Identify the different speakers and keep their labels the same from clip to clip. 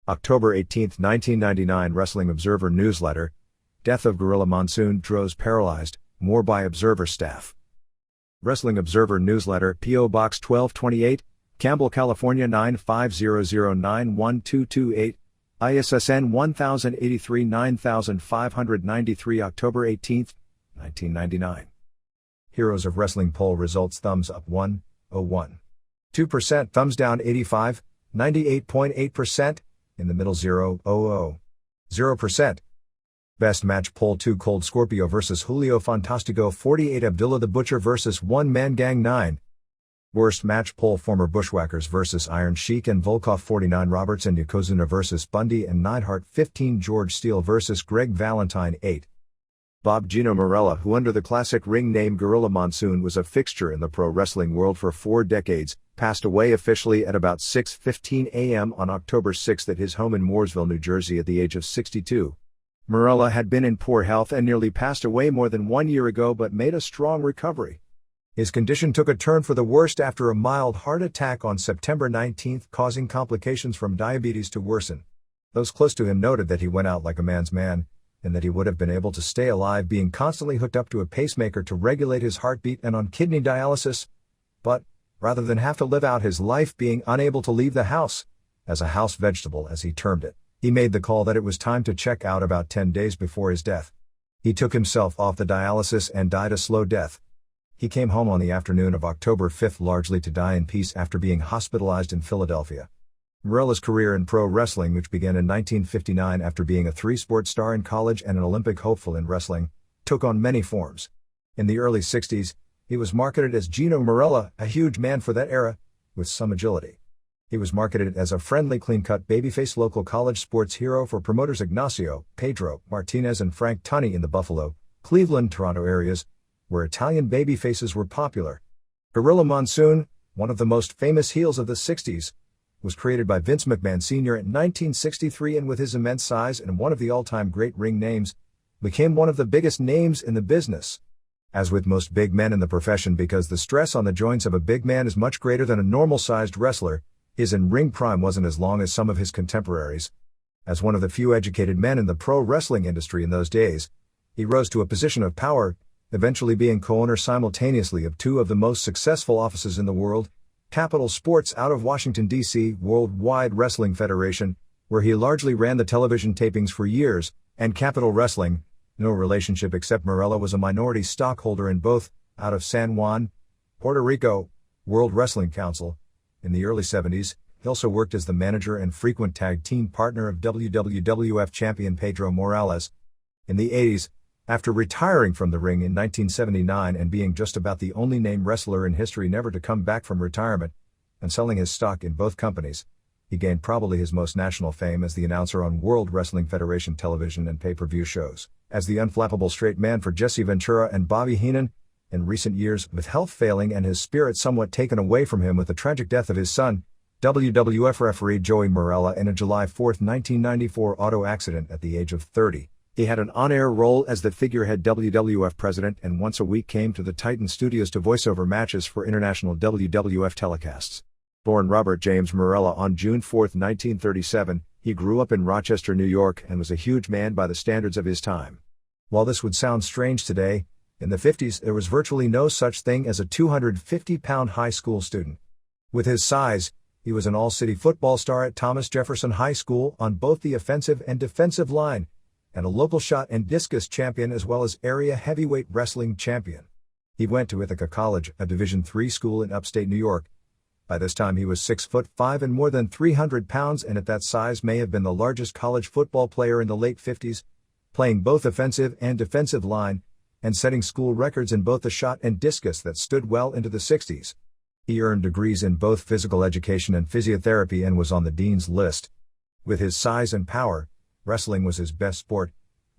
Speaker 1: October 18, 1999 Wrestling Observer Newsletter. Death of Gorilla Monsoon, Droz paralyzed, more by Observer staff. Wrestling Observer Newsletter, P.O. Box 1228, Campbell, California 950091228, ISSN 1083 9593 October 18, 1999. Heroes of Wrestling poll results: thumbs up 101. 2% thumbs down 85, 98.8%, in the middle 0, 0%. Best match poll 2 Cold Scorpio vs Julio Fantastico 48 Abdullah the Butcher vs One Man Gang 9. Worst match poll former Bushwackers vs Iron Sheik and Volkov 49 Roberts and Yokozuna vs Bundy and Neidhart 15 George Steele vs Greg Valentine 8. Bob Gino Morella, who under the classic ring name Gorilla Monsoon was a fixture in the pro wrestling world for 4 decades, passed away officially at about 6:15 a.m. on October 6 at his home in Mooresville, New Jersey at the age of 62. Morella had been in poor health and nearly passed away more than 1 year ago but made a strong recovery. His condition took a turn for the worst after a mild heart attack on September 19, causing complications from diabetes to worsen. Those close to him noted that he went out like a man's man, and that he would have been able to stay alive being constantly hooked up to a pacemaker to regulate his heartbeat and on kidney dialysis. But, rather than have to live out his life being unable to leave the house, as a house vegetable as he termed it, he made the call that it was time to check out about 10 days before his death. He took himself off the dialysis and died a slow death. He came home on the afternoon of October 5 largely to die in peace after being hospitalized in Philadelphia. Morella's career in pro wrestling, which began in 1959 after being a 3-sport star in college and an Olympic hopeful in wrestling, took on many forms. In the early 60s, he was marketed as Gino Morella, a huge man for that era, with some agility. He was marketed as a friendly, clean-cut babyface local college sports hero for promoters Ignacio, Pedro, Martinez and Frank Tunney in the Buffalo, Cleveland, Toronto areas, where Italian babyfaces were popular. Gorilla Monsoon, one of the most famous heels of the 60s, was created by Vince McMahon Sr. in 1963 and with his immense size and one of the all-time great ring names, became one of the biggest names in the business. As with most big men in the profession, because the stress on the joints of a big man is much greater than a normal-sized wrestler, his in-ring prime wasn't as long as some of his contemporaries. As one of the few educated men in the pro wrestling industry in those days, he rose to a position of power, eventually being co-owner simultaneously of 2 of the most successful offices in the world, Capital Sports out of Washington, D.C., Worldwide Wrestling Federation, where he largely ran the television tapings for years, and Capital Wrestling, no relationship except Morella was a minority stockholder in both, out of San Juan, Puerto Rico, World Wrestling Council. In the early 70s, he also worked as the manager and frequent tag team partner of WWF champion Pedro Morales. In the 80s, after retiring from the ring in 1979 and being just about the only named wrestler in history never to come back from retirement, and selling his stock in both companies, he gained probably his most national fame as the announcer on World Wrestling Federation television and pay-per-view shows, as the unflappable straight man for Jesse Ventura and Bobby Heenan. In recent years, with health failing and his spirit somewhat taken away from him with the tragic death of his son, WWF referee Joey Morella in a July 4, 1994 auto accident at the age of 30. He had an on-air role as the figurehead WWF president and once a week came to the Titan studios to voice over matches for international WWF telecasts. Born Robert James Morella on June 4, 1937, he grew up in Rochester, New York and was a huge man by the standards of his time. While this would sound strange today, in the 50s there was virtually no such thing as a 250-pound high school student. With his size, he was an all-city football star at Thomas Jefferson High School on both the offensive and defensive line, and a local shot and discus champion as well as area heavyweight wrestling champion. He went to Ithaca College, a Division III school in upstate New York. By this time he was 6'5" and more than 300 pounds, and at that size may have been the largest college football player in the late 50s, playing both offensive and defensive line, and setting school records in both the shot and discus that stood well into the 60s. He earned degrees in both physical education and physiotherapy and was on the dean's list. With his size and power, wrestling was his best sport,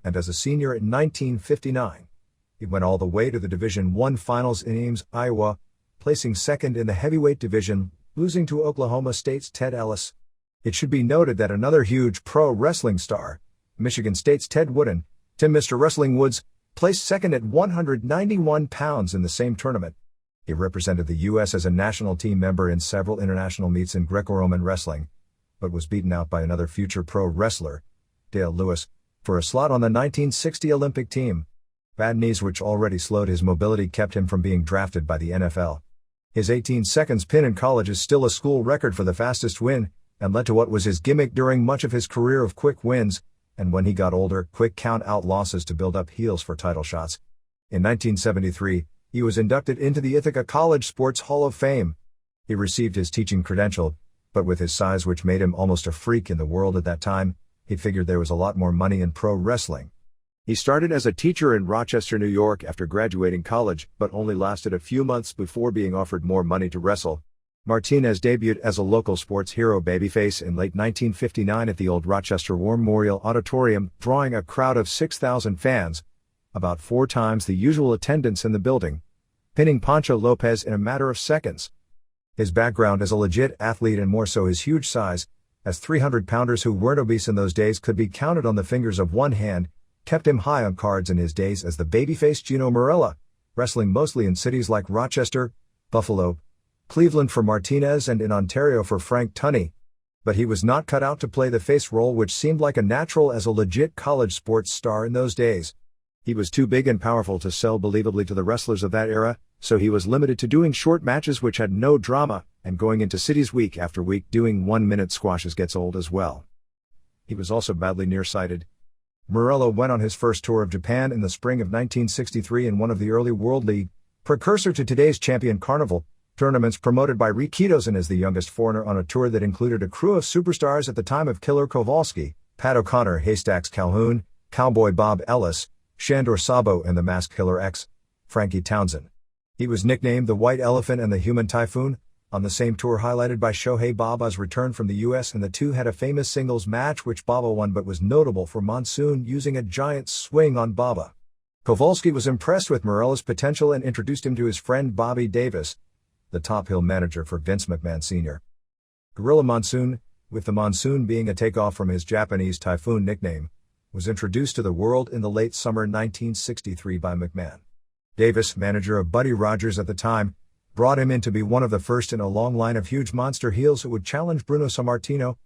Speaker 1: and as a senior in 1959, he went all the way to the Division I finals in Ames, Iowa, placing second in the heavyweight division, losing to Oklahoma State's Ted Ellis. It should be noted that another huge pro wrestling star, Michigan State's Ted Wooden, Tim Mr. Wrestling Woods, placed second at 191 pounds in the same tournament. He represented the U.S. as a national team member in several international meets in Greco-Roman wrestling, but was beaten out by another future pro wrestler, Dale Lewis, for a slot on the 1960 Olympic team. Bad knees which already slowed his mobility kept him from being drafted by the NFL. His 18 seconds pin in college is still a school record for the fastest win, and led to what was his gimmick during much of his career of quick wins, and when he got older, quick count-out losses to build up heels for title shots. In 1973, he was inducted into the Ithaca College Sports Hall of Fame. He received his teaching credential, but with his size which made him almost a freak in the world at that time, he figured there was a lot more money in pro wrestling. He started as a teacher in Rochester, New York after graduating college, but only lasted a few months before being offered more money to wrestle. Martinez debuted as a local sports hero babyface in late 1959 at the Old Rochester War Memorial Auditorium, drawing a crowd of 6,000 fans, about 4 times the usual attendance in the building, pinning Pancho Lopez in a matter of seconds. His background as a legit athlete and more so his huge size, as 300-pounders who weren't obese in those days could be counted on the fingers of one hand, kept him high on cards in his days as the babyface Gino Morella, wrestling mostly in cities like Rochester, Buffalo, Cleveland for Martinez and in Ontario for Frank Tunney. But he was not cut out to play the face role which seemed like a natural as a legit college sports star in those days. He was too big and powerful to sell believably to the wrestlers of that era, so he was limited to doing short matches which had no drama, and going into cities week after week doing 1-minute squashes gets old as well. He was also badly nearsighted. Morella went on his first tour of Japan in the spring of 1963 in one of the early World League, precursor to today's Champion Carnival, tournaments promoted by Rikitosen as the youngest foreigner on a tour that included a crew of superstars at the time of Killer Kowalski, Pat O'Connor, Haystacks Calhoun, Cowboy Bob Ellis, Shandor Sabo and the Masked Killer X, Frankie Townsend. He was nicknamed the White Elephant and the Human Typhoon, on the same tour highlighted by Shohei Baba's return from the US, and the two had a famous singles match which Baba won but was notable for Monsoon using a giant swing on Baba. Kowalski was impressed with Morella's potential and introduced him to his friend Bobby Davis, the Top Hill manager for Vince McMahon Sr. Gorilla Monsoon, with the Monsoon being a takeoff from his Japanese Typhoon nickname, was introduced to the world in the late summer 1963 by McMahon. Davis, manager of Buddy Rogers at the time, brought him in to be one of the first in a long line of huge monster heels who would challenge Bruno Sammartino,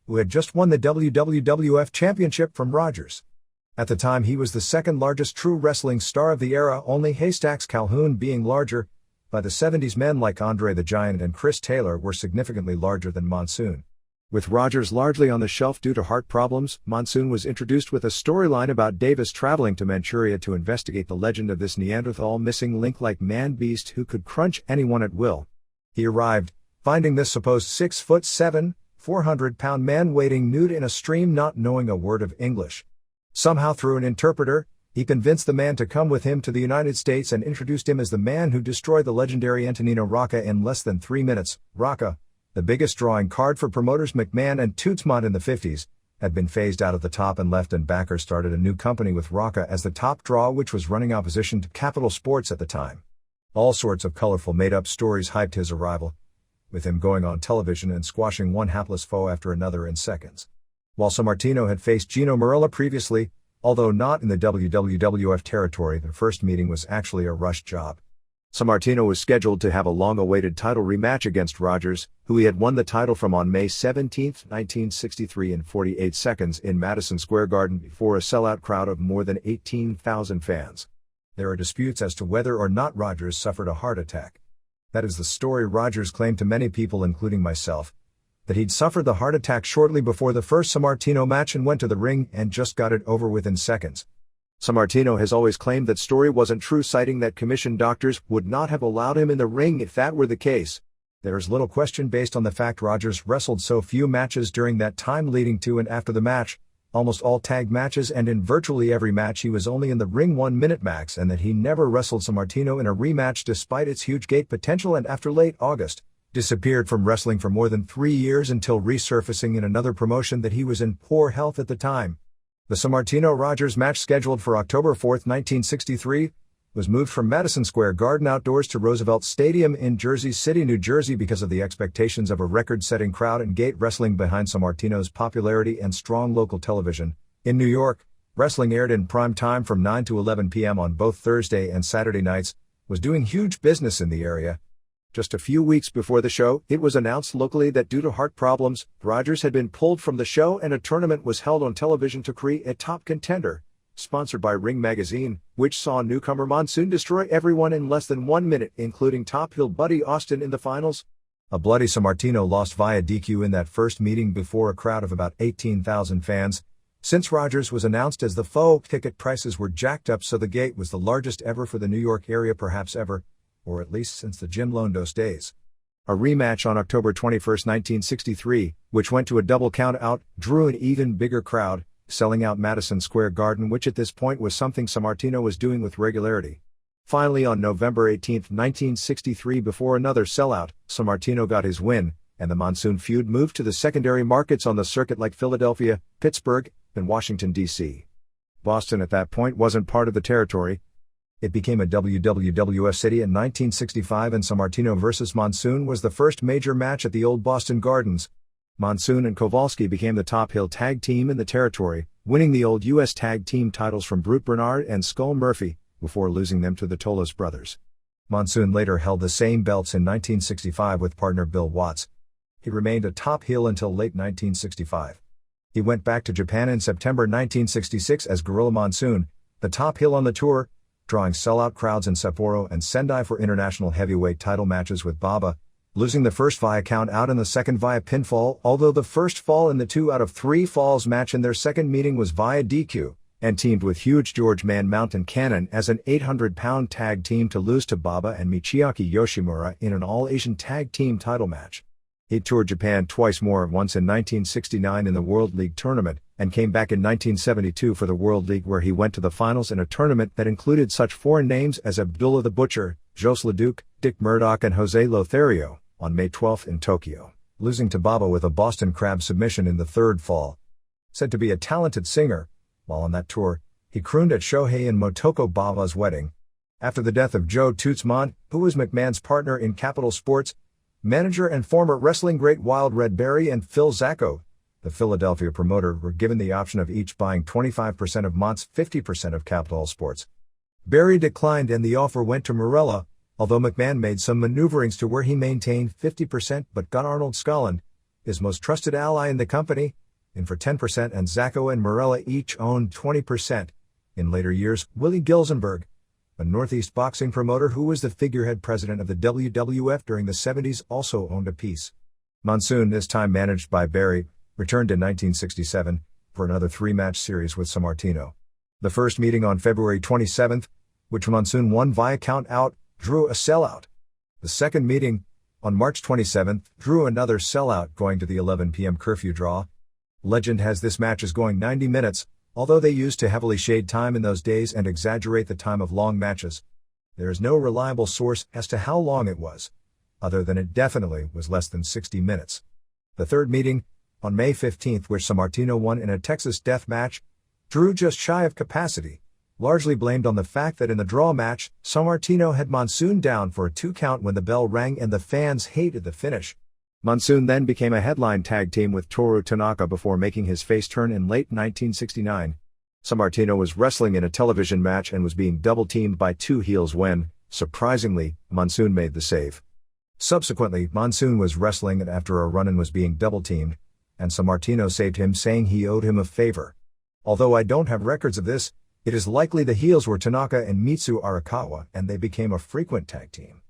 Speaker 1: who had just won the WWF Championship from Rogers. At the time he was the second largest true wrestling star of the era, only Haystacks Calhoun being larger. By the 70s men like Andre the Giant and Chris Taylor were significantly larger than Monsoon. With Rogers largely on the shelf due to heart problems, Monsoon was introduced with a storyline about Davis traveling to Manchuria to investigate the legend of this Neanderthal missing link like man-beast who could crunch anyone at will. He arrived, finding this supposed 6'7", 400-pound man wading nude in a stream not knowing a word of English. Somehow through an interpreter, he convinced the man to come with him to the United States and introduced him as the man who destroyed the legendary Antonino Rocca in less than 3 minutes. Rocca, the biggest drawing card for promoters McMahon and Tootsmont in the 50s, had been phased out of the top and left, and backers started a new company with Rocca as the top draw, which was running opposition to Capital Sports at the time. All sorts of colorful made-up stories hyped his arrival, with him going on television and squashing one hapless foe after another in seconds. While Sammartino had faced Gino Morella previously, although not in the WWF territory, the first meeting was actually a rush job. Sammartino was scheduled to have a long-awaited title rematch against Rogers, who he had won the title from on May 17, 1963 in 48 seconds in Madison Square Garden before a sellout crowd of more than 18,000 fans. There are disputes as to whether or not Rogers suffered a heart attack. That is the story Rogers claimed to many people, including myself, that he'd suffered the heart attack shortly before the first Sammartino match and went to the ring and just got it over within seconds. Sammartino has always claimed that story wasn't true, citing that commissioned doctors would not have allowed him in the ring if that were the case. There is little question based on the fact Rogers wrestled so few matches during that time leading to and after the match, almost all tag matches, and in virtually every match he was only in the ring 1 minute max, and that he never wrestled Sammartino in a rematch despite its huge gate potential, and after late August, disappeared from wrestling for more than 3 years until resurfacing in another promotion that he was in poor health at the time. The Sammartino-Rogers match, scheduled for October 4, 1963, was moved from Madison Square Garden outdoors to Roosevelt Stadium in Jersey City, New Jersey, because of the expectations of a record-setting crowd and gate wrestling behind Sammartino's popularity and strong local television. In New York, wrestling aired in prime time from 9 to 11 p.m. on both Thursday and Saturday nights, was doing huge business in the area. Just a few weeks before the show, it was announced locally that due to heart problems, Rogers had been pulled from the show and a tournament was held on television to create a top contender, sponsored by Ring Magazine, which saw newcomer Monsoon destroy everyone in less than 1 minute, including top heel Buddy Austin in the finals. A bloody Sammartino lost via DQ in that first meeting before a crowd of about 18,000 fans. Since Rogers was announced as the foe, ticket prices were jacked up, so the gate was the largest ever for the New York area, perhaps ever, or at least since the Jim Londos days. A rematch on October 21, 1963, which went to a double count-out, drew an even bigger crowd, selling out Madison Square Garden, which at this point was something Sammartino was doing with regularity. Finally, on November 18, 1963, before another sellout, Sammartino got his win, and the Monsoon feud moved to the secondary markets on the circuit like Philadelphia, Pittsburgh, and Washington, D.C. Boston at that point wasn't part of the territory. It became a WWF city in 1965, and Sammartino vs. Monsoon was the first major match at the old Boston Gardens. Monsoon and Kowalski became the top heel tag team in the territory, winning the old U.S. tag team titles from Brute Bernard and Skull Murphy, before losing them to the Tolos brothers. Monsoon later held the same belts in 1965 with partner Bill Watts. He remained a top heel until late 1965. He went back to Japan in September 1966 as Gorilla Monsoon, the top heel on the tour, drawing sellout crowds in Sapporo and Sendai for international heavyweight title matches with Baba, losing the first via count out and the second via pinfall, although the first fall in the 2 out of 3 falls match in their second meeting was via DQ, and teamed with Huge George Man Mountain Cannon as an 800-pound tag team to lose to Baba and Michiaki Yoshimura in an all-Asian tag team title match. He toured Japan twice more, once in 1969 in the World League tournament, and came back in 1972 for the World League, where he went to the finals in a tournament that included such foreign names as Abdullah the Butcher, Jos LeDuc, Dick Murdoch and Jose Lothario, on May 12 in Tokyo, losing to Baba with a Boston Crab submission in the third fall. Said to be a talented singer, while on that tour, he crooned at Shohei and Motoko Baba's wedding. After the death of Joe Toots Mondt, who was McMahon's partner in Capital Sports, manager and former wrestling great Wild Red Berry and Phil Zacco, the Philadelphia promoter, were given the option of each buying 25% of Mondt's 50% of Capital Sports. Berry declined and the offer went to Morella, although McMahon made some maneuverings to where he maintained 50% but got Arnold Skolin, his most trusted ally in the company, in for 10%, and Zacco and Morella each owned 20%. In later years, Willie Gilzenberg, a Northeast boxing promoter who was the figurehead president of the WWF during the 70s, also owned a piece. Monsoon, this time managed by Berry, returned in 1967 for another 3-match series with Sammartino. The first meeting on February 27, which Monsoon won via count out, drew a sellout. The second meeting, on March 27, drew another sellout, going to the 11 p.m. curfew draw. Legend has this match as going 90 minutes, although they used to heavily shade time in those days and exaggerate the time of long matches. There is no reliable source as to how long it was, other than it definitely was less than 60 minutes. The third meeting, on May 15, which Sammartino won in a Texas death match, drew just shy of capacity, largely blamed on the fact that in the draw match, Sammartino had Monsoon down for a 2 count when the bell rang and the fans hated the finish. Monsoon then became a headline tag team with Toru Tanaka before making his face turn in late 1969. Sammartino was wrestling in a television match and was being double-teamed by 2 heels when, surprisingly, Monsoon made the save. Subsequently, Monsoon was wrestling and after a run-in was being double-teamed, and Sammartino saved him, saying he owed him a favor. Although I don't have records of this, it is likely the heels were Tanaka and Mitsu Arakawa, and they became a frequent tag team.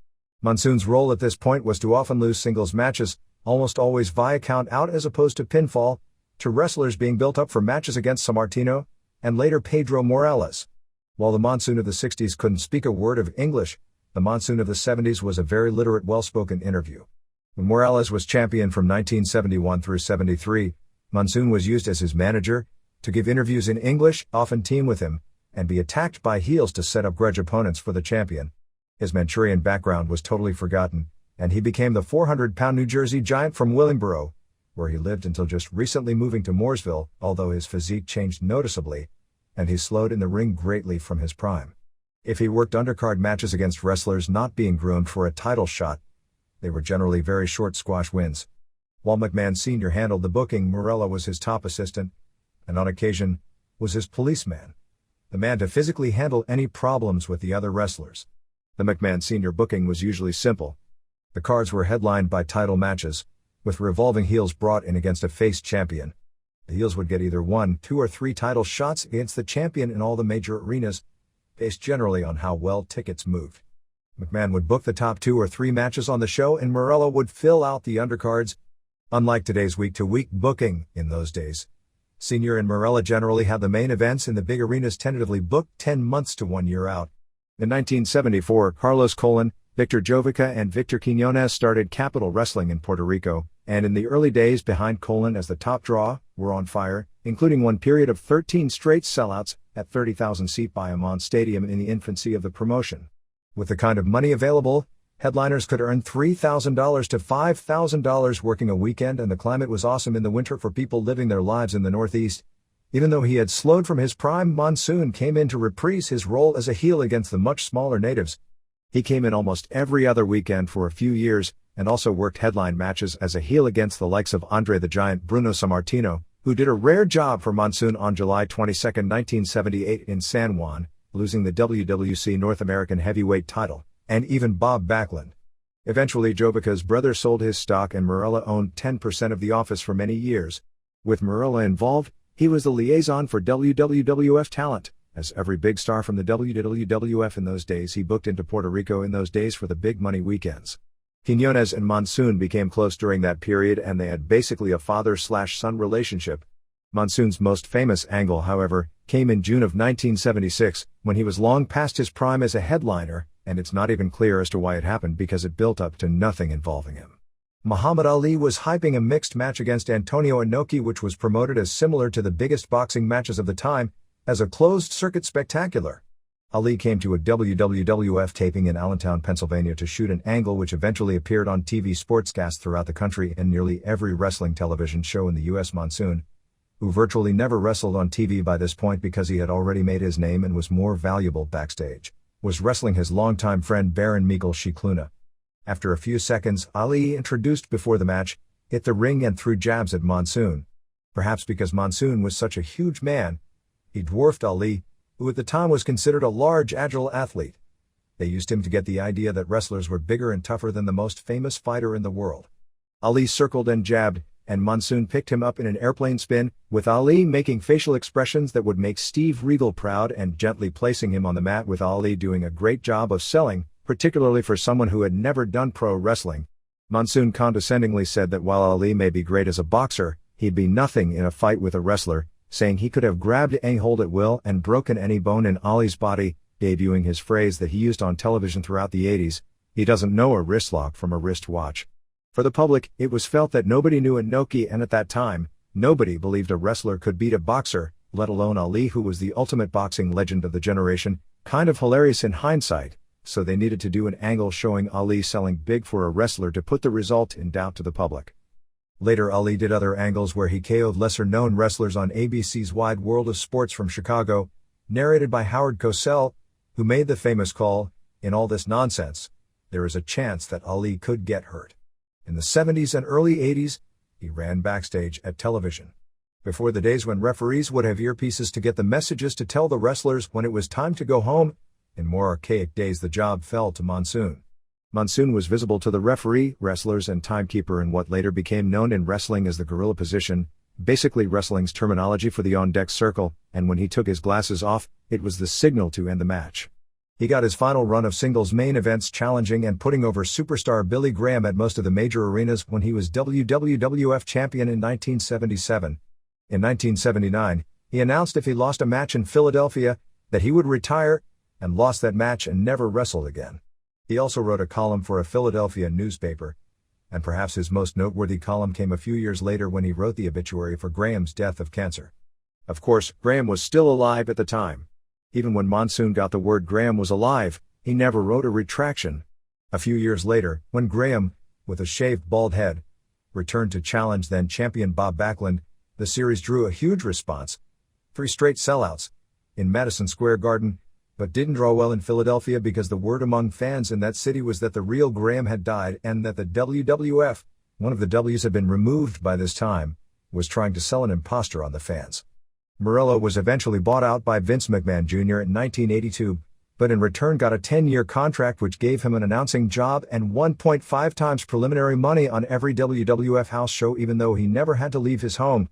Speaker 1: Monsoon's role at this point was to often lose singles matches, almost always via count out as opposed to pinfall, to wrestlers being built up for matches against Sammartino, and later Pedro Morales. While the Monsoon of the 60s couldn't speak a word of English, the Monsoon of the 70s was a very literate, well-spoken interview. When Morales was champion from 1971 through 73, Monsoon was used as his manager, to give interviews in English, often team with him, and be attacked by heels to set up grudge opponents for the champion. His Manchurian background was totally forgotten, and he became the 400-pound New Jersey giant from Willingboro, where he lived until just recently moving to Mooresville, although his physique changed noticeably, and he slowed in the ring greatly from his prime. If he worked undercard matches against wrestlers not being groomed for a title shot, they were generally very short squash wins. While McMahon Sr. handled the booking, Morella was his top assistant, and on occasion, was his policeman, the man to physically handle any problems with the other wrestlers. The McMahon Sr. booking was usually simple. The cards were headlined by title matches, with revolving heels brought in against a face champion. The heels would get either 1, 2 or 3 title shots against the champion in all the major arenas, based generally on how well tickets moved. McMahon would book the top 2 or 3 matches on the show and Morella would fill out the undercards. Unlike today's week-to-week booking, in those days, Senior and Morella generally had the main events in the big arenas tentatively booked 10 months to 1 year out. In 1974, Carlos Colon, Victor Jovica and Victor Quiñones started Capital Wrestling in Puerto Rico, and in the early days behind Colon as the top draw, were on fire, including one period of 13 straight sellouts at 30,000-seat Bayamon Stadium in the infancy of the promotion. With the kind of money available, headliners could earn $3,000 to $5,000 working a weekend, and the climate was awesome in the winter for people living their lives in the Northeast. Even though he had slowed from his prime, Monsoon came in to reprise his role as a heel against the much smaller natives. He came in almost every other weekend for a few years, and also worked headline matches as a heel against the likes of Andre the Giant Bruno Sammartino, who did a rare job for Monsoon on July 22, 1978 in San Juan, losing the WWC North American Heavyweight title, and even Bob Backlund. Eventually Jovica's brother sold his stock and Morella owned 10% of the office for many years. With Morella involved, he was the liaison for WWF talent. As every big star from the WWF in those days, he booked into Puerto Rico in those days for the big money weekends. Quiñones and Monsoon became close during that period and they had basically a father-slash-son relationship. Monsoon's most famous angle, however, came in June of 1976, when he was long past his prime as a headliner, and it's not even clear as to why it happened because it built up to nothing involving him. Muhammad Ali was hyping a mixed match against Antonio Inoki, which was promoted as similar to the biggest boxing matches of the time, as a closed-circuit spectacular. Ali came to a WWF taping in Allentown, Pennsylvania to shoot an angle which eventually appeared on TV sportscasts throughout the country and nearly every wrestling television show in the U.S. Monsoon, who virtually never wrestled on TV by this point because he had already made his name and was more valuable backstage, was wrestling his longtime friend Baron Miguel Scicluna. After a few seconds, Ali, introduced before the match, hit the ring and threw jabs at Monsoon. Perhaps because Monsoon was such a huge man, he dwarfed Ali, who at the time was considered a large, agile athlete. They used him to get the idea that wrestlers were bigger and tougher than the most famous fighter in the world. Ali circled and jabbed, and Monsoon picked him up in an airplane spin, with Ali making facial expressions that would make Steve Regal proud and gently placing him on the mat, with Ali doing a great job of selling, particularly for someone who had never done pro wrestling. Monsoon condescendingly said that while Ali may be great as a boxer, he'd be nothing in a fight with a wrestler, saying he could have grabbed any hold at will and broken any bone in Ali's body, debuting his phrase that he used on television throughout the 80s, "He doesn't know a wristlock from a wristwatch." For the public, it was felt that nobody knew Inoki, and at that time, nobody believed a wrestler could beat a boxer, let alone Ali, who was the ultimate boxing legend of the generation. Kind of hilarious in hindsight, so they needed to do an angle showing Ali selling big for a wrestler to put the result in doubt to the public. Later Ali did other angles where he KO'd lesser-known wrestlers on ABC's Wide World of Sports from Chicago, narrated by Howard Cosell, who made the famous call, "In all this nonsense, there is a chance that Ali could get hurt." In the 70s and early 80s, he ran backstage at television. Before the days when referees would have earpieces to get the messages to tell the wrestlers when it was time to go home, in more archaic days the job fell to Monsoon. Monsoon was visible to the referee, wrestlers and timekeeper in what later became known in wrestling as the gorilla position, basically wrestling's terminology for the on-deck circle, and when he took his glasses off, it was the signal to end the match. He got his final run of singles main events challenging and putting over superstar Billy Graham at most of the major arenas when he was WWF champion in 1977. In 1979, he announced if he lost a match in Philadelphia, that he would retire, and lost that match and never wrestled again. He also wrote a column for a Philadelphia newspaper, and perhaps his most noteworthy column came a few years later when he wrote the obituary for Graham's death of cancer. Of course, Graham was still alive at the time. Even when Monsoon got the word Graham was alive, he never wrote a retraction. A few years later, when Graham, with a shaved bald head, returned to challenge then champion Bob Backlund, the series drew a huge response. 3 straight sellouts in Madison Square Garden, but didn't draw well in Philadelphia because the word among fans in that city was that the real Graham had died and that the WWF, one of the W's had been removed by this time, was trying to sell an imposter on the fans. Morella was eventually bought out by Vince McMahon Jr. in 1982, but in return got a 10-year contract which gave him an announcing job and 1.5 times preliminary money on every WWF house show even though he never had to leave his home,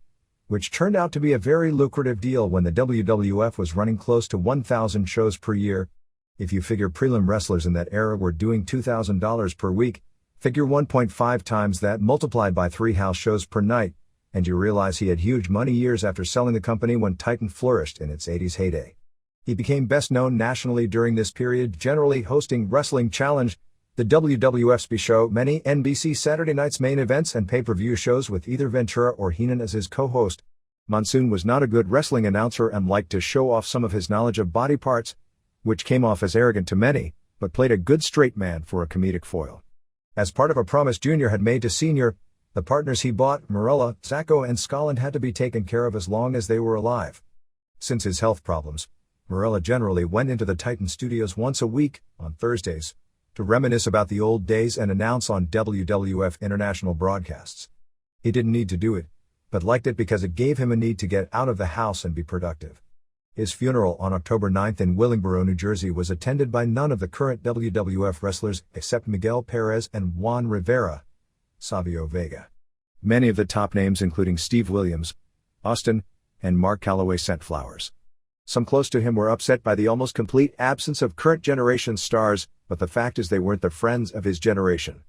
Speaker 1: which turned out to be a very lucrative deal when the WWF was running close to 1,000 shows per year. If you figure prelim wrestlers in that era were doing $2,000 per week, figure 1.5 times that multiplied by 3 house shows per night, and you realize he had huge money years after selling the company when Titan flourished in its 80s heyday. He became best known nationally during this period, generally hosting Wrestling Challenge, the WWF's show, many NBC Saturday night's main events and pay-per-view shows with either Ventura or Heenan as his co-host. Monsoon was not a good wrestling announcer and liked to show off some of his knowledge of body parts, which came off as arrogant to many, but played a good straight man for a comedic foil. As part of a promise Junior had made to Senior, the partners he bought, Morella, Sacco and Scotland, had to be taken care of as long as they were alive. Since his health problems, Morella generally went into the Titan studios once a week, on Thursdays, to reminisce about the old days and announce on WWF international broadcasts. He didn't need to do it, but liked it because it gave him a need to get out of the house and be productive. His funeral on October 9th in Willingboro, New Jersey was attended by none of the current WWF wrestlers except Miguel Perez and Juan Rivera, Savio Vega. Many of the top names including Steve Williams, Austin, and Mark Calloway sent flowers. Some close to him were upset by the almost complete absence of current generation stars, but the fact is they weren't the friends of his generation.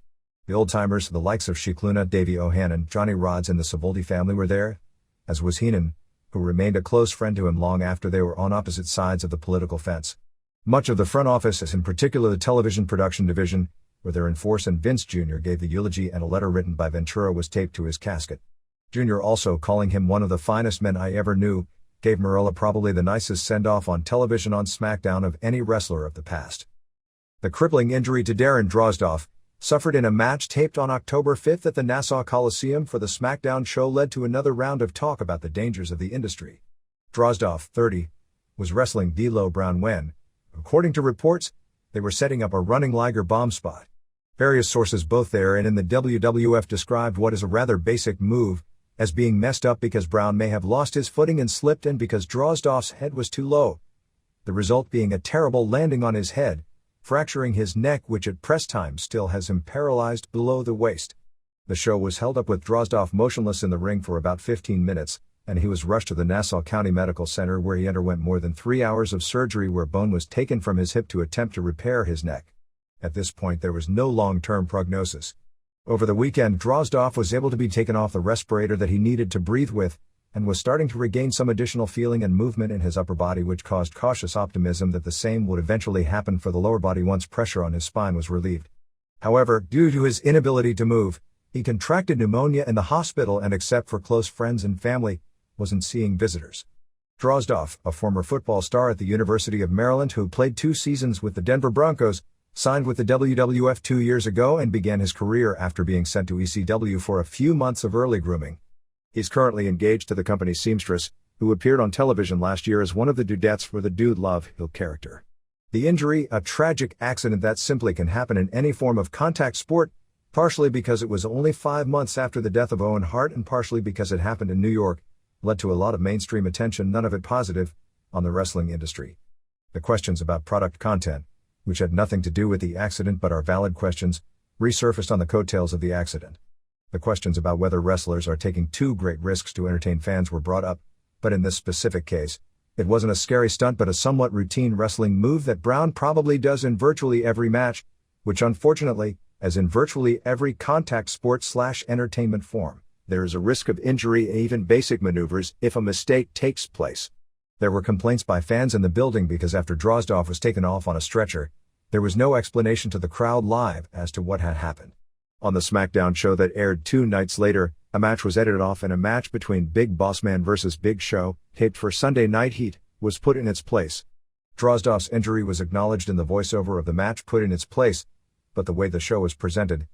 Speaker 1: The old-timers, the likes of Shikluna, Davey O'Hannon, Johnny Rodz and the Savoldi family were there, as was Heenan, who remained a close friend to him long after they were on opposite sides of the political fence. Much of the front office, as in particular the television production division, were there in force, and Vince Jr. gave the eulogy, and a letter written by Ventura was taped to his casket. Jr. also calling him one of the finest men I ever knew, gave Morella probably the nicest send-off on television on SmackDown of any wrestler of the past. The crippling injury to Darren Drozdov, suffered in a match taped on October 5th at the Nassau Coliseum for the SmackDown show, led to another round of talk about the dangers of the industry. Drozdov, 30, was wrestling D'Lo Brown when, according to reports, they were setting up a running Liger bomb spot. Various sources both there and in the WWF described what is a rather basic move as being messed up because Brown may have lost his footing and slipped, and because Drozdov's head was too low. The result being a terrible landing on his head, fracturing his neck, which at press time still has him paralyzed below the waist. The show was held up with Drozdov motionless in the ring for about 15 minutes, and he was rushed to the Nassau County Medical Center where he underwent more than 3 hours of surgery where bone was taken from his hip to attempt to repair his neck. At this point there was no long-term prognosis. Over the weekend Drozdov was able to be taken off the respirator that he needed to breathe with, and was starting to regain some additional feeling and movement in his upper body, which caused cautious optimism that the same would eventually happen for the lower body once pressure on his spine was relieved. However, due to his inability to move, he contracted pneumonia in the hospital and, except for close friends and family, wasn't seeing visitors. Drozdov, a former football star at the University of Maryland who played 2 seasons with the Denver Broncos, signed with the WWF 2 years ago and began his career after being sent to ECW for a few months of early grooming. He's currently engaged to the company's seamstress, who appeared on television last year as one of the dudettes for the Dude Love Hill character. The injury, a tragic accident that simply can happen in any form of contact sport, partially because it was only 5 months after the death of Owen Hart and partially because it happened in New York, led to a lot of mainstream attention, none of it positive, on the wrestling industry. The questions about product content, which had nothing to do with the accident but are valid questions, resurfaced on the coattails of the accident. The questions about whether wrestlers are taking too great risks to entertain fans were brought up, but in this specific case, it wasn't a scary stunt but a somewhat routine wrestling move that Brown probably does in virtually every match, which unfortunately, as in virtually every contact sport/entertainment form, there is a risk of injury in even basic maneuvers if a mistake takes place. There were complaints by fans in the building because after Drozdov was taken off on a stretcher, there was no explanation to the crowd live as to what had happened. On the SmackDown show that aired 2 nights later, a match was edited off and a match between Big Boss Man vs. Big Show, taped for Sunday Night Heat, was put in its place. Drozdov's injury was acknowledged in the voiceover of the match put in its place, but the way the show was presented,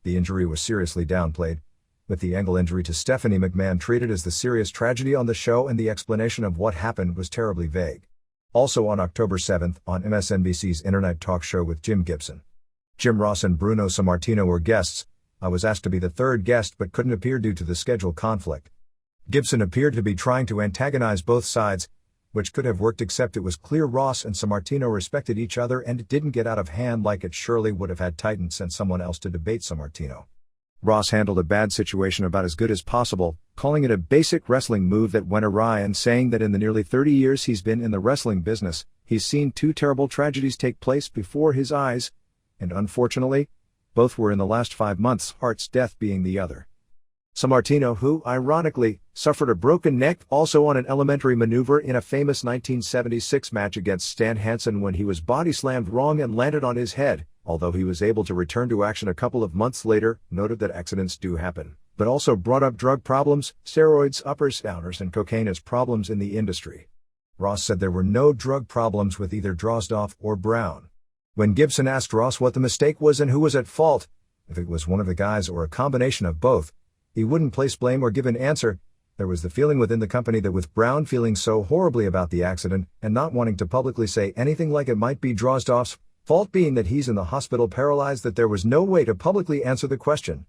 Speaker 1: the injury was seriously downplayed, with the ankle injury to Stephanie McMahon treated as the serious tragedy on the show, and the explanation of what happened was terribly vague. Also on October 7th, on MSNBC's Internet Talk Show with Jim Gibson, Jim Ross and Bruno Sammartino were guests. I was asked to be the 3rd guest but couldn't appear due to the schedule conflict. Gibson appeared to be trying to antagonize both sides, which could have worked, except it was clear Ross and Sammartino respected each other and it didn't get out of hand like it surely would have had Titan sent someone else to debate Sammartino. Ross handled a bad situation about as good as possible, calling it a basic wrestling move that went awry and saying that in the nearly 30 years he's been in the wrestling business, he's seen 2 terrible tragedies take place before his eyes, and unfortunately, both were in the last 5 months, Hart's death being the other. Sammartino, who, ironically, suffered a broken neck also on an elementary maneuver in a famous 1976 match against Stan Hansen when he was body slammed wrong and landed on his head, although he was able to return to action a couple of months later, noted that accidents do happen, but also brought up drug problems, steroids, uppers, downers and cocaine as problems in the industry. Ross said there were no drug problems with either Drozdov or Brown. When Gibson asked Ross what the mistake was and who was at fault, if it was one of the guys or a combination of both, he wouldn't place blame or give an answer. There was the feeling within the company that with Brown feeling so horribly about the accident and not wanting to publicly say anything like it might be Drozdov's fault being that he's in the hospital paralyzed, that there was no way to publicly answer the question.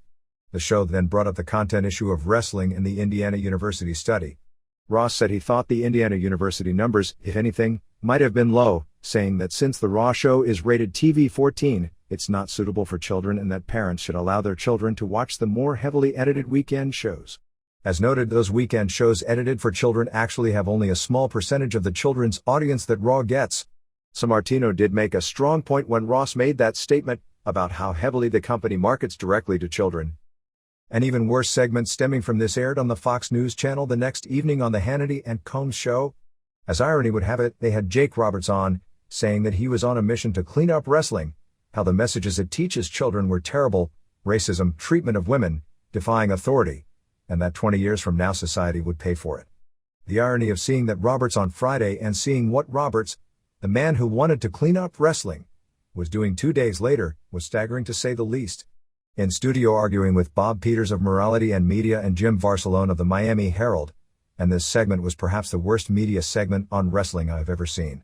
Speaker 1: The show then brought up the content issue of wrestling in the Indiana University study. Ross said he thought the Indiana University numbers, if anything, might have been low, saying that since the Raw show is rated TV-14, it's not suitable for children and that parents should allow their children to watch the more heavily edited weekend shows. As noted, those weekend shows edited for children actually have only a small percentage of the children's audience that Raw gets. Sammartino did make a strong point when Ross made that statement about how heavily the company markets directly to children. An even worse segment stemming from this aired on the Fox News channel the next evening on the Hannity and Combs show. As irony would have it, they had Jake Roberts on, saying that he was on a mission to clean up wrestling, how the messages it teaches children were terrible, racism, treatment of women, defying authority, and that 20 years from now society would pay for it. The irony of seeing that Roberts on Friday and seeing what Roberts, the man who wanted to clean up wrestling, was doing 2 days later, was staggering to say the least. In studio arguing with Bob Peters of Morality and Media and Jim Varsalone of the Miami Herald, and this segment was perhaps the worst media segment on wrestling I've ever seen.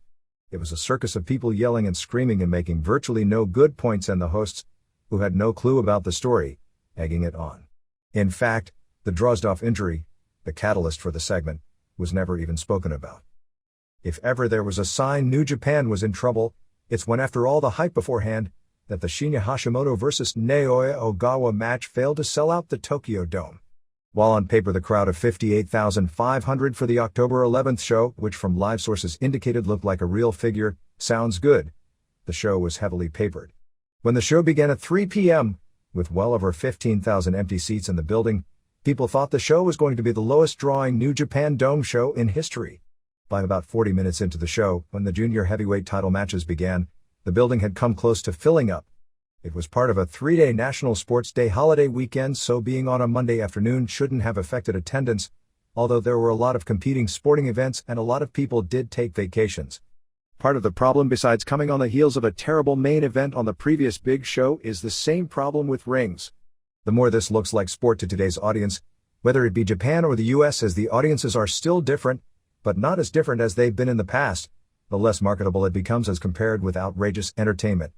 Speaker 1: It was a circus of people yelling and screaming and making virtually no good points, and the hosts, who had no clue about the story, egging it on. In fact, the Drozdov injury, the catalyst for the segment, was never even spoken about. If ever there was a sign New Japan was in trouble, it's when, after all the hype beforehand, that the Shinya Hashimoto vs. Naoya Ogawa match failed to sell out the Tokyo Dome. While on paper the crowd of 58,500 for the October 11th show, which from live sources indicated looked like a real figure, sounds good, the show was heavily papered. When the show began at 3 p.m., with well over 15,000 empty seats in the building, people thought the show was going to be the lowest drawing New Japan Dome show in history. By about 40 minutes into the show, when the junior heavyweight title matches began, the building had come close to filling up. It was part of a 3-day National Sports Day holiday weekend, so being on a Monday afternoon shouldn't have affected attendance, although there were a lot of competing sporting events and a lot of people did take vacations. Part of the problem, besides coming on the heels of a terrible main event on the previous big show, is the same problem with rings. The more this looks like sport to today's audience, whether it be Japan or the US, as the audiences are still different, but not as different as they've been in the past, the less marketable it becomes as compared with outrageous entertainment.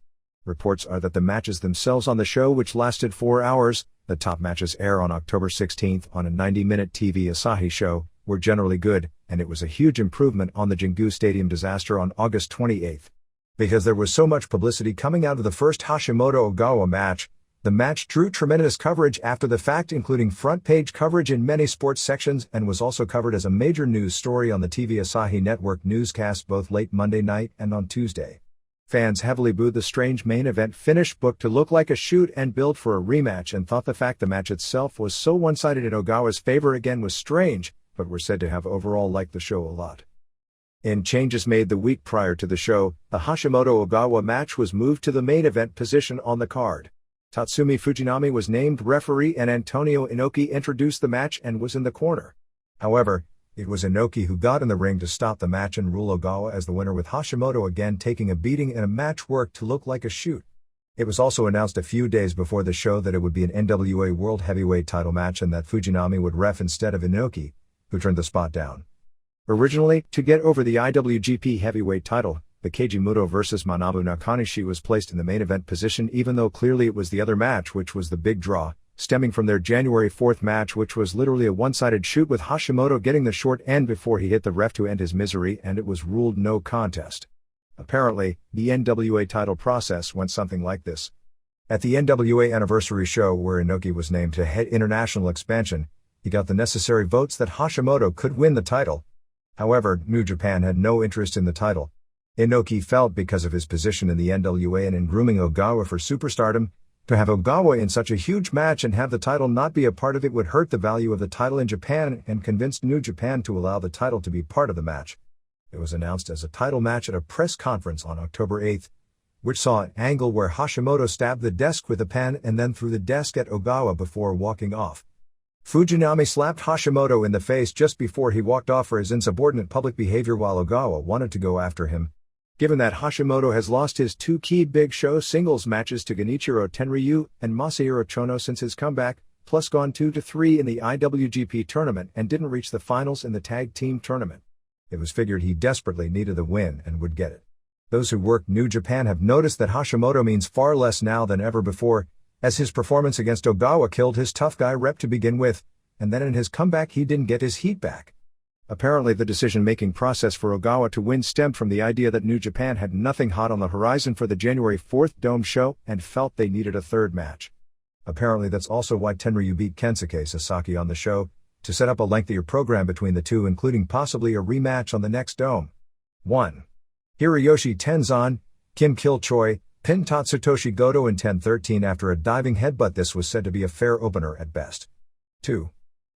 Speaker 1: Reports are that the matches themselves on the show, which lasted 4 hours, the top matches air on October 16th on a 90-minute TV Asahi show, were generally good, and it was a huge improvement on the Jingu Stadium disaster on August 28th. Because there was so much publicity coming out of the first Hashimoto-Ogawa match, the match drew tremendous coverage after the fact, including front-page coverage in many sports sections, and was also covered as a major news story on the TV Asahi network newscast both late Monday night and on Tuesday. Fans heavily booed the strange main event finish, booked to look like a shoot and build for a rematch, and thought the fact the match itself was so one-sided in Ogawa's favor again was strange, but were said to have overall liked the show a lot. In changes made the week prior to the show, the Hashimoto-Ogawa match was moved to the main event position on the card. Tatsumi Fujinami was named referee and Antonio Inoki introduced the match and was in the corner. However, it was Inoki who got in the ring to stop the match and rule Ogawa as the winner, with Hashimoto again taking a beating in a match worked to look like a shoot. It was also announced a few days before the show that it would be an NWA World Heavyweight title match and that Fujinami would ref instead of Inoki, who turned the spot down. Originally, to get over the IWGP Heavyweight title, the Keijimuro vs. Manabu Nakanishi was placed in the main event position, even though clearly it was the other match which was the big draw. stemming from their January 4th match, which was literally a one-sided shoot with Hashimoto getting the short end before he hit the ref to end his misery, and it was ruled no contest. Apparently, the NWA title process went something like this. At the NWA anniversary show where Inoki was named to head international expansion, he got the necessary votes that Hashimoto could win the title. However, New Japan had no interest in the title. Inoki felt because of his position in the NWA and in grooming Ogawa for superstardom, to have Ogawa in such a huge match and have the title not be a part of it would hurt the value of the title in Japan, and convinced New Japan to allow the title to be part of the match. It was announced as a title match at a press conference on October 8, which saw an angle where Hashimoto stabbed the desk with a pen and then threw the desk at Ogawa before walking off. Fujinami slapped Hashimoto in the face just before he walked off for his insubordinate public behavior while Ogawa wanted to go after him. Given that Hashimoto has lost his two key Big Show singles matches to Genichiro Tenryu and Masahiro Chono since his comeback, plus gone 2-3 in the IWGP tournament and didn't reach the finals in the tag team tournament, it was figured he desperately needed the win and would get it. Those who work New Japan have noticed that Hashimoto means far less now than ever before, as his performance against Ogawa killed his tough guy rep to begin with, and then in his comeback he didn't get his heat back. Apparently the decision-making process for Ogawa to win stemmed from the idea that New Japan had nothing hot on the horizon for the January 4th Dome show and felt they needed a third match. Apparently that's also why Tenryu beat Kensuke Sasaki on the show, to set up a lengthier program between the two, including possibly a rematch on the next Dome. 1. Hiroyoshi Tenzan, Kim Kill-choi, pinned Tatsutoshi Goto in 10-13 after a diving headbutt. This was said to be a fair opener at best. 2.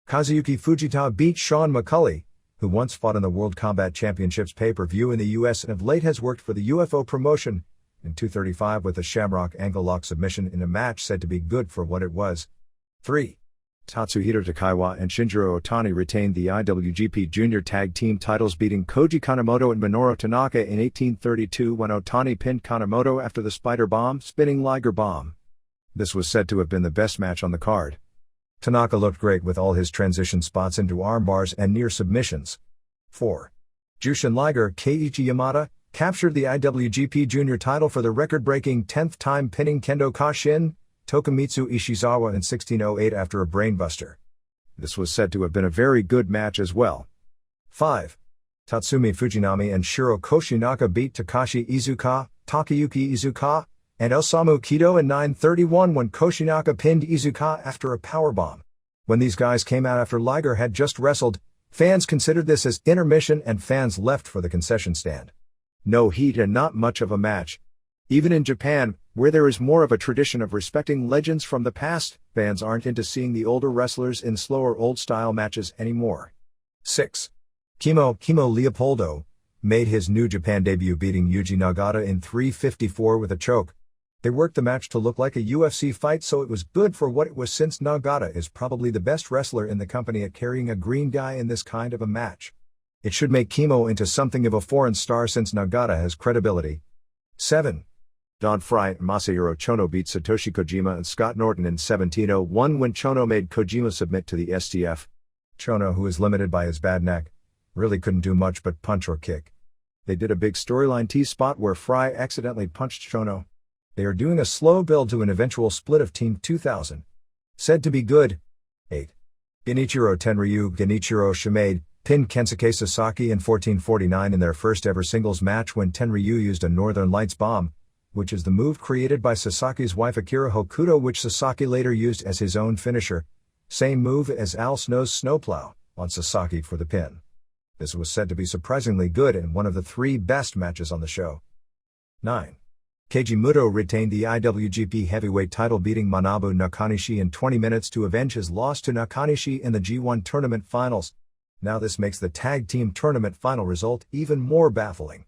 Speaker 1: Kazuyuki Fujita beat Sean McCulley, who once fought in the World Combat Championships pay-per-view in the US and of late has worked for the UFO promotion, in 235 with a Shamrock ankle lock submission in a match said to be good for what it was. 3. Tatsuhito Takaiwa and Shinjiro Otani retained the IWGP Junior Tag Team titles, beating Koji Kanemoto and Minoru Tanaka in 1832 when Otani pinned Kanemoto after the Spider Bomb, Spinning Liger Bomb. This was said to have been the best match on the card. Tanaka looked great with all his transition spots into armbars and near submissions. 4. Jushin Liger Keiichi Yamada captured the IWGP Junior title for the record-breaking 10th time, pinning Kendo Kashin Tokumitsu Ishizawa in 1608 after a brainbuster. This was said to have been a very good match as well. 5. Tatsumi Fujinami and Shiro Koshinaka beat Takashi Iizuka, Takayuki Iizuka, and Osamu Kido in 9:31 when Koshinaka pinned Iizuka after a powerbomb. When these guys came out after Liger had just wrestled, fans considered this as intermission and fans left for the concession stand. No heat and not much of a match. Even in Japan, where there is more of a tradition of respecting legends from the past, fans aren't into seeing the older wrestlers in slower old-style matches anymore. 6. Kimo Leopoldo made his New Japan debut beating Yuji Nagata in 3:54 with a choke. They worked the match to look like a UFC fight, so it was good for what it was, since Nagata is probably the best wrestler in the company at carrying a green guy in this kind of a match. It should make Kimo into something of a foreign star since Nagata has credibility. 7. Don Frye and Masahiro Chono beat Satoshi Kojima and Scott Norton in 1701 when Chono made Kojima submit to the STF. Chono, who is limited by his bad neck, really couldn't do much but punch or kick. They did a big storyline tease spot where Frye accidentally punched Chono. They are doing a slow build to an eventual split of Team 2000. Said to be good. 8. Genichiro Shimade pinned Kensuke Sasaki in 1449 in their first ever singles match when Tenryu used a Northern Lights bomb, which is the move created by Sasaki's wife Akira Hokuto, which Sasaki later used as his own finisher. Same move as Al Snow's snowplow on Sasaki for the pin. This was said to be surprisingly good and one of the 3 best matches on the show. 9. Keijimuro retained the IWGP Heavyweight title, beating Manabu Nakanishi in 20 minutes to avenge his loss to Nakanishi in the G1 tournament finals. Now this makes the tag team tournament final result even more baffling.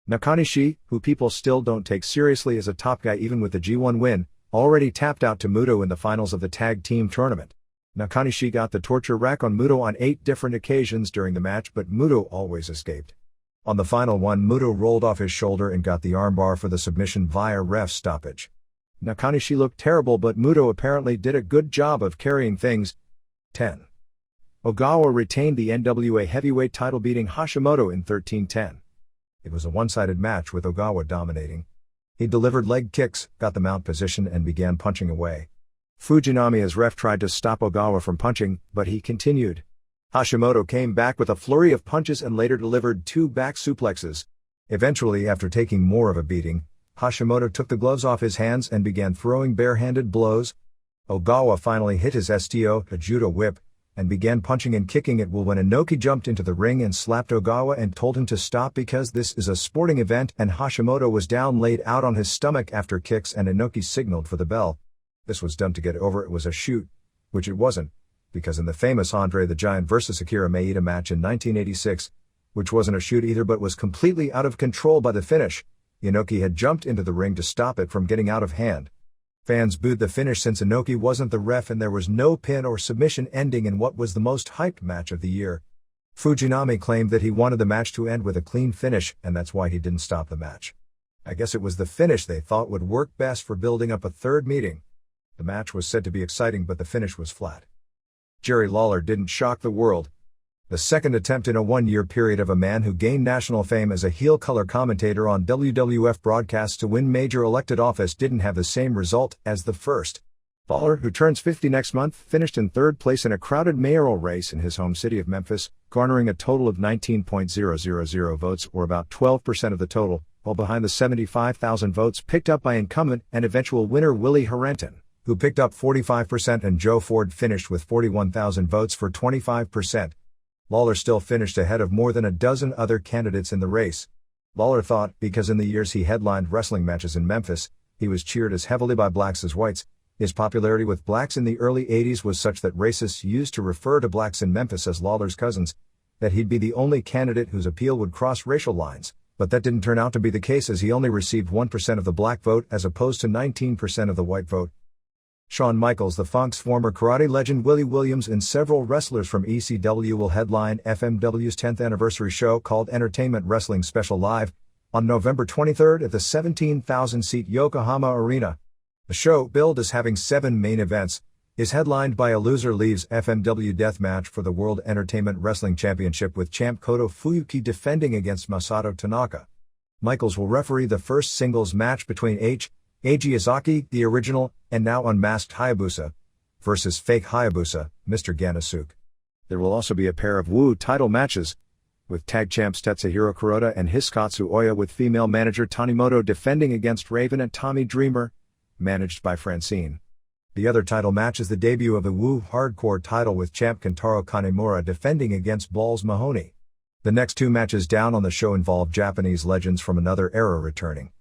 Speaker 1: Nakanishi, who people still don't take seriously as a top guy even with the G1 win, already tapped out to Muto in the finals of the tag team tournament. Nakanishi got the torture rack on Muto on 8 different occasions during the match, but Muto always escaped. On the final one, Muto rolled off his shoulder and got the armbar for the submission via ref stoppage. Nakanishi looked terrible, but Muto apparently did a good job of carrying things. 10. Ogawa retained the NWA Heavyweight title, beating Hashimoto in 13:10. It was a one-sided match with Ogawa dominating. He delivered leg kicks, got the mount position and began punching away. Fujinami as ref tried to stop Ogawa from punching, but he continued. Hashimoto came back with a flurry of punches and later delivered 2 back suplexes. Eventually, after taking more of a beating, Hashimoto took the gloves off his hands and began throwing barehanded blows. Ogawa finally hit his STO, a judo whip, and began punching and kicking at Will when Inoki jumped into the ring and slapped Ogawa and told him to stop because this is a sporting event, and Hashimoto was down laid out on his stomach after kicks and Inoki signaled for the bell. This was done to get over it was a shoot, which it wasn't, because in the famous Andre the Giant vs. Akira Maeda match in 1986, which wasn't a shoot either but was completely out of control by the finish, Inoki had jumped into the ring to stop it from getting out of hand. Fans booed the finish since Inoki wasn't the ref and there was no pin or submission ending in what was the most hyped match of the year. Fujinami claimed that he wanted the match to end with a clean finish and that's why he didn't stop the match. I guess it was the finish they thought would work best for building up a third meeting. The match was said to be exciting but the finish was flat. Jerry Lawler didn't shock the world. The second attempt in a one-year period of a man who gained national fame as a heel color commentator on WWF broadcasts to win major elected office didn't have the same result as the first. Lawler, who turns 50 next month, finished in third place in a crowded mayoral race in his home city of Memphis, garnering a total of 19,000 votes or about 12% of the total, while behind the 75,000 votes picked up by incumbent and eventual winner Willie Harrington, who picked up 45%, and Joe Ford finished with 41,000 votes for 25%. Lawler still finished ahead of more than a dozen other candidates in the race. Lawler thought, because in the years he headlined wrestling matches in Memphis, he was cheered as heavily by blacks as whites. His popularity with blacks in the early 80s was such that racists used to refer to blacks in Memphis as Lawler's cousins, that he'd be the only candidate whose appeal would cross racial lines, but that didn't turn out to be the case as he only received 1% of the black vote as opposed to 19% of the white vote. Shawn Michaels, the Funk's former karate legend Willie Williams, and several wrestlers from ECW will headline FMW's 10th anniversary show called Entertainment Wrestling Special Live on November 23rd at the 17,000-seat Yokohama Arena. The show, billed as having 7 main events, is headlined by a loser leaves FMW death match for the World Entertainment Wrestling Championship with champ Koto Fuyuki defending against Masato Tanaka. Michaels will referee the first singles match between Eiji Izaki, the original, and now unmasked Hayabusa, versus fake Hayabusa, Mr. Ganasuke. There will also be a pair of Wu title matches, with tag champs Tetsuhiro Kuroda and Hiskatsu Oya with female manager Tanimoto defending against Raven and Tommy Dreamer, managed by Francine. The other title match is the debut of the Wu Hardcore title with champ Kentaro Kanemura defending against Balls Mahoney. The next 2 matches down on the show involve Japanese legends from another era returning.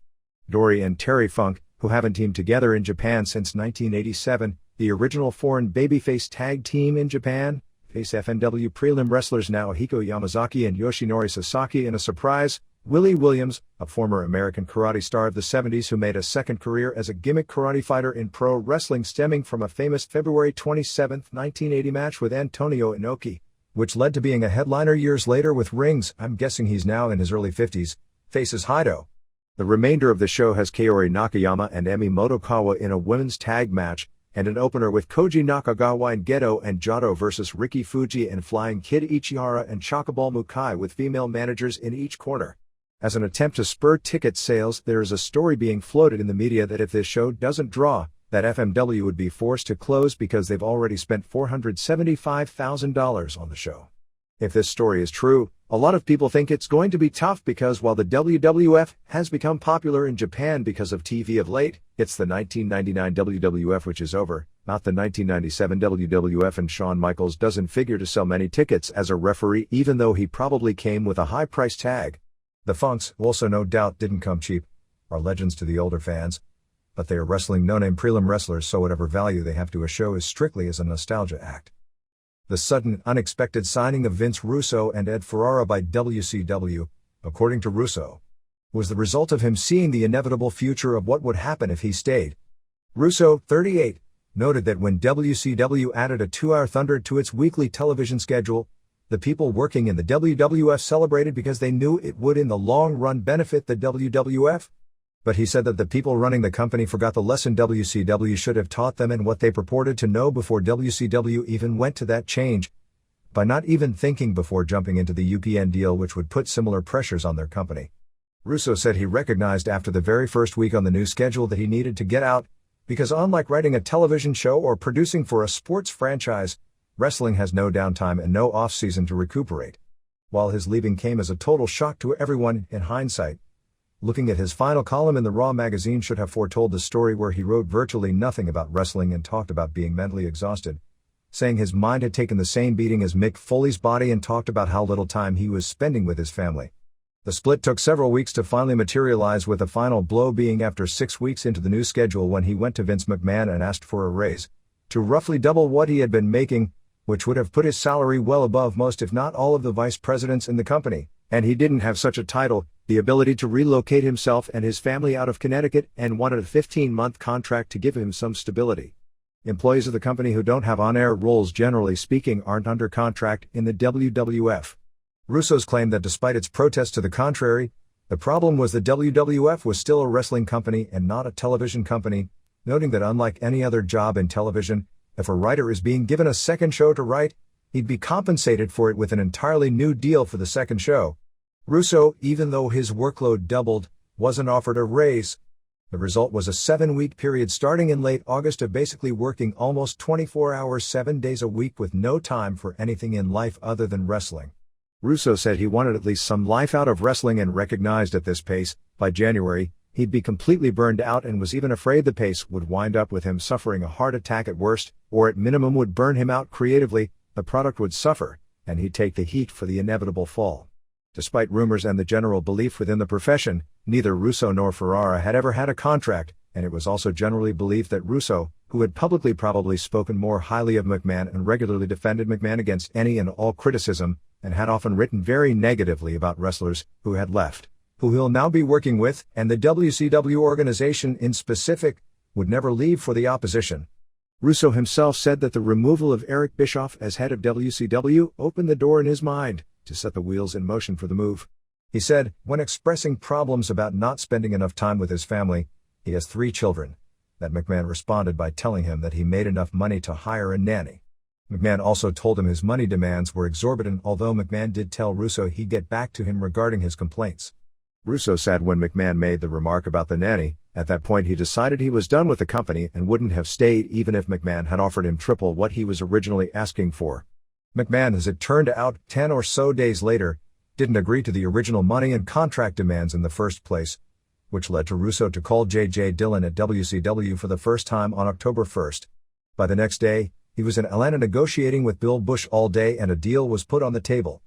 Speaker 1: Dory and Terry Funk, who haven't teamed together in Japan since 1987, the original foreign babyface tag team in Japan, face FNW prelim wrestlers Naohiko Yamazaki and Yoshinori Sasaki in a surprise. Willie Williams, a former American karate star of the 70s who made a second career as a gimmick karate fighter in pro wrestling stemming from a famous February 27, 1980 match with Antonio Inoki, which led to being a headliner years later with rings. I'm guessing he's now in his early 50s, faces Haito. The remainder of the show has Kaori Nakayama and Emi Motokawa in a women's tag match, and an opener with Koji Nakagawa and Gedo and Jado versus Riki Fuji and Flying Kid Ichihara and Chocoball Mukai with female managers in each corner. As an attempt to spur ticket sales, there is a story being floated in the media that if this show doesn't draw, that FMW would be forced to close because they've already spent $475,000 on the show. If this story is true, a lot of people think it's going to be tough because while the WWF has become popular in Japan because of TV of late, it's the 1999 WWF which is over, not the 1997 WWF, and Shawn Michaels doesn't figure to sell many tickets as a referee even though he probably came with a high price tag. The Funks, who also no doubt didn't come cheap, are legends to the older fans, but they are wrestling no-name prelim wrestlers, so whatever value they have to a show is strictly as a nostalgia act. The sudden, unexpected signing of Vince Russo and Ed Ferrara by WCW, according to Russo, was the result of him seeing the inevitable future of what would happen if he stayed. Russo, 38, noted that when WCW added a 2-hour Thunder to its weekly television schedule, the people working in the WWF celebrated because they knew it would in the long run benefit the WWF. But he said that the people running the company forgot the lesson WCW should have taught them and what they purported to know before WCW even went to that change, by not even thinking before jumping into the UPN deal which would put similar pressures on their company. Russo said he recognized after the very first week on the new schedule that he needed to get out, Because unlike writing a television show or producing for a sports franchise, wrestling has no downtime and no off-season to recuperate. While his leaving came as a total shock to everyone in hindsight, looking at his final column in the Raw magazine should have foretold the story where he wrote virtually nothing about wrestling and talked about being mentally exhausted, saying his mind had taken the same beating as Mick Foley's body and talked about how little time he was spending with his family. The split took several weeks to finally materialize, with the final blow being after 6 weeks into the new schedule when he went to Vince McMahon and asked for a raise to roughly double what he had been making, which would have put his salary well above most if not all of the vice presidents in the company, and he didn't have such a title, the ability to relocate himself and his family out of Connecticut, and wanted a 15-month contract to give him some stability. Employees of the company who don't have on-air roles generally speaking aren't under contract in the WWF. Russo's claimed that despite its protests to the contrary, the problem was the WWF was still a wrestling company and not a television company, noting that unlike any other job in television, if a writer is being given a second show to write, he'd be compensated for it with an entirely new deal for the second show. Russo, even though his workload doubled, wasn't offered a raise. The result was a 7-week period starting in late August of basically working almost 24 hours 7 days a week with no time for anything in life other than wrestling. Russo said he wanted at least some life out of wrestling and recognized at this pace, by January, he'd be completely burned out and was even afraid the pace would wind up with him suffering a heart attack at worst, or at minimum would burn him out creatively, the product would suffer, and he'd take the heat for the inevitable fall. Despite rumors and the general belief within the profession, neither Russo nor Ferrara had ever had a contract, and it was also generally believed that Russo, who had publicly probably spoken more highly of McMahon and regularly defended McMahon against any and all criticism, and had often written very negatively about wrestlers who had left, who he'll now be working with, and the WCW organization in specific, would never leave for the opposition. Russo himself said that the removal of Eric Bischoff as head of WCW opened the door in his mind to set the wheels in motion for the move. He said, when expressing problems about not spending enough time with his family, he has 3 children, that McMahon responded by telling him that he made enough money to hire a nanny. McMahon also told him his money demands were exorbitant, although McMahon did tell Russo he'd get back to him regarding his complaints. Russo said when McMahon made the remark about the nanny, at that point he decided he was done with the company and wouldn't have stayed even if McMahon had offered him triple what he was originally asking for. McMahon, as it turned out 10 or so days later, didn't agree to the original money and contract demands in the first place, which led to Russo to call J.J. Dillon at WCW for the first time on October 1st. By the next day, he was in Atlanta negotiating with Bill Bush all day and a deal was put on the table.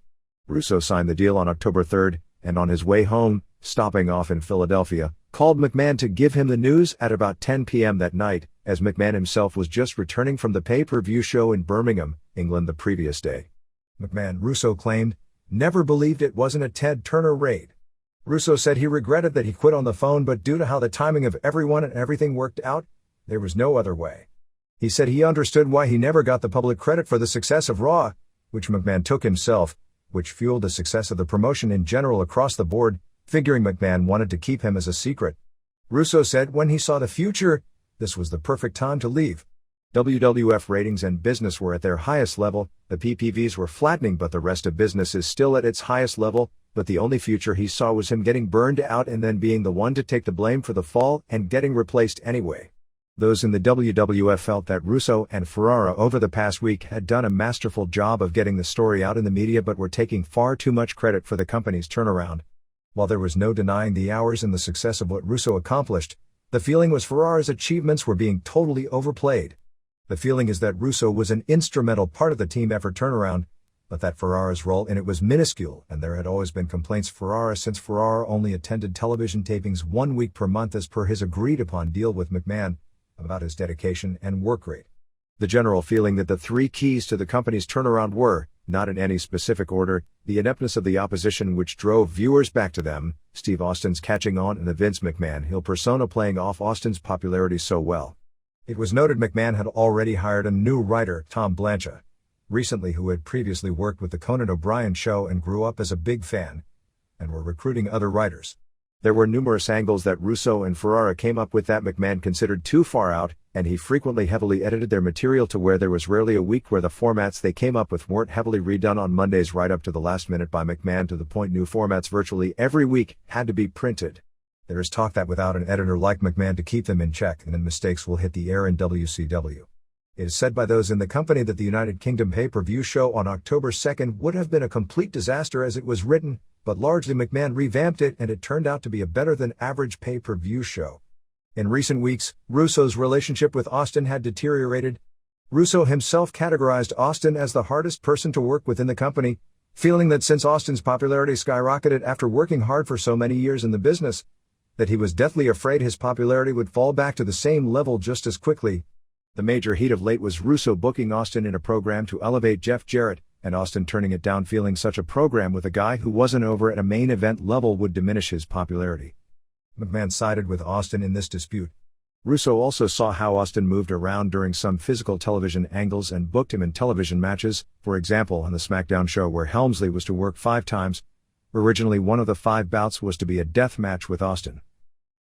Speaker 1: Russo signed the deal on October 3rd, and on his way home, stopping off in Philadelphia, called McMahon to give him the news at about 10 p.m. that night, as McMahon himself was just returning from the pay-per-view show in Birmingham, England the previous day. McMahon, Russo claimed, never believed it wasn't a Ted Turner raid. Russo said he regretted that he quit on the phone, but due to how the timing of everyone and everything worked out, there was no other way. He said he understood why he never got the public credit for the success of Raw, which McMahon took himself, which fueled the success of the promotion in general across the board, figuring McMahon wanted to keep him as a secret. Russo said when he saw the future, this was the perfect time to leave. WWF ratings and business were at their highest level, the PPVs were flattening, but the rest of business is still at its highest level, but the only future he saw was him getting burned out and then being the one to take the blame for the fall and getting replaced anyway. Those in the WWF felt that Russo and Ferrara over the past week had done a masterful job of getting the story out in the media but were taking far too much credit for the company's turnaround. While there was no denying the hours and the success of what Russo accomplished, the feeling was Ferrara's achievements were being totally overplayed. The feeling is that Russo was an instrumental part of the team effort turnaround, but that Ferrara's role in it was minuscule, and there had always been complaints Ferrara since Ferrara only attended television tapings 1 week per month as per his agreed-upon deal with McMahon, about his dedication and work rate. The general feeling that the 3 keys to the company's turnaround were, not in any specific order, the ineptness of the opposition which drove viewers back to them, Steve Austin's catching on and the Vince McMahon heel persona playing off Austin's popularity so well. It was noted McMahon had already hired a new writer, Tom Blancha, recently, who had previously worked with the Conan O'Brien show and grew up as a big fan, and were recruiting other writers. There were numerous angles that Russo and Ferrara came up with that McMahon considered too far out, and he frequently heavily edited their material to where there was rarely a week where the formats they came up with weren't heavily redone on Mondays right up to the last minute by McMahon, to the point new formats virtually every week had to be printed. There is talk that without an editor like McMahon to keep them in check, then mistakes will hit the air in WCW. It is said by those in the company that the United Kingdom pay-per-view show on October 2nd would have been a complete disaster as it was written, but largely McMahon revamped it and it turned out to be a better-than-average pay-per-view show. In recent weeks, Russo's relationship with Austin had deteriorated. Russo himself categorized Austin as the hardest person to work with in the company, feeling that since Austin's popularity skyrocketed after working hard for so many years in the business, that he was deathly afraid his popularity would fall back to the same level just as quickly. The major heat of late was Russo booking Austin in a program to elevate Jeff Jarrett, and Austin turning it down, feeling such a program with a guy who wasn't over at a main event level would diminish his popularity. McMahon sided with Austin in this dispute. Russo also saw how Austin moved around during some physical television angles and booked him in television matches, for example on the SmackDown show where Helmsley was to work 5 times. Originally one of the 5 bouts was to be a death match with Austin.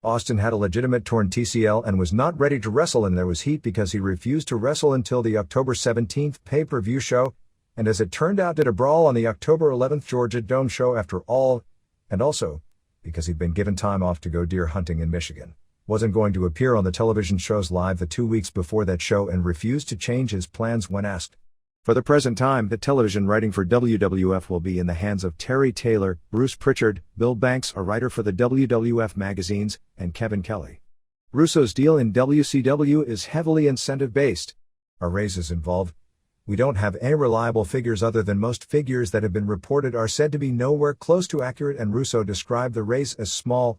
Speaker 1: Austin had a legitimate torn TCL and was not ready to wrestle, and there was heat because he refused to wrestle until the October 17th pay-per-view show, and as it turned out did a brawl on the October 11th Georgia Dome show after all, and also because he'd been given time off to go deer hunting in Michigan, wasn't going to appear on the television shows live the 2 weeks before that show and refused to change his plans when asked. For the present time, the television writing for WWF will be in the hands of Terry Taylor, Bruce Pritchard, Bill Banks, a writer for the WWF magazines, and Kevin Kelly. Russo's deal in WCW is heavily incentive-based. A raise is involved. We don't have any reliable figures other than most figures that have been reported are said to be nowhere close to accurate, and Russo described the raise as small,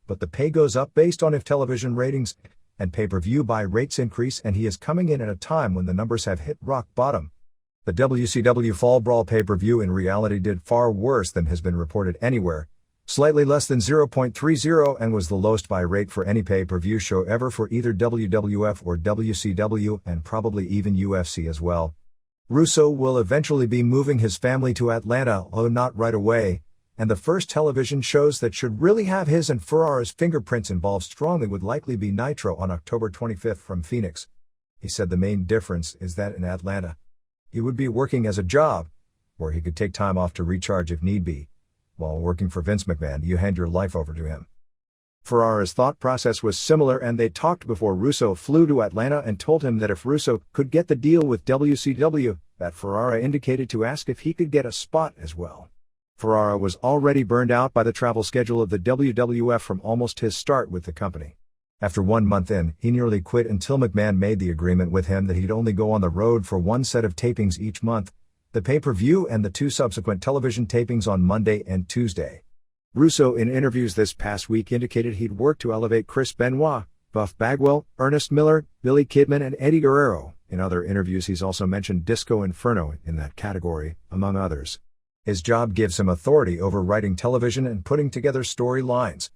Speaker 1: but the pay goes up based on if television ratings and pay-per-view buy rates increase, and he is coming in at a time when the numbers have hit rock bottom. The WCW Fall Brawl pay-per-view in reality did far worse than has been reported anywhere, slightly less than 0.30, and was the lowest buy rate for any pay-per-view show ever for either WWF or WCW, and probably even UFC as well. Russo will eventually be moving his family to Atlanta, although not right away, and the first television shows that should really have his and Ferrara's fingerprints involved strongly would likely be Nitro on October 25th from Phoenix. He said the main difference is that in Atlanta, he would be working as a job, where he could take time off to recharge if need be. While working for Vince McMahon, you hand your life over to him. Ferrara's thought process was similar, and they talked before Russo flew to Atlanta and told him that if Russo could get the deal with WCW, that Ferrara indicated to ask if he could get a spot as well. Ferrara was already burned out by the travel schedule of the WWF from almost his start with the company. After 1 month in, he nearly quit until McMahon made the agreement with him that he'd only go on the road for 1 set of tapings each month, the pay-per-view and the 2 subsequent television tapings on Monday and Tuesday. Russo in interviews this past week indicated he'd work to elevate Chris Benoit, Buff Bagwell, Ernest Miller, Billy Kidman and Eddie Guerrero. In other interviews he's also mentioned Disco Inferno in that category, among others. His job gives him authority over writing television and putting together storylines.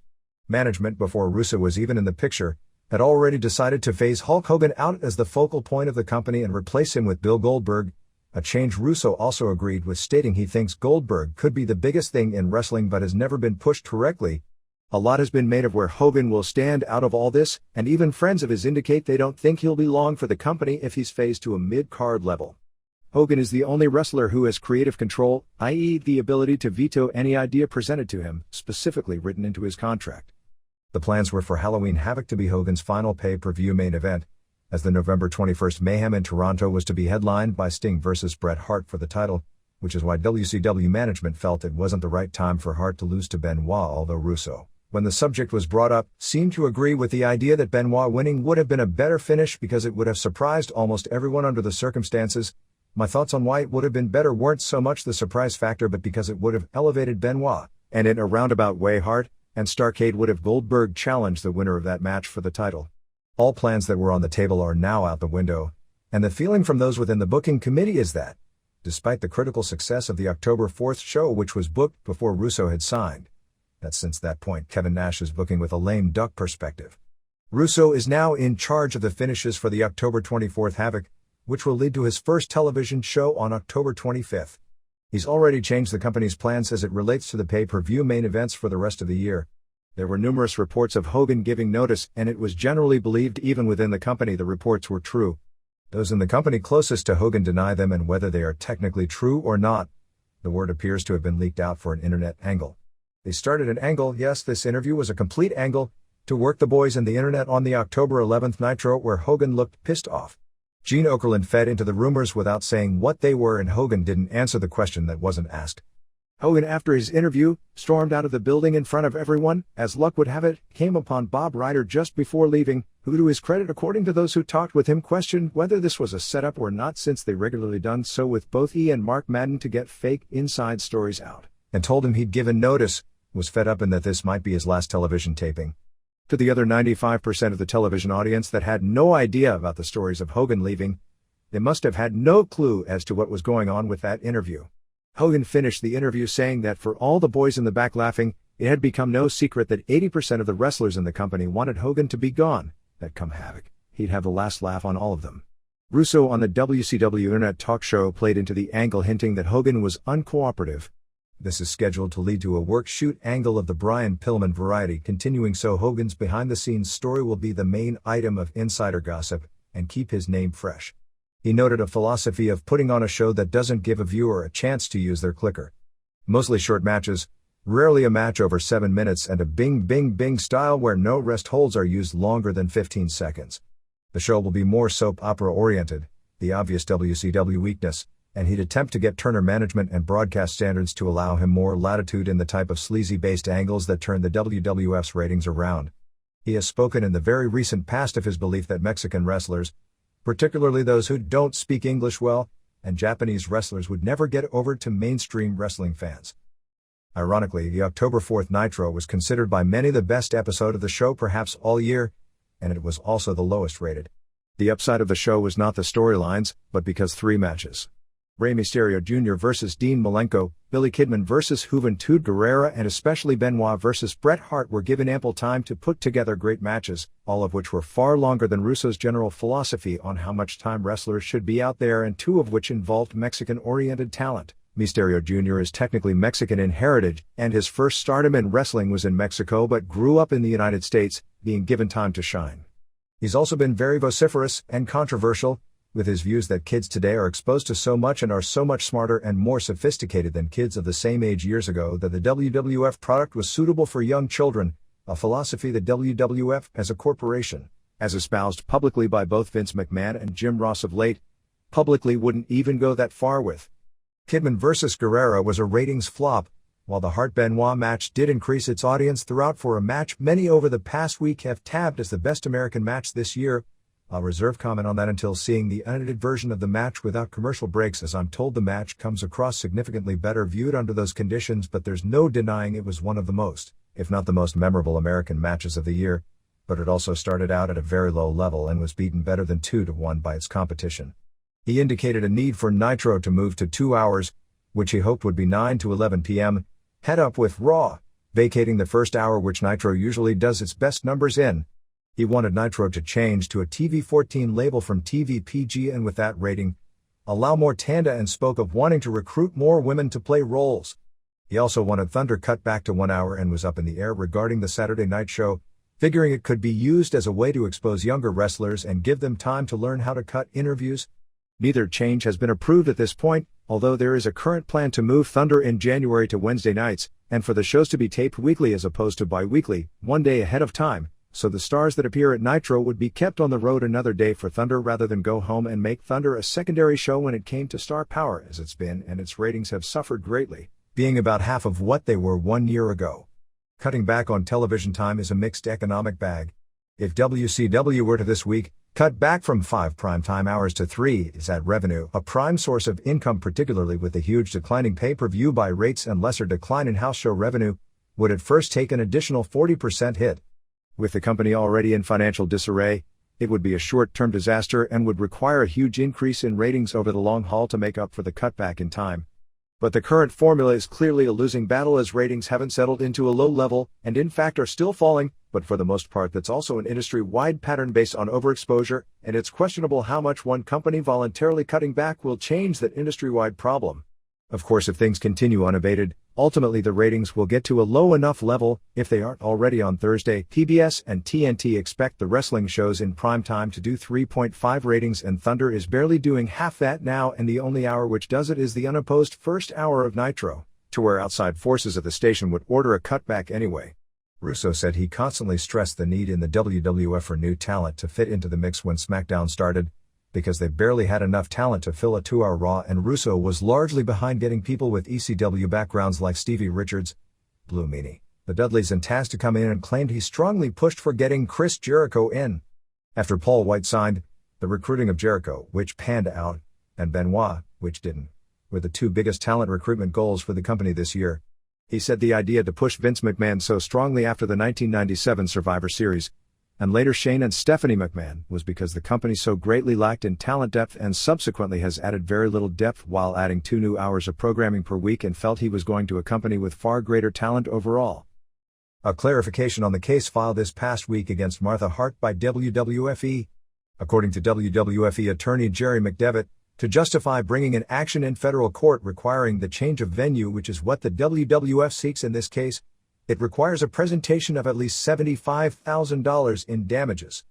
Speaker 1: Management, before Russo was even in the picture, had already decided to phase Hulk Hogan out as the focal point of the company and replace him with Bill Goldberg, a change Russo also agreed with, stating he thinks Goldberg could be the biggest thing in wrestling but has never been pushed correctly. A lot has been made of where Hogan will stand out of all this, and even friends of his indicate they don't think he'll be long for the company if he's phased to a mid-card level. Hogan is the only wrestler who has creative control, i.e. the ability to veto any idea presented to him, specifically written into his contract. The plans were for Halloween Havoc to be Hogan's final pay-per-view main event, as the November 21st Mayhem in Toronto was to be headlined by Sting vs. Bret Hart for the title, which is why WCW management felt it wasn't the right time for Hart to lose to Benoit, although Russo, when the subject was brought up, seemed to agree with the idea that Benoit winning would have been a better finish because it would have surprised almost everyone under the circumstances. My thoughts on why it would have been better weren't so much the surprise factor but because it would have elevated Benoit, and in a roundabout way Hart and Starrcade would have Goldberg challenged the winner of that match for the title. All plans that were on the table are now out the window, and the feeling from those within the booking committee is that, despite the critical success of the October 4th show which was booked before Russo had signed, that since that point Kevin Nash is booking with a lame duck perspective. Russo is now in charge of the finishes for the October 24th Havoc, which will lead to his first television show on October 25th. He's already changed the company's plans as it relates to the pay-per-view main events for the rest of the year. There were numerous reports of Hogan giving notice, and it was generally believed even within the company the reports were true. Those in the company closest to Hogan deny them, and whether they are technically true or not, the word appears to have been leaked out for an internet angle. They started an angle, yes, this interview was a complete angle, to work the boys and the internet on the October 11th Nitro where Hogan looked pissed off. Gene Okerlund fed into the rumors without saying what they were and Hogan didn't answer the question that wasn't asked. Hogan, after his interview, stormed out of the building in front of everyone, as luck would have it, came upon Bob Ryder just before leaving, who to his credit according to those who talked with him questioned whether this was a setup or not since they regularly done so with both he and Mark Madden to get fake inside stories out, and told him he'd given notice, was fed up and that this might be his last television taping. To the other 95% of the television audience that had no idea about the stories of Hogan leaving, they must have had no clue as to what was going on with that interview. Hogan finished the interview saying that for all the boys in the back laughing, it had become no secret that 80% of the wrestlers in the company wanted Hogan to be gone, that come havoc, he'd have the last laugh on all of them. Russo on the WCW Internet Talk Show played into the angle hinting that Hogan was uncooperative. This is scheduled to lead to a work-shoot angle of the Brian Pillman variety continuing, so Hogan's behind-the-scenes story will be the main item of insider gossip, and keep his name fresh. He noted a philosophy of putting on a show that doesn't give a viewer a chance to use their clicker. Mostly short matches, rarely a match over 7 minutes, and a bing bing bing style where no rest holds are used longer than 15 seconds. The show will be more soap opera oriented, the obvious WCW weakness, and he'd attempt to get Turner management and broadcast standards to allow him more latitude in the type of sleazy-based angles that turn the WWF's ratings around. He has spoken in the very recent past of his belief that Mexican wrestlers, particularly those who don't speak English well, and Japanese wrestlers would never get over to mainstream wrestling fans. Ironically, the October 4th Nitro was considered by many the best episode of the show perhaps all year, and it was also the lowest rated. The upside of the show was not the storylines, but because 3 matches. Rey Mysterio Jr. vs. Dean Malenko, Billy Kidman vs. Juventud Guerrera and especially Benoit vs. Bret Hart were given ample time to put together great matches, all of which were far longer than Russo's general philosophy on how much time wrestlers should be out there, and 2 of which involved Mexican-oriented talent. Mysterio Jr. is technically Mexican in heritage, and his first stardom in wrestling was in Mexico but grew up in the United States, being given time to shine. He's also been very vociferous and controversial, with his views that kids today are exposed to so much and are so much smarter and more sophisticated than kids of the same age years ago that the WWF product was suitable for young children, a philosophy that WWF as a corporation, as espoused publicly by both Vince McMahon and Jim Ross of late, publicly wouldn't even go that far with. Kidman vs. Guerrera was a ratings flop, while the Hart-Benoit match did increase its audience throughout for a match many over the past week have tabbed as the best American match this year. I'll reserve comment on that until seeing the unedited version of the match without commercial breaks, as I'm told the match comes across significantly better viewed under those conditions, but there's no denying it was one of the most, if not the most memorable American matches of the year, but it also started out at a very low level and was beaten better than 2-1 by its competition. He indicated a need for Nitro to move to 2 hours, which he hoped would be 9 to 11 p.m., head up with Raw, vacating the first hour which Nitro usually does its best numbers in. He wanted Nitro to change to a TV-14 label from TV PG and with that rating, allow more Tanda, and spoke of wanting to recruit more women to play roles. He also wanted Thunder cut back to 1 hour and was up in the air regarding the Saturday night show, figuring it could be used as a way to expose younger wrestlers and give them time to learn how to cut interviews. Neither change has been approved at this point, although there is a current plan to move Thunder in January to Wednesday nights, and for the shows to be taped weekly as opposed to bi-weekly, 1 day ahead of time, so the stars that appear at Nitro would be kept on the road another day for Thunder rather than go home and make Thunder a secondary show when it came to star power as it's been, and its ratings have suffered greatly, being about half of what they were 1 year ago. Cutting back on television time is a mixed economic bag. If WCW were to this week cut back from 5 primetime hours to 3, is that revenue a prime source of income, particularly with the huge declining pay-per-view buy rates and lesser decline in house show revenue, would at first take an additional 40% hit. With the company already in financial disarray, it would be a short-term disaster and would require a huge increase in ratings over the long haul to make up for the cutback in time. But the current formula is clearly a losing battle, as ratings haven't settled into a low level and in fact are still falling, but for the most part that's also an industry-wide pattern based on overexposure, and it's questionable how much one company voluntarily cutting back will change that industry-wide problem. Of course, if things continue unabated, ultimately the ratings will get to a low enough level, if they aren't already on Thursday. PBS and TNT expect the wrestling shows in prime time to do 3.5 ratings, and Thunder is barely doing half that now, and the only hour which does it is the unopposed first hour of Nitro. to where outside forces at the station would order a cutback anyway. Russo said he constantly stressed the need in the WWF for new talent to fit into the mix when SmackDown started, because they barely had enough talent to fill a 2-hour Raw, and Russo was largely behind getting people with ECW backgrounds like Stevie Richards, Blue Meanie, the Dudleys and Taz to come in, and claimed he strongly pushed for getting Chris Jericho in. After Paul White signed, the recruiting of Jericho, which panned out, and Benoit, which didn't, were the two biggest talent recruitment goals for the company this year. He said the idea to push Vince McMahon so strongly after the 1997 Survivor Series, and later Shane and Stephanie McMahon, was because the company so greatly lacked in talent depth and subsequently has added very little depth while adding 2 new hours of programming per week, and felt he was going to a company with far greater talent overall. A clarification on the case filed this past week against Martha Hart by WWFE. According to WWFE attorney Jerry McDevitt, to justify bringing an action in federal court requiring the change of venue, which is what the WWF seeks in this case, it requires a presentation of at least $75,000 in damages.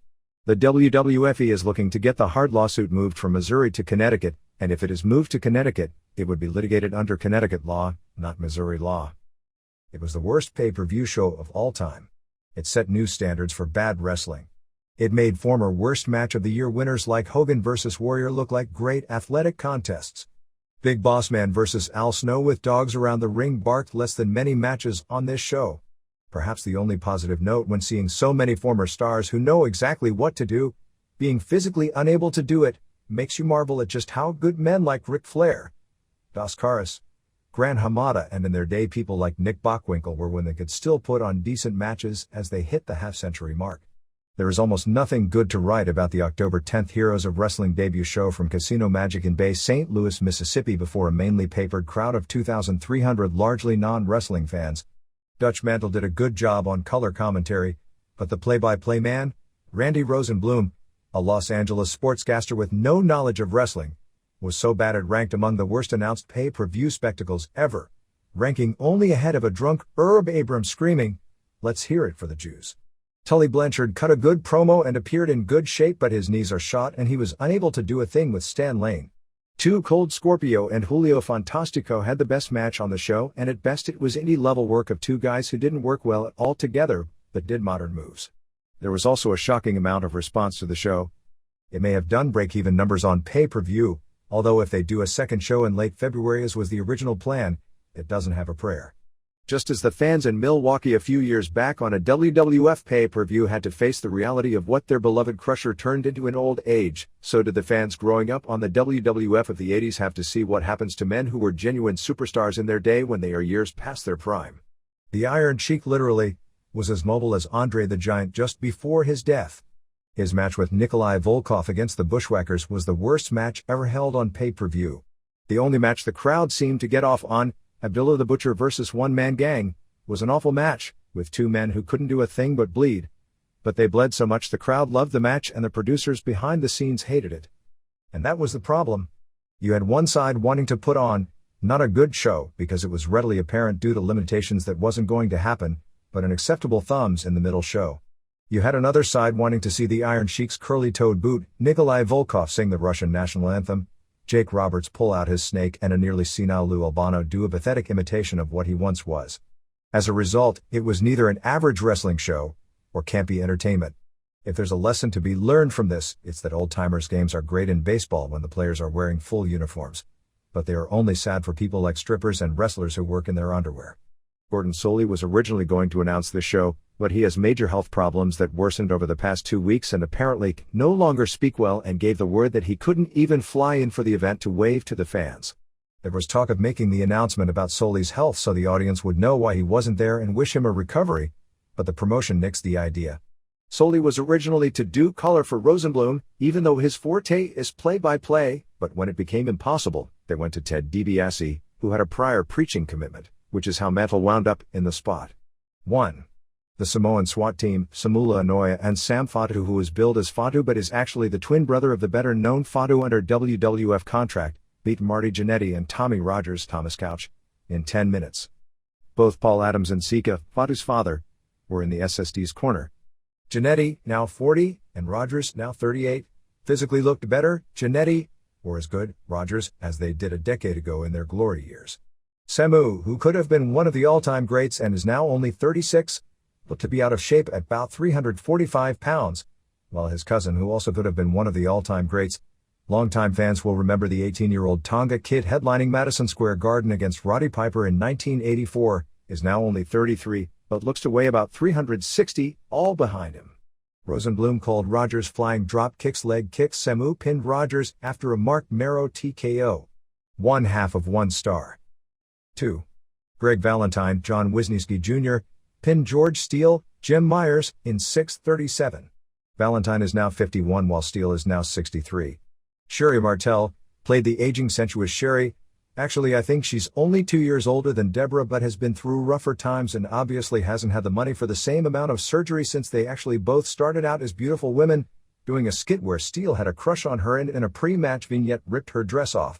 Speaker 1: The WWFE is looking to get the Hart lawsuit moved from Missouri to Connecticut, and if it is moved to Connecticut, it would be litigated under Connecticut law, not Missouri law. It was the worst pay-per-view show of all time. It set new standards for bad wrestling. It made former Worst Match of the Year winners like Hogan vs. Warrior look like great athletic contests. Big Boss Man vs. Al Snow with dogs around the ring barked less than many matches on this show. Perhaps the only positive note when seeing so many former stars who know exactly what to do, being physically unable to do it, makes you marvel at just how good men like Ric Flair, Dos Caras, Gran Hamada, and in their day people like Nick Bockwinkel were when they could still put on decent matches as they hit the half-century mark. There is almost nothing good to write about the October 10th Heroes of Wrestling debut show from Casino Magic in Bay St. Louis, Mississippi before a mainly papered crowd of 2,300 largely non-wrestling fans. Dutch Mantle did a good job on color commentary, but the play-by-play man, Randy Rosenblum, a Los Angeles sportscaster with no knowledge of wrestling, was so bad it ranked among the worst announced pay-per-view spectacles ever, ranking only ahead of a drunk Herb Abrams screaming, "Let's hear it for the Jews." Tully Blanchard cut a good promo and appeared in good shape, but his knees are shot and he was unable to do a thing with Stan Lane. Too Cold Scorpio and Julio Fantastico had the best match on the show, and at best it was indie-level work of two guys who didn't work well at all together, but did modern moves. There was also a shocking amount of response to the show. It may have done break-even numbers on pay-per-view, although if they do a second show in late February as was the original plan, it doesn't have a prayer. Just as the fans in Milwaukee a few years back on a WWF pay-per-view had to face the reality of what their beloved Crusher turned into in old age, so did the fans growing up on the WWF of the 80s have to see what happens to men who were genuine superstars in their day when they are years past their prime. The Iron Sheik literally was as mobile as Andre the Giant just before his death. His match with Nikolai Volkov against the Bushwackers was the worst match ever held on pay-per-view. The only match the crowd seemed to get off on, Abdullah the Butcher vs. One Man Gang, was an awful match, with two men who couldn't do a thing but bleed. But they bled so much the crowd loved the match and the producers behind the scenes hated it. And that was the problem. You had one side wanting to put on, not a good show because it was readily apparent due to limitations that wasn't going to happen, but an acceptable thumbs in the middle show. You had another side wanting to see the Iron Sheik's curly-toed boot, Nikolai Volkov sing the Russian national anthem, Jake Roberts pull out his snake, and a nearly senile Lou Albano do a pathetic imitation of what he once was. As a result, it was neither an average wrestling show, or campy entertainment. If there's a lesson to be learned from this, it's that old-timers games are great in baseball when the players are wearing full uniforms. But they are only sad for people like strippers and wrestlers who work in their underwear. Gordon Solie was originally going to announce this show, but he has major health problems that worsened over the past 2 weeks and apparently no longer speak well, and gave the word that he couldn't even fly in for the event to wave to the fans. There was talk of making the announcement about Solie's health so the audience would know why he wasn't there and wish him a recovery, but the promotion nixed the idea. Solie was originally to do color for Rosenblum, even though his forte is play-by-play, but when it became impossible, they went to Ted DiBiase, who had a prior preaching commitment, which is how Mantle wound up in the spot. 1. The Samoan SWAT team, Samula Anoya and Sam Fatu, who was billed as Fatu but is actually the twin brother of the better-known Fatu under WWF contract, beat Marty Jannetty and Tommy Rogers, Thomas Couch, in 10 minutes. Both Paul Adams and Sika, Fatu's father, were in the SSD's corner. Jannetty, now 40, and Rogers, now 38, physically looked better, Jannetty, or as good, Rogers, as they did a decade ago in their glory years. Semu, who could have been one of the all-time greats and is now only 36, looked to be out of shape at about 345 pounds, while his cousin, who also could have been one of the all-time greats, longtime fans will remember the 18-year-old Tonga kid headlining Madison Square Garden against Roddy Piper in 1984, is now only 33, but looks to weigh about 360, all behind him. Rosenblum called Rogers flying drop kicks leg kicks. Semu pinned Rogers after a Mark Mero TKO. 1/2 of 1 star. 2. Greg Valentine, John Wisniewski Jr., pinned George Steele, Jim Myers, in 6:37. Valentine is now 51 while Steele is now 63. Sherry Martel played the aging sensuous Sherry. Actually, I think she's only 2 years older than Deborah but has been through rougher times and obviously hasn't had the money for the same amount of surgery since they actually both started out as beautiful women, doing a skit where Steele had a crush on her and in a pre-match vignette ripped her dress off.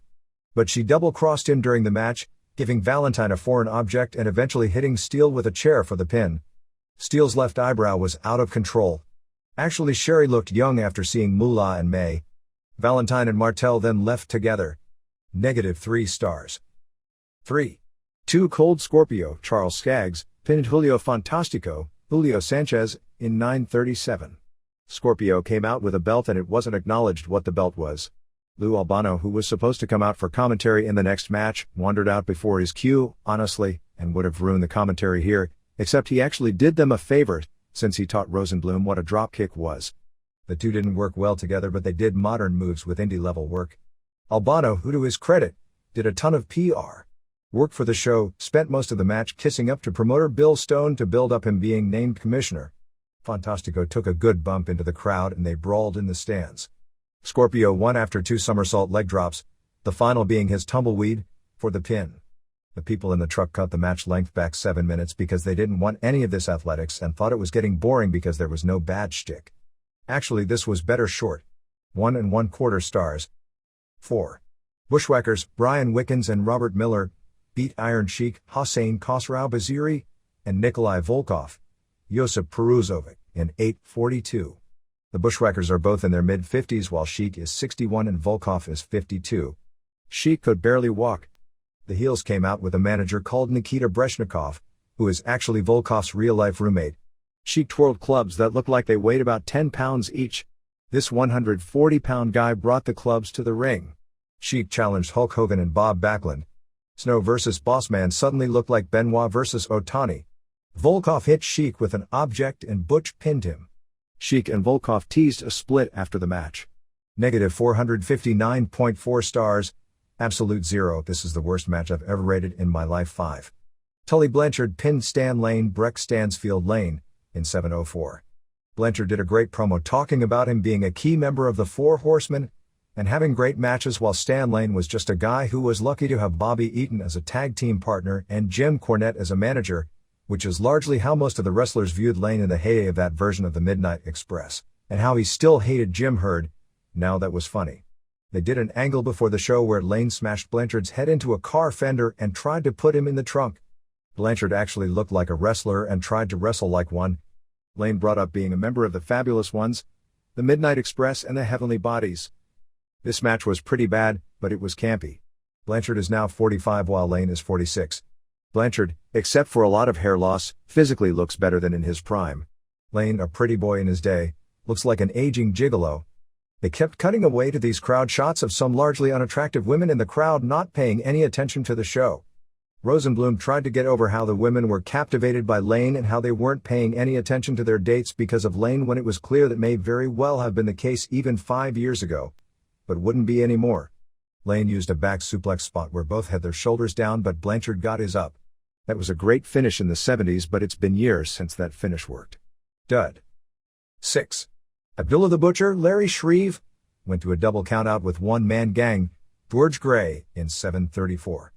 Speaker 1: But she double-crossed him during the match, giving Valentine a foreign object and eventually hitting Steele with a chair for the pin. Steele's left eyebrow was out of control. Actually, Sherry looked young after seeing Moolah and May. Valentine and Martel then left together. -3 stars. 3. 2 Cold Scorpio, Charles Skaggs, pinned Julio Fantastico, Julio Sanchez, in 9:37. Scorpio came out with a belt and it wasn't acknowledged what the belt was. Lou Albano, who was supposed to come out for commentary in the next match, wandered out before his cue, honestly, and would have ruined the commentary here, except he actually did them a favor, since he taught Rosenblum what a dropkick was. The two didn't work well together but they did modern moves with indie-level work. Albano, who to his credit, did a ton of PR work for the show, spent most of the match kissing up to promoter Bill Stone to build up him being named commissioner. Fantastico took a good bump into the crowd and they brawled in the stands. Scorpio won after 2 somersault leg drops, the final being his tumbleweed, for the pin. The people in the truck cut the match length back 7 minutes because they didn't want any of this athletics and thought it was getting boring because there was no bad shtick. Actually, this was better short. 1 1/4 stars. 4. Bushwackers, Brian Wickens and Robert Miller, beat Iron Sheik, Hossein Khosrau Baziri, and Nikolai Volkov, Josip Peruzovic, in 8:42. The Bushwackers are both in their mid-50s while Sheik is 61 and Volkov is 52. Sheik could barely walk. The heels came out with a manager called Nikita Breshnikov, who is actually Volkov's real-life roommate. Sheik twirled clubs that looked like they weighed about 10 pounds each. This 140-pound guy brought the clubs to the ring. Sheik challenged Hulk Hogan and Bob Backlund. Snow vs. Bossman suddenly looked like Benoit vs. Otani. Volkov hit Sheik with an object and Butch pinned him. Sheik and Volkov teased a split after the match. -459.4 stars. Absolute 0. This is the worst match I've ever rated in my life. 5. Tully Blanchard pinned Stan Lane, Breck Stansfield Lane, in 7:04. Blanchard did a great promo talking about him being a key member of the Four Horsemen and having great matches while Stan Lane was just a guy who was lucky to have Bobby Eaton as a tag team partner and Jim Cornette as a manager, which is largely how most of the wrestlers viewed Lane in the heyday of that version of the Midnight Express, and how he still hated Jim Herd. Now that was funny. They did an angle before the show where Lane smashed Blanchard's head into a car fender and tried to put him in the trunk. Blanchard actually looked like a wrestler and tried to wrestle like one. Lane brought up being a member of the Fabulous Ones, the Midnight Express and the Heavenly Bodies. This match was pretty bad, but it was campy. Blanchard is now 45 while Lane is 46. Blanchard, except for a lot of hair loss, physically looks better than in his prime. Lane, a pretty boy in his day, looks like an aging gigolo. They kept cutting away to these crowd shots of some largely unattractive women in the crowd not paying any attention to the show. Rosenblum tried to get over how the women were captivated by Lane and how they weren't paying any attention to their dates because of Lane when it was clear that may very well have been the case even 5 years ago, but wouldn't be anymore. Lane used a back suplex spot where both had their shoulders down but Blanchard got his up. That was a great finish in the 70s but it's been years since that finish worked. Dud. 6. Abdullah the Butcher, Larry Shreve, went to a double countout with one-man gang, George Gray, in 7:34.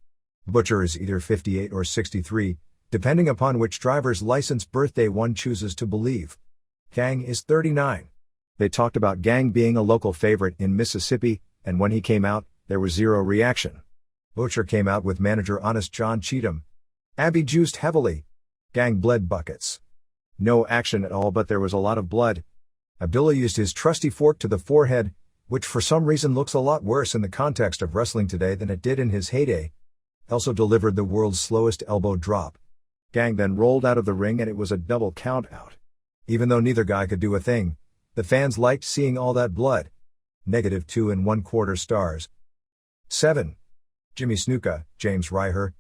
Speaker 1: Butcher is either 58 or 63, depending upon which driver's license birthday one chooses to believe. Gang is 39. They talked about Gang being a local favorite in Mississippi, and when he came out, there was zero reaction. Butcher came out with manager Honest John Cheatham. Abby juiced heavily. Gang bled buckets. No action at all but there was a lot of blood. Abdullah used his trusty fork to the forehead, which for some reason looks a lot worse in the context of wrestling today than it did in his heyday. also delivered the world's slowest elbow drop. Gang then rolled out of the ring and it was a double count out. Even though neither guy could do a thing, the fans liked seeing all that blood. -2 1/4 stars. 7. Jimmy Snuka, James Reiher.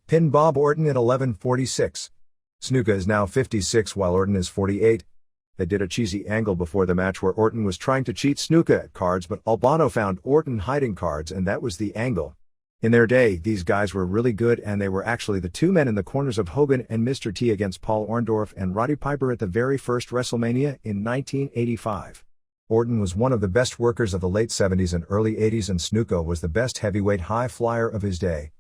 Speaker 1: Pin Bob Orton at 11:46. Snuka is now 56 while Orton is 48. They did a cheesy angle before the match where Orton was trying to cheat Snuka at cards, but Albano found Orton hiding cards and that was the angle. In their day, these guys were really good and they were actually the two men in the corners of Hogan and Mr. T against Paul Orndorff and Roddy Piper at the very first WrestleMania in 1985. Orton was one of the best workers of the late 70s and early 80s and Snuka was the best heavyweight high flyer of his day.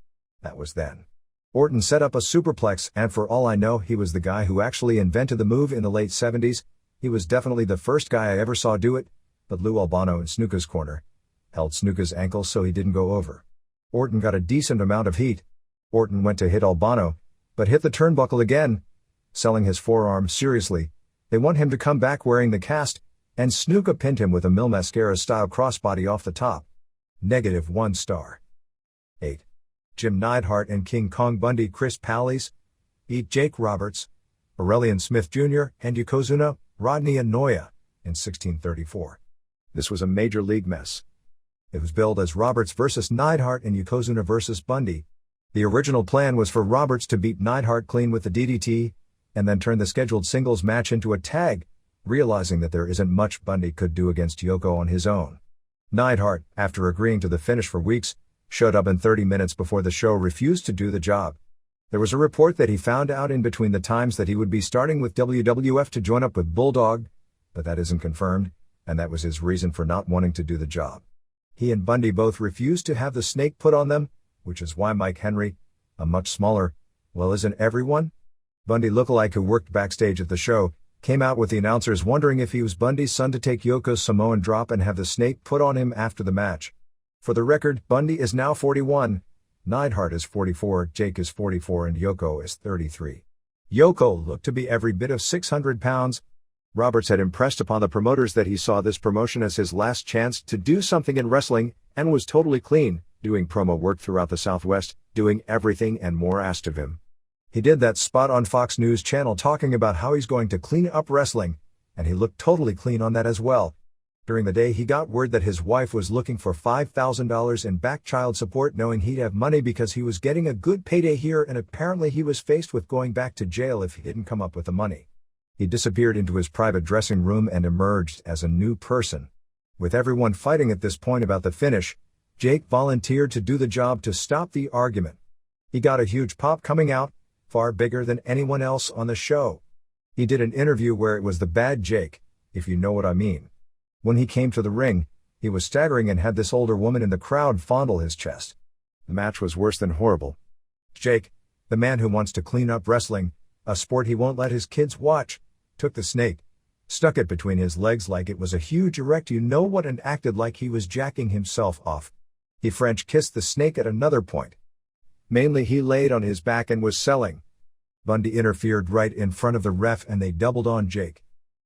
Speaker 1: That was then. Orton set up a superplex and for all I know he was the guy who actually invented the move in the late 70s. He was definitely the first guy I ever saw do it, but Lou Albano in Snuka's corner held Snuka's ankle so he didn't go over. Orton got a decent amount of heat. Orton went to hit Albano, but hit the turnbuckle again, selling his forearm seriously. They want him to come back wearing the cast, and Snuka pinned him with a Mil Mascara-style crossbody off the top. -1 star. 8. Jim Neidhart and King Kong Bundy Chris Pallies. Eat Jake Roberts. Aurelian Smith Jr. and Yokozuna, Rodney and Noya, in 1634. This was a major league mess. It was billed as Roberts vs. Neidhart and Yokozuna vs. Bundy. The original plan was for Roberts to beat Neidhart clean with the DDT, and then turn the scheduled singles match into a tag, realizing that there isn't much Bundy could do against Yoko on his own. Neidhart, after agreeing to the finish for weeks, showed up in 30 minutes before the show refused to do the job. There was a report that he found out in between the times that he would be starting with WWF to join up with Bulldog, but that isn't confirmed, and that was his reason for not wanting to do the job. He and Bundy both refused to have the snake put on them, which is why Mike Henry, a much smaller, well isn't everyone? Bundy lookalike who worked backstage at the show, came out with the announcers wondering if he was Bundy's son to take Yoko's Samoan drop and have the snake put on him after the match. For the record, Bundy is now 41, Neidhart is 44, Jake is 44 and Yoko is 33. Yoko looked to be every bit of 600 pounds. Roberts had impressed upon the promoters that he saw this promotion as his last chance to do something in wrestling, and was totally clean, doing promo work throughout the Southwest, doing everything and more asked of him. He did that spot on Fox News Channel talking about how he's going to clean up wrestling, and he looked totally clean on that as well. During the day he got word that his wife was looking for $5,000 in back child support knowing he'd have money because he was getting a good payday here and apparently he was faced with going back to jail if he didn't come up with the money. He disappeared into his private dressing room and emerged as a new person. With everyone fighting at this point about the finish, Jake volunteered to do the job to stop the argument. He got a huge pop coming out, far bigger than anyone else on the show. He did an interview where it was the bad Jake, if you know what I mean. When he came to the ring, he was staggering and had this older woman in the crowd fondle his chest. The match was worse than horrible. Jake, the man who wants to clean up wrestling, a sport he won't let his kids watch, took the snake, stuck it between his legs like it was a huge erect you-know-what and acted like he was jacking himself off. He French kissed the snake at another point. Mainly he laid on his back and was selling. Bundy interfered right in front of the ref and they doubled on Jake.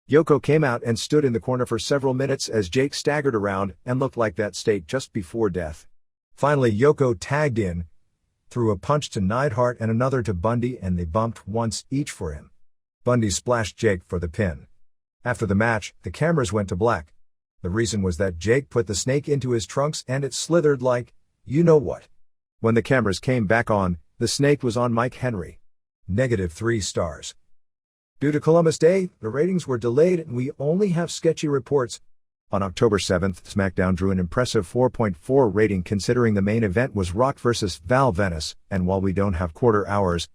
Speaker 1: Yoko came out and stood in the corner for several minutes as Jake staggered around and looked like that state just before death. Finally Yoko tagged in, threw a punch to Neidhart and another to Bundy and they bumped once each for him. Bundy splashed Jake for the pin. After the match, the cameras went to black. The reason was that Jake put the snake into his trunks and it slithered like, you know what. When the cameras came back on, the snake was on Mike Henry. -3 stars. Due to Columbus Day, the ratings were delayed and we only have sketchy reports. On October 7th, SmackDown drew an impressive 4.4 rating considering the main event was Rock vs. Val Venis, and while we don't have quarter hours,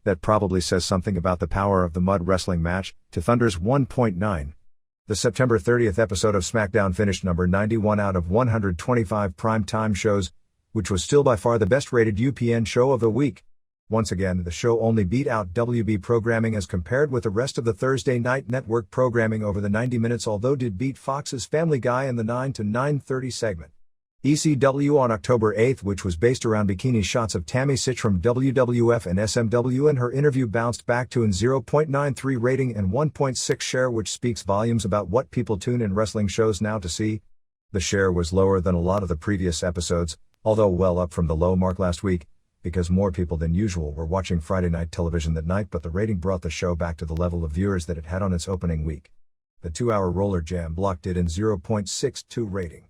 Speaker 1: that probably says something about the power of the mud wrestling match, to Thunder's 1.9. The September 30th episode of SmackDown finished number 91 out of 125 prime-time shows, which was still by far the best-rated UPN show of the week. Once again, the show only beat out WB programming as compared with the rest of the Thursday night network programming over the 90 minutes, although did beat Fox's Family Guy in the 9 to 9:30 segment. ECW on October 8th, which was based around bikini shots of Tammy Sytch from WWF and SMW, and her interview bounced back to an 0.93 rating and 1.6 share, which speaks volumes about what people tune in wrestling shows now to see. The share was lower than a lot of the previous episodes, although well up from the low mark last week. because more people than usual were watching Friday night television that night, but the rating brought the show back to the level of viewers that it had on its opening week. The 2-hour roller jam block did in 0.62 rating.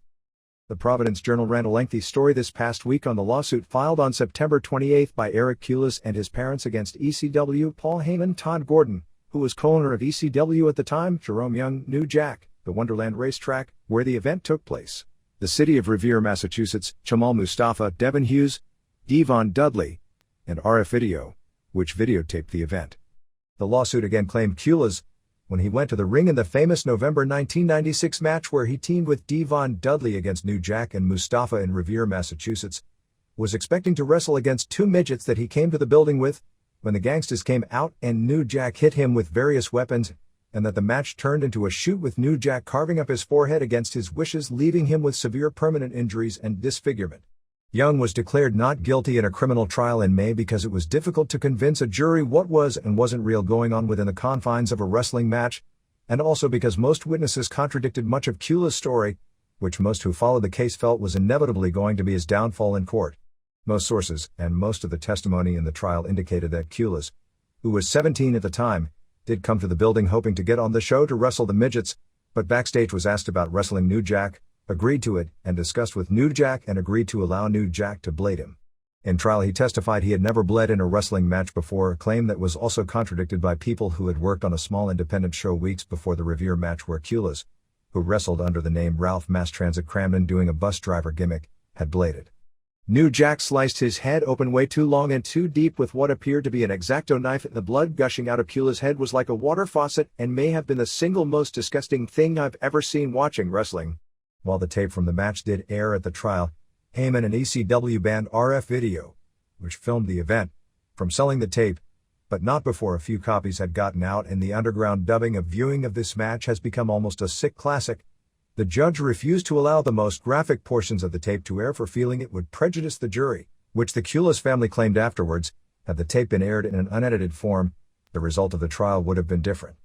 Speaker 1: The Providence Journal ran a lengthy story this past week on the lawsuit filed on September 28 by Eric Kulas and his parents against ECW Paul Heyman, Todd Gordon, who was co-owner of ECW at the time, Jerome Young, New Jack, the Wonderland racetrack, where the event took place, the city of Revere, Massachusetts, Jamal Mustafa, Devin Hughes, Devon Dudley, and RF Video, which videotaped the event. The lawsuit again claimed Kulas, when he went to the ring in the famous November 1996 match where he teamed with Devon Dudley against New Jack and Mustafa in Revere, Massachusetts, was expecting to wrestle against two midgets that he came to the building with, when the gangsters came out and New Jack hit him with various weapons, and that the match turned into a shoot with New Jack carving up his forehead against his wishes, leaving him with severe permanent injuries and disfigurement. Young was declared not guilty in a criminal trial in May because it was difficult to convince a jury what was and wasn't real going on within the confines of a wrestling match, and also because most witnesses contradicted much of Kulas' story, which most who followed the case felt was inevitably going to be his downfall in court. Most sources, and most of the testimony in the trial indicated that Kulas, who was 17 at the time, did come to the building hoping to get on the show to wrestle the midgets, but backstage was asked about wrestling New Jack, agreed to it, and discussed with New Jack and agreed to allow New Jack to blade him. In trial he testified he had never bled in a wrestling match before, a claim that was also contradicted by people who had worked on a small independent show weeks before the Revere match where Kulas, who wrestled under the name Ralph Mass Transit Cramden doing a bus driver gimmick, had bladed. New Jack sliced his head open way too long and too deep with what appeared to be an X-Acto knife, and the blood gushing out of Kulas' head was like a water faucet and may have been the single most disgusting thing I've ever seen watching wrestling. While the tape from the match did air at the trial, Heyman and ECW banned RF Video, which filmed the event, from selling the tape, but not before a few copies had gotten out, and the underground dubbing of viewing of this match has become almost a sick classic. The judge refused to allow the most graphic portions of the tape to air for feeling it would prejudice the jury, which the Kulas family claimed afterwards. Had the tape been aired in an unedited form, the result of the trial would have been different.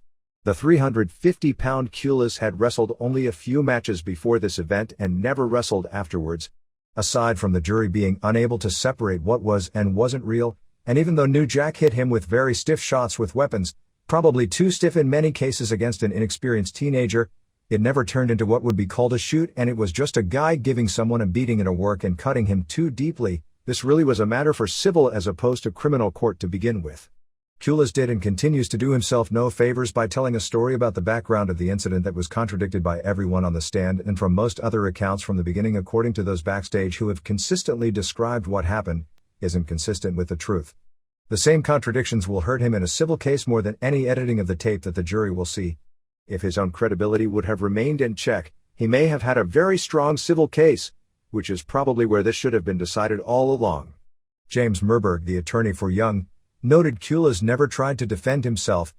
Speaker 1: The 350-pound Kulas had wrestled only a few matches before this event and never wrestled afterwards. Aside from the jury being unable to separate what was and wasn't real, and even though New Jack hit him with very stiff shots with weapons, probably too stiff in many cases against an inexperienced teenager, it never turned into what would be called a shoot, and it was just a guy giving someone a beating in a work and cutting him too deeply. This really was a matter for civil as opposed to criminal court to begin with. Kulas did and continues to do himself no favors by telling a story about the background of the incident that was contradicted by everyone on the stand and from most other accounts from the beginning, according to those backstage who have consistently described what happened, isn't consistent with the truth. The same contradictions will hurt him in a civil case more than any editing of the tape that the jury will see. If his own credibility would have remained in check, he may have had a very strong civil case, which is probably where this should have been decided all along. James Merberg, the attorney for Young, noted Kulas never tried to defend himself,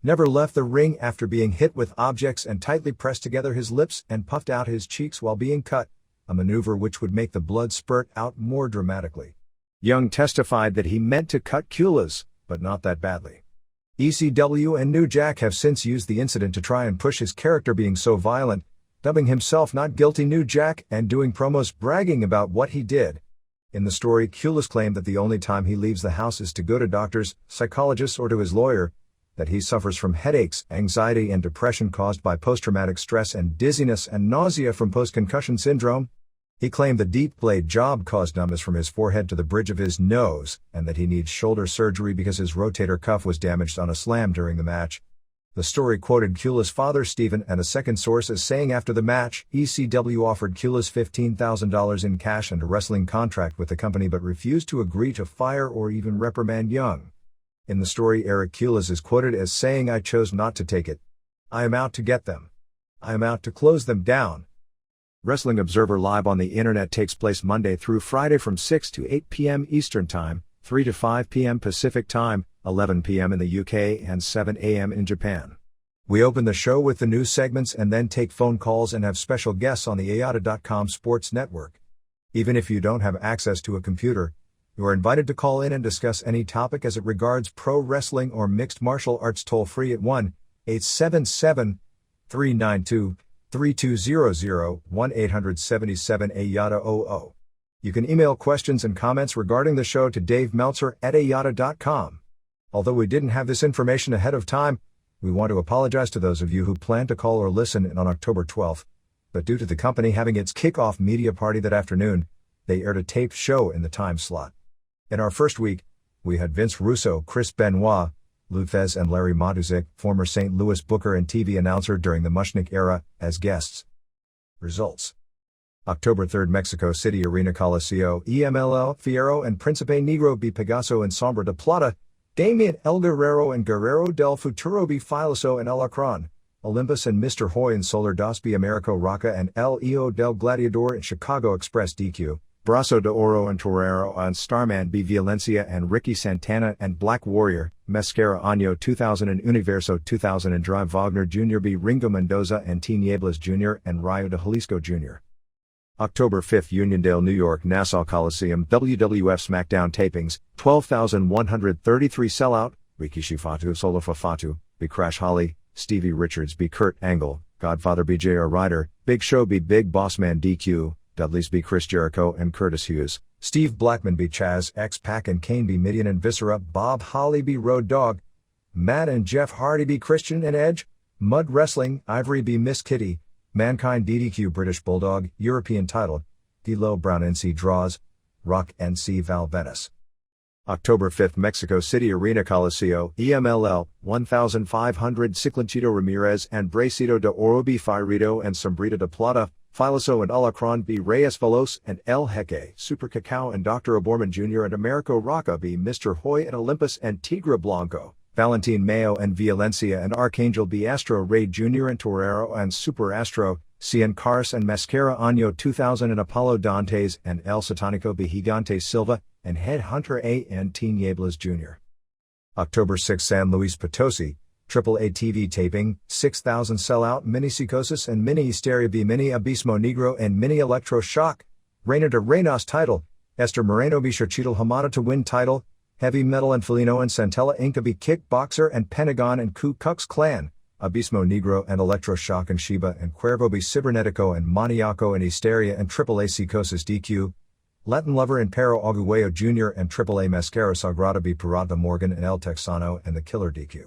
Speaker 1: never left the ring after being hit with objects, and tightly pressed together his lips and puffed out his cheeks while being cut, a maneuver which would make the blood spurt out more dramatically. Young testified that he meant to cut Kulas, but not that badly. ECW and New Jack have since used the incident to try and push his character being so violent, dubbing himself not guilty New Jack and doing promos bragging about what he did. In the story, Kulas claimed that the only time he leaves the house is to go to doctors, psychologists, or to his lawyer, that he suffers from headaches, anxiety, and depression caused by post-traumatic stress and dizziness and nausea from post-concussion syndrome. He claimed the deep blade job caused numbness from his forehead to the bridge of his nose, and that he needs shoulder surgery because his rotator cuff was damaged on a slam during the match. The story quoted Kulas' father Stephen and a second source as saying after the match, ECW offered Kulas $15,000 in cash and a wrestling contract with the company but refused to agree to fire or even reprimand Young. In the story, Eric Kulas is quoted as saying, "I chose not to take it. I am out to get them. I am out to close them down." Wrestling Observer Live on the internet takes place Monday through Friday from 6 to 8 p.m. Eastern Time, 3 to 5 p.m. Pacific Time, 11 p.m. in the UK, and 7 a.m. in Japan. We open the show with the news segments and then take phone calls and have special guests on the IATA.com sports network. Even if you don't have access to a computer, you are invited to call in and discuss any topic as it regards pro wrestling or mixed martial arts toll-free at 1-877-392-3200, 1-877-IATA-00. You can email questions and comments regarding the show to davemeltzer@ayata.com. Although we didn't have this information ahead of time, we want to apologize to those of you who plan to call or listen in on October 12th, but due to the company having its kickoff media party that afternoon, they aired a taped show in the time slot. In our first week, we had Vince Russo, Chris Benoit, Lou Thesz and Larry Matuzik, former St. Louis booker and TV announcer during the Mushnick era, as guests. Results: October 3rd, Mexico City Arena Coliseo, EMLL, Fierro and Príncipe Negro B. Pegaso and Sombra de Plata, Damien El Guerrero and Guerrero del Futuro B. Filoso and El Acron, Olympus and Mr. Hoy and Solar Dos B. Americo Rocca and El Hijo del Gladiador and Chicago Express DQ, Brazo de Oro and Torero and Starman B. Violencia and Ricky Santana and Black Warrior, Mascara Año 2000 and Universo 2000 and Drive Wagner Jr. B. Ringo Mendoza and T. Nieblas Jr. and Rayo de Jalisco Jr. October 5th, Uniondale, New York, Nassau Coliseum, WWF SmackDown tapings, 12,133 sellout, Rikishi Fatu, Solofa Fatu, B. Crash Holly, Stevie Richards B. Kurt Angle, Godfather B. J.R. Ryder, Big Show B. Big Boss Man DQ, Dudley's B. Chris Jericho and Curtis Hughes, Steve Blackman B. Chaz, X-Pac and Kane B. Midian and Viscera, Bob Holly B. Road Dogg, Matt and Jeff Hardy B. Christian and Edge, Mud Wrestling, Ivory B. Miss Kitty, Mankind DDQ British Bulldog, European title, D'Lo Brown NC Draws, Rock NC Val Venice. October 5th, Mexico City Arena Coliseo, EMLL, 1,500 Ciclanchito Ramirez and Bracito de Oro B. Firito and Sombrita de Plata, Filoso and Alacron B. Reyes Veloz and El Jeque, Super Cacao and Dr. O'Borman Jr. and Americo Rocca B. Mr. Hoy and Olympus and Tigre Blanco, Valentine Mayo and Violencia and Archangel B. Astro Ray Jr. and Torero and Super Astro, Cien Cars and Mascara Año 2000 and Apollo Dantes and El Satanico B. Gigante Silva and Headhunter A. and T. Nieblas Jr. October 6, San Luis Potosi, AAA TV taping, 6,000 sellout Mini Psicosis and Mini Hysteria B. Mini Abismo Negro and Mini Electro Shock, Reina de Reinas title, Esther Moreno B. Xochitl Hamada to win title, Heavy Metal and Felino and Santella Inca B. Kickboxer and Pentagon and Ku Klux Klan, Abismo Negro and Electro Shock and Sheba and Cuervo B. Cibernetico and Maniaco and Hysteria and AAA Psicosis DQ, Latin Lover and Pero Aguayo Jr. and AAA Mascara Sagrada B. Pirata Morgan and El Texano and The Killer DQ.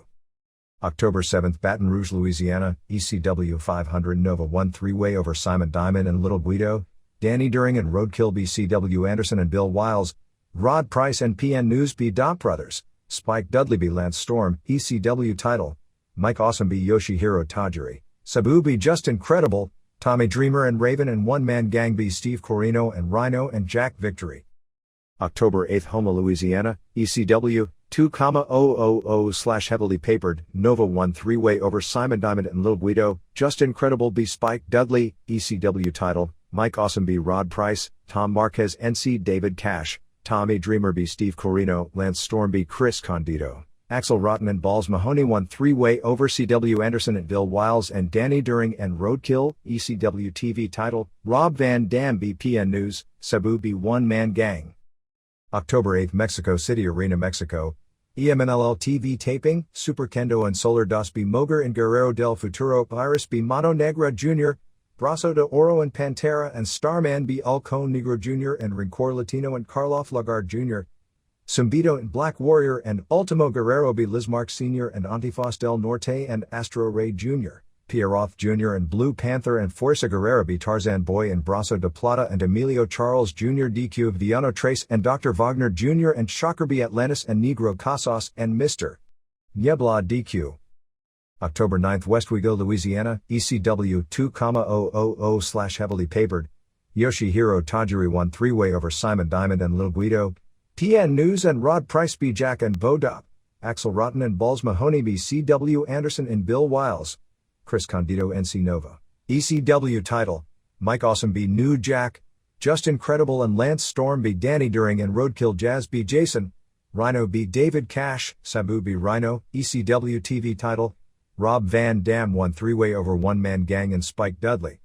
Speaker 1: October 7th, Baton Rouge, Louisiana, ECW 500 Nova 1 3-way over Simon Diamond and Little Guido, Danny During and Roadkill BCW Anderson and Bill Wiles, Rod Price and PN News B. Dot Brothers, Spike Dudley B. Lance Storm, ECW title, Mike Awesome B. Yoshihiro Tajiri, Sabu B. Just Incredible, Tommy Dreamer and Raven and One Man Gang B. Steve Corino and Rhino and Jack Victory. October 8th, Houma, Louisiana, ECW 2,000/ heavily papered, Nova 1 3-way over Simon Diamond and Lil Guido, Just Incredible B. Spike Dudley, ECW title, Mike Awesome B. Rod Price, Tom Marquez NC David Cash, Tommy Dreamer B. Steve Corino, Lance Storm B. Chris Condito, Axel Rotten and Balls Mahoney 1 3-way over CW Anderson and Bill Wiles and Danny During and Roadkill, ECW TV title, Rob Van Dam B. PN News, Sabu B. One Man Gang. October 8th, Mexico City Arena, Mexico, EMNLL TV taping, Super Kendo and Solar Dos B. Moger and Guerrero del Futuro, Iris B. Mano Negra Jr., Brazo de Oro and Pantera and Starman B. Alcon Negro Jr. and Rincor Latino and Karloff Lagarde Jr., Zumbito and Black Warrior and Ultimo Guerrero B. Lismark Sr. and Antifaz del Norte and Astro Ray Jr., Pierroth Jr. and Blue Panther and Forza Guerrera B. Tarzan Boy and Brazo de Plata and Emilio Charles Jr. DQ Viano Trace and Dr. Wagner Jr. and Shocker B. Atlantis and Negro Casas and Mr. Niebla DQ. October 9th, Westwego, Louisiana, ECW 2,000/ heavily papered, Yoshihiro Tajiri 1 3-way over Simon Diamond and Lil Guido, PN News and Rod Price B. Jack and Bodop, Axel Rotten and Balls Mahoney B. CW Anderson and Bill Wiles, Chris Condito NC Nova, ECW title, Mike Awesome B. New Jack, Just Incredible and Lance Storm B. Danny During and Roadkill Jazz B. Jason, Rhino B. David Cash, Sabu B. Rhino, ECW TV title, Rob Van Dam 1 3-way over One Man Gang and Spike Dudley.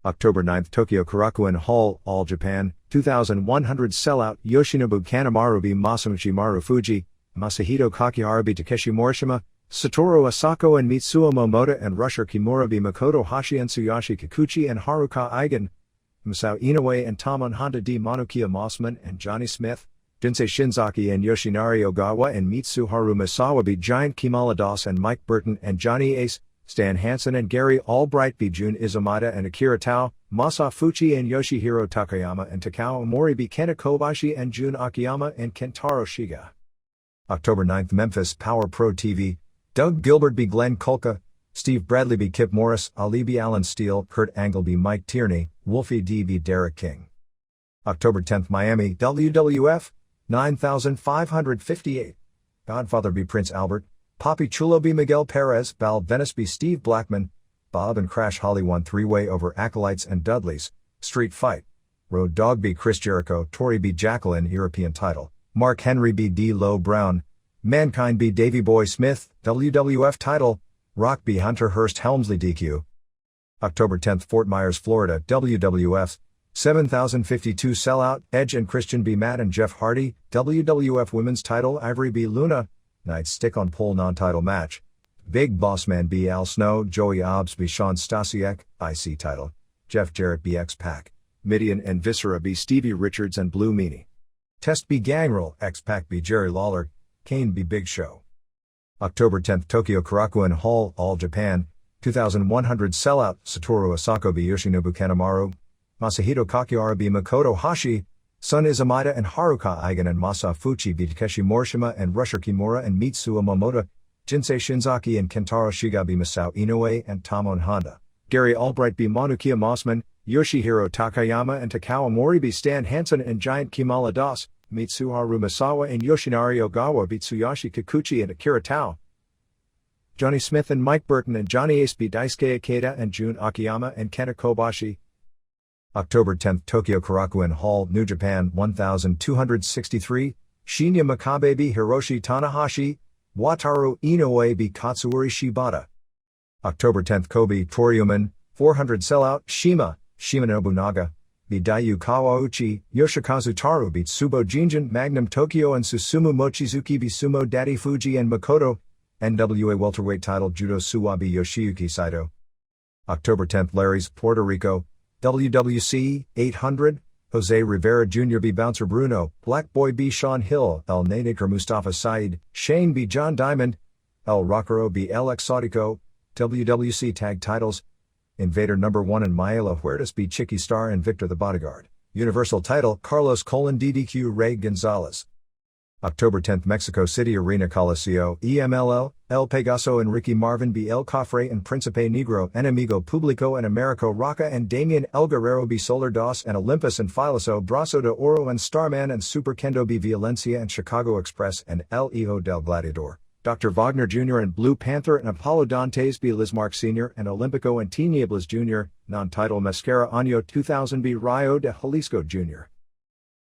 Speaker 1: October 9th, Tokyo Korakuen Hall, All Japan, 2,100 sellout, Yoshinobu Kanamaru B. Masamuchi Marufuji, Masahito Kakihara B. Takeshi Morishima, Satoru Asako and Mitsuo Momota and Rusher Kimura B. Makoto Hashi and Tsuyoshi Kikuchi and Haruka Eigen, Masao Inoue and Tamon Honda D. Monokia Mossman and Johnny Smith, Jinsei Shinzaki and Yoshinari Ogawa and Mitsuharu Misawa beat Giant Kimala Das and Mike Burton and Johnny Ace, Stan Hansen and Gary Albright beat Jun Izumata and Akira Tao, Masa Fuchi and Yoshihiro Takayama and Takao Omori beat Kenta Kobashi and Jun Akiyama and Kentaro Shiga. October 9th Memphis Power Pro TV, Doug Gilbert beat Glenn Kulka, Steve Bradley beat Kip Morris, Ali beat Alan Steele, Kurt Angle beat Mike Tierney, Wolfie D beat Derek King. October 10th Miami WWF, 9558. Godfather beat Prince Albert, Papi Chulo beat Miguel Perez, Val Venice beat Steve Blackman, Bob and Crash Holly won three-way over Acolytes and Dudleys, Street Fight. Road Dogg beat Chris Jericho, Tori beat Jacqueline, European title, Mark Henry beat D'Lo Brown, Mankind beat Davey Boy Smith, WWF title, Rock beat Hunter Hearst Helmsley DQ. October 10th Fort Myers, Florida, WWF, 7052 sellout, Edge and Christian B. Matt and Jeff Hardy, WWF Women's title, Ivory B. Luna, Night Stick on Pole non-title match, Big Boss Man B. Al Snow, Joey Obbs B. Sean Stasiak, IC title, Jeff Jarrett B. X-Pac, Midian and Viscera B. Stevie Richards and Blue Meanie, Test B. Gangrel, X-Pac B. Jerry Lawler, Kane B. Big Show. October 10th Tokyo Korakuen Hall, All Japan, 2100 sellout, Satoru Asako B. Yoshinobu Kanamaru, Masahito Kakihara beat Makoto Hashi, Sun Izumata and Haruka Eigen and Masa Fuchi beat Takeshi Morishima and Rusher Kimura and Mitsuo Momota, Jinsei Shinzaki and Kentaro Shiga beat Masao Inoue and Tamon Honda, Gary Albright beat Monokia Mossman, Yoshihiro Takayama and Takao Omori beat Stan Hansen and Giant Kimala Das, Mitsuharu Misawa and Yoshinari Ogawa beat Tsuyoshi Kikuchi and Akira Tao, Johnny Smith and Mike Burton and Johnny Ace beat Daisuke Ikeda and Jun Akiyama and Kenta Kobashi. October 10th Tokyo Korakuen Hall, New Japan 1263, Shinya Makabe beat Hiroshi Tanahashi, Wataru Inoue beat Katsuyori Shibata. October 10th Kobe Toryuman, 400 sellout, Shima Nobunaga, beat Dayu Kawauchi, Yoshikazu Taru beat Subo Jinjin, Magnum Tokyo and Susumu Mochizuki beat Sumo Daddy Fuji and Makoto, NWA welterweight title Judo Suwa beat Yoshiyuki Saito. October 10th Larry's, Puerto Rico, WWC, 800, Jose Rivera Jr. beat Bouncer Bruno, Black Boy beat Sean Hill, El Nader Mustafa Said, Shane beat John Diamond, El Rockero beat El Exotico, WWC tag titles, Invader No. 1 and Maela Huertas beat Chicky Star and Victor the Bodyguard, Universal title Carlos Colon DDQ Ray Gonzalez. October 10th Mexico City Arena Coliseo, EMLL, El Pegaso and Ricky Marvin B. El Cofre and Principe Negro, Enemigo Publico and Americo Rocca and Damian El Guerrero B. Solar Dos and Olympus and Filoso Brazo de Oro and Starman and Super Kendo B. Violencia and Chicago Express and El Hijo del Gladiador, Dr. Wagner Jr. and Blue Panther and Apollo Dantes B. Lismark Sr. and Olympico and Tinieblas Jr., non-title Mascara Año 2000 B. Rayo de Jalisco Jr.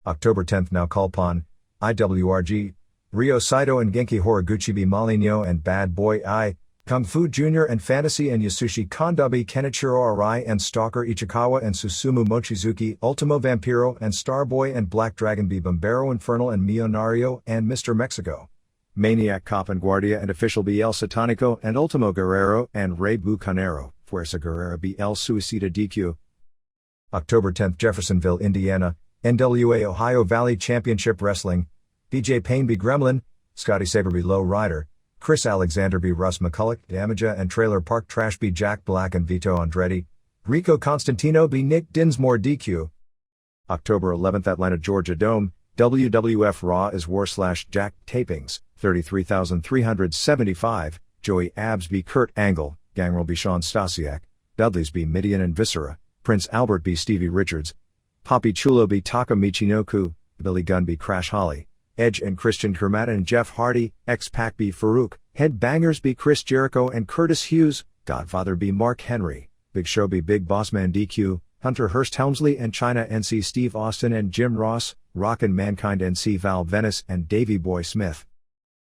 Speaker 1: October 10th Naucalpan, IWRG, Rio Saito and Genki Horiguchi B. Maligno and Bad Boy I, Kung Fu Jr. and Fantasy and Yasushi Konda B. Kenichiro Arai and Stalker Ichikawa and Susumu Mochizuki, Ultimo Vampiro and Starboy and Black Dragon B. Bombero Infernal and Millonario and Mr. Mexico, Maniac Cop and Guardia and Official B. El Satanico and Ultimo Guerrero and Rey Bucanero, Fuerza Guerrera B. El Suicida DQ. October 10th Jeffersonville, Indiana, NWA Ohio Valley Championship Wrestling, BJ Payne B. Gremlin, Scotty Saber B. Low Rider, Chris Alexander B. Russ McCulloch, Damaja and Trailer Park Trash B. Jack Black and Vito Andretti, Rico Constantino B. Nick Dinsmore DQ. October 11th Atlanta Georgia Dome, WWF Raw is War/Jack tapings, 33,375, Joey Abs B. Kurt Angle, Gangrel B. Sean Stasiak, Dudleys B. Midian and Viscera, Prince Albert B. Stevie Richards, Papi Chulo B. Taka Michinoku, Billy Gunn B. Crash Holly, Edge and Christian Kermata and Jeff Hardy, X-Pac B. Farouk, Headbangers B. Chris Jericho and Curtis Hughes, Godfather B. Mark Henry, Big Show B. Big Boss Man DQ, Hunter Hearst Helmsley and China NC Steve Austin and Jim Ross, Rockin' Mankind NC Val Venice and Davey Boy Smith.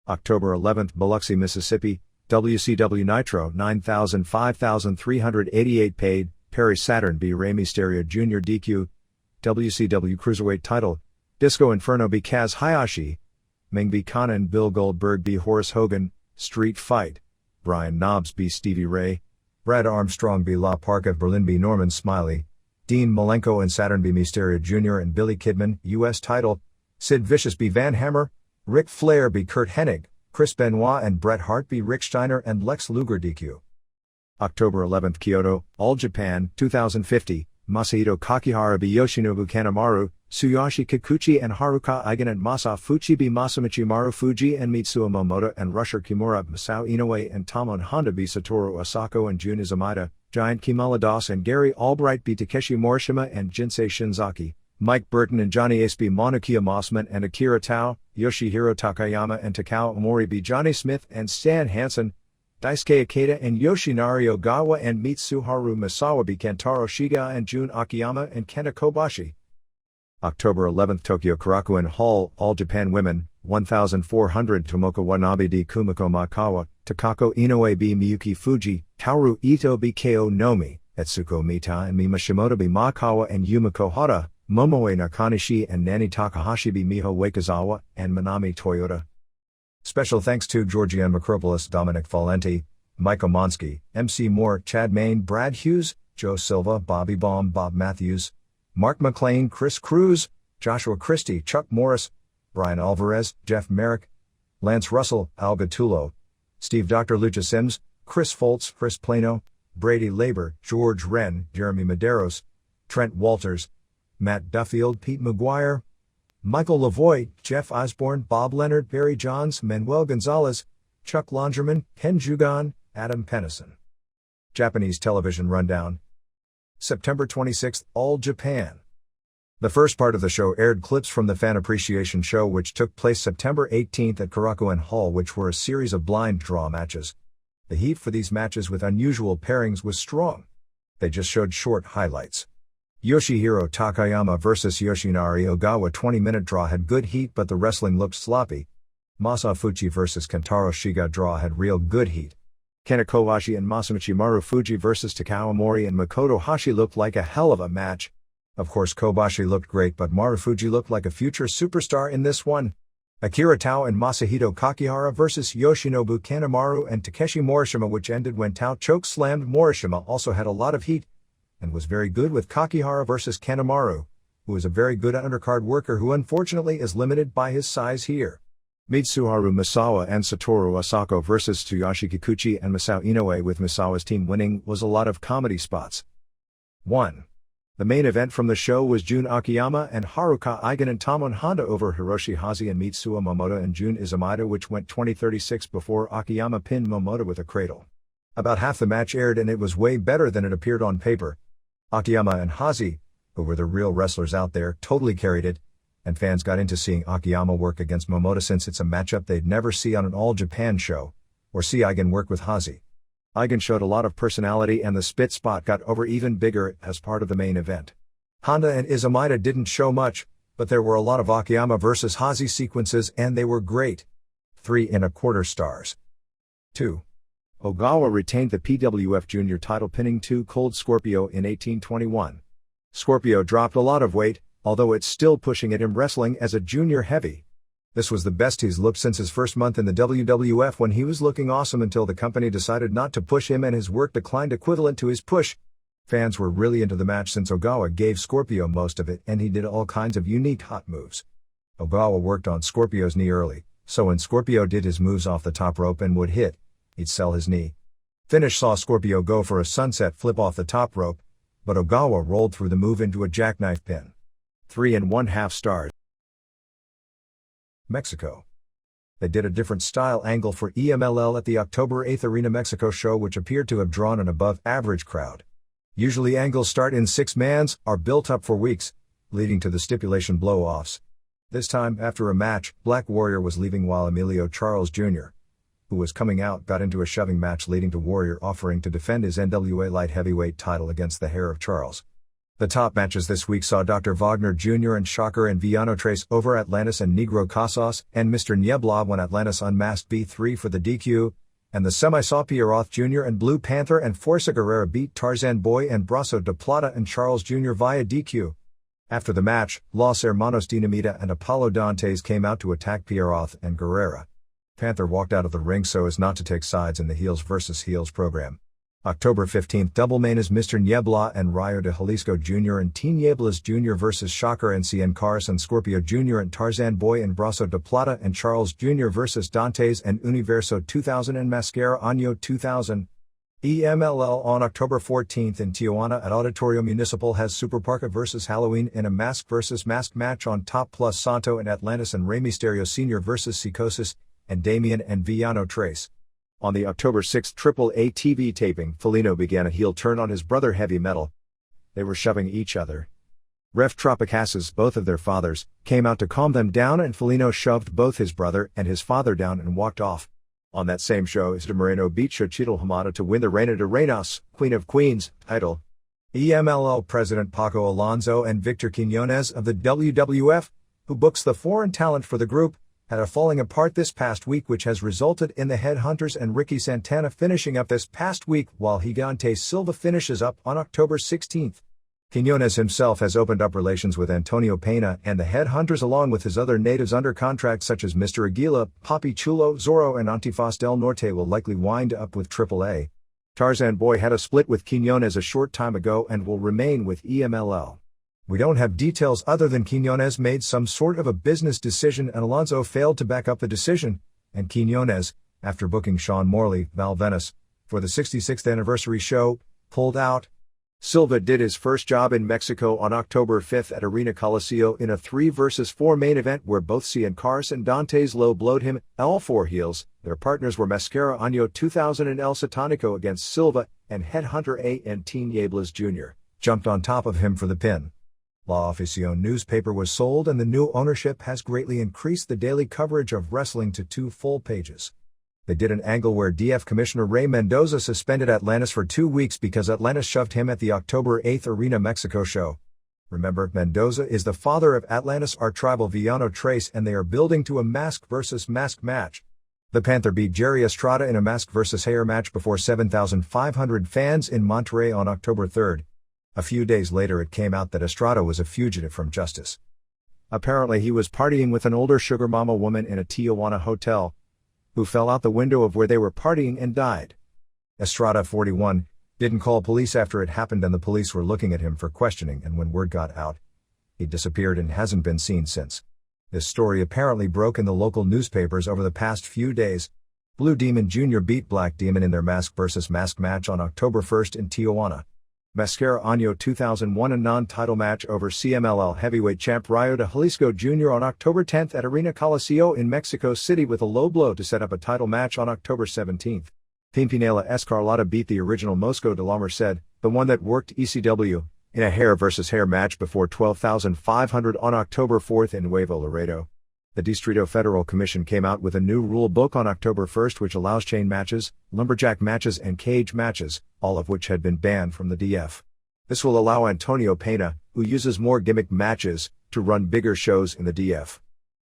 Speaker 1: October 11th Biloxi, Mississippi, WCW Nitro 5,388 paid, Perry Saturn B. Rey Mysterio Jr. DQ, WCW Cruiserweight title, Disco Inferno B. Kaz Hayashi, Ming B. Kana and Bill Goldberg B. Horace Hogan, Street Fight, Brian Knobs B. Stevie Ray, Brad Armstrong B. La Park of Berlin B. Norman Smiley, Dean Malenko and Saturn B. Mysterio Jr. and Billy Kidman, U.S. title. Sid Vicious b. Van Hammer, Ric Flair b. Kurt Hennig, Chris Benoit and Bret Hart b. Rick Steiner and Lex Luger DQ. October 11th Kyoto, All Japan, 2050, Masahito Kakihara b. Yoshinobu Kanamaru, Tsuyoshi Kikuchi and Haruka Eigen and Masa Fuchi b. Masamichi Marufuji and Mitsuo Momota and Rusher Kimura Masao Inoue and Tamon Honda b. Satoru Asako and Jun Izumida, Giant Kimala Das and Gary Albright b. Takeshi Morishima and Jinsei Shinzaki, Mike Burton and Johnny Ace b. Monokia Mossman and Akira Tao, Yoshihiro Takayama and Takao Omori b. Johnny Smith and Stan Hansen, Daisuke Ikeda and Yoshinari Ogawa and Mitsuharu Misawa b. Kentaro Shiga and Jun Akiyama and Kenta Kobashi. October 11th Tokyo Korakuen Hall, All Japan Women, 1400 Tomoka Watanabe d. Kumiko Makawa, Takako Inoue b. Miyuki Fuji, Kaoru Ito b. Ko Nomi, Etsuko Mita and Mima Shimoda b. Makawa and Yumiko Hara, Momoe Nakanishi and Nani Takahashi b. Miho Wakezawa and Manami Toyota. Special thanks to Georgianne Macropolis, Dominic Valenti, Mike Omansky, MC Moore, Chad Main, Brad Hughes, Joe Silva, Bobby Baum, Bob Matthews, Mark McLean, Chris Cruz, Joshua Christie, Chuck Morris, Brian Alvarez, Jeff Merrick, Lance Russell, Al Gattulo, Steve Dr. Lucha Sims, Chris Foltz, Chris Plano, Brady Labor, George Wren, Jeremy Medeiros, Trent Walters, Matt Duffield, Pete McGuire, Michael Lavoie, Jeff Osborne, Bob Leonard, Barry Johns, Manuel Gonzalez, Chuck Longerman, Ken Jugan, Adam Pennison. Japanese Television Rundown. September 26, All Japan. The first part of the show aired clips from the Fan Appreciation Show which took place September 18 at Korakuen Hall, which were a series of blind draw matches. The heat for these matches with unusual pairings was strong. They just showed short highlights. Yoshihiro Takayama vs Yoshinari Ogawa 20-minute draw had good heat but the wrestling looked sloppy. Masafuchi vs Kentaro Shiga draw had real good heat. Kenta Kobashi and Masamichi Marufuji vs Takao Omori and Makoto Hashi looked like a hell of a match. Of course Kobashi looked great but Marufuji looked like a future superstar in this one. Akira Tao and Masahito Kakihara vs Yoshinobu Kanamaru and Takeshi Morishima, which ended when Tao choke-slammed Morishima, also had a lot of heat and was very good with Kakihara vs Kanamaru, who is a very good undercard worker who unfortunately is limited by his size here. Mitsuharu Misawa and Satoru Asako vs Tsuyoshi Kikuchi and Masao Inoue, with Misawa's team winning, was a lot of comedy spots. 1. The main event from the show was Jun Akiyama and Haruka Eigen and Tamon Honda over Hiroshi Hashi and Mitsuo Momota and Jun Izumida, which went 20-36 before Akiyama pinned Momota with a cradle. About half the match aired and it was way better than it appeared on paper. Akiyama and Hashi, who were the real wrestlers out there, totally carried it, and fans got into seeing Akiyama work against Momota since it's a matchup they'd never see on an All Japan show, or see Eigen work with Hashi. Eigen showed a lot of personality and the spit spot got over even bigger as part of the main event. Honda and Izumida didn't show much, but there were a lot of Akiyama vs Hashi sequences and they were great. 3.25 stars. 2. Ogawa retained the PWF Junior title, pinning Too Cold Scorpio in 1821. Scorpio dropped a lot of weight, although it's still pushing at him wrestling as a junior heavy. This was the best he's looked since his first month in the WWF, when he was looking awesome until the company decided not to push him and his work declined equivalent to his push. Fans were really into the match since Ogawa gave Scorpio most of it and he did all kinds of unique hot moves. Ogawa worked on Scorpio's knee early, so when Scorpio did his moves off the top rope and would hit, he'd sell his knee. Finish saw Scorpio go for a sunset flip off the top rope, but Ogawa rolled through the move into a jackknife pin. 3.5 stars. Mexico. They did a different style angle for EMLL at the October 8 Arena Mexico show, which appeared to have drawn an above-average crowd. Usually angles start in 6-mans, are built up for weeks, leading to the stipulation blow-offs. This time, after a match, Black Warrior was leaving while Emilio Charles Jr., who was coming out, got into a shoving match, leading to Warrior offering to defend his NWA Light Heavyweight title against the Hair of Charles. The top matches this week saw Dr. Wagner Jr. and Shocker and Villano Trace over Atlantis and Negro Casas, and Mr. Niebla when Atlantis unmasked B3 for the DQ, and the semi-saw Pierroth Jr. and Blue Panther and Forza Guerrera beat Tarzan Boy and Brasso de Plata and Charles Jr. via DQ. After the match, Los Hermanos Dinamita and Apollo Dantes came out to attack Pierroth and Guerrera. Panther walked out of the ring so as not to take sides in the heels versus heels program. October 15th double main is Mr. Niebla and Rayo de Jalisco Jr. and Teen Nieblas Jr. vs. Shocker and Cien Cars and Scorpio Jr. and Tarzan Boy and Brazo de Plata and Charles Jr. vs. Dantes and Universo 2000 and Mascara Año 2000. EMLL on October 14th in Tijuana at Auditorio Municipal has Superparka vs. Halloween in a mask vs. mask match on top plus Santo and Atlantis and Rey Mysterio Sr. vs. Psicosis and Damian and Villano Trace. On the October 6th AAA TV taping, Felino began a heel turn on his brother Heavy Metal. They were shoving each other. Ref Tropicasas, both of their fathers, came out to calm them down and Felino shoved both his brother and his father down and walked off. On that same show, Isda Moreno beat Xochitl Hamada to win the Reina de Reinas, Queen of Queens, title. EMLL President Paco Alonso and Victor Quiñones of the WWF, who books the foreign talent for the group, had a falling apart this past week which has resulted in the Headhunters and Ricky Santana finishing up this past week while Gigante Silva finishes up on October 16th. Quiñones himself has opened up relations with Antonio Pena and the Headhunters along with his other natives under contract such as Mr. Aguila, Papi Chulo, Zorro and Antifaz del Norte will likely wind up with AAA. Tarzan Boy had a split with Quiñones a short time ago and will remain with EMLL. We don't have details other than Quiñones made some sort of a business decision and Alonso failed to back up the decision, and Quiñones, after booking Sean Morley, Val Venis, for the 66th anniversary show, pulled out. Silva did his first job in Mexico on October 5th at Arena Coliseo in a 3 vs 4 main event where both Cien Cars and Dantes low-blowed him, all four heels. Their partners were Mascara Año 2000 and El Satanico against Silva, and Headhunter A and Teen Nieblas Jr. jumped on top of him for the pin. La Afición newspaper was sold and the new ownership has greatly increased the daily coverage of wrestling to 2 full pages. They did an angle where DF Commissioner Ray Mendoza suspended Atlantis for 2 weeks because Atlantis shoved him at the October 8th Arena Mexico show. Remember, Mendoza is the father of Atlantis R-Tribal Villano Trace and they are building to a mask versus mask match. The Panther beat Jerry Estrada in a mask versus hair match before 7,500 fans in Monterrey on October 3rd. A few days later it came out that Estrada was a fugitive from justice. Apparently he was partying with an older sugar mama woman in a Tijuana hotel, who fell out the window of where they were partying and died. Estrada, 41, didn't call police after it happened and the police were looking at him for questioning and when word got out, he disappeared and hasn't been seen since. This story apparently broke in the local newspapers over the past few days. Blue Demon Jr. beat Black Demon in their mask versus mask match on October 1st in Tijuana. Mascara Año 2000 won a non-title match over CMLL heavyweight champ Rayo de Jalisco Jr. on October 10th at Arena Coliseo in Mexico City with a low blow to set up a title match on October 17th. Pimpinela Escarlata beat the original Mosco de la Merced, the one that worked ECW, in a hair versus hair match before 12,500 on October 4th in Nuevo Laredo. The Distrito Federal Commission came out with a new rule book on October 1st which allows chain matches, lumberjack matches and cage matches, all of which had been banned from the DF. This will allow Antonio Pena, who uses more gimmick matches, to run bigger shows in the DF.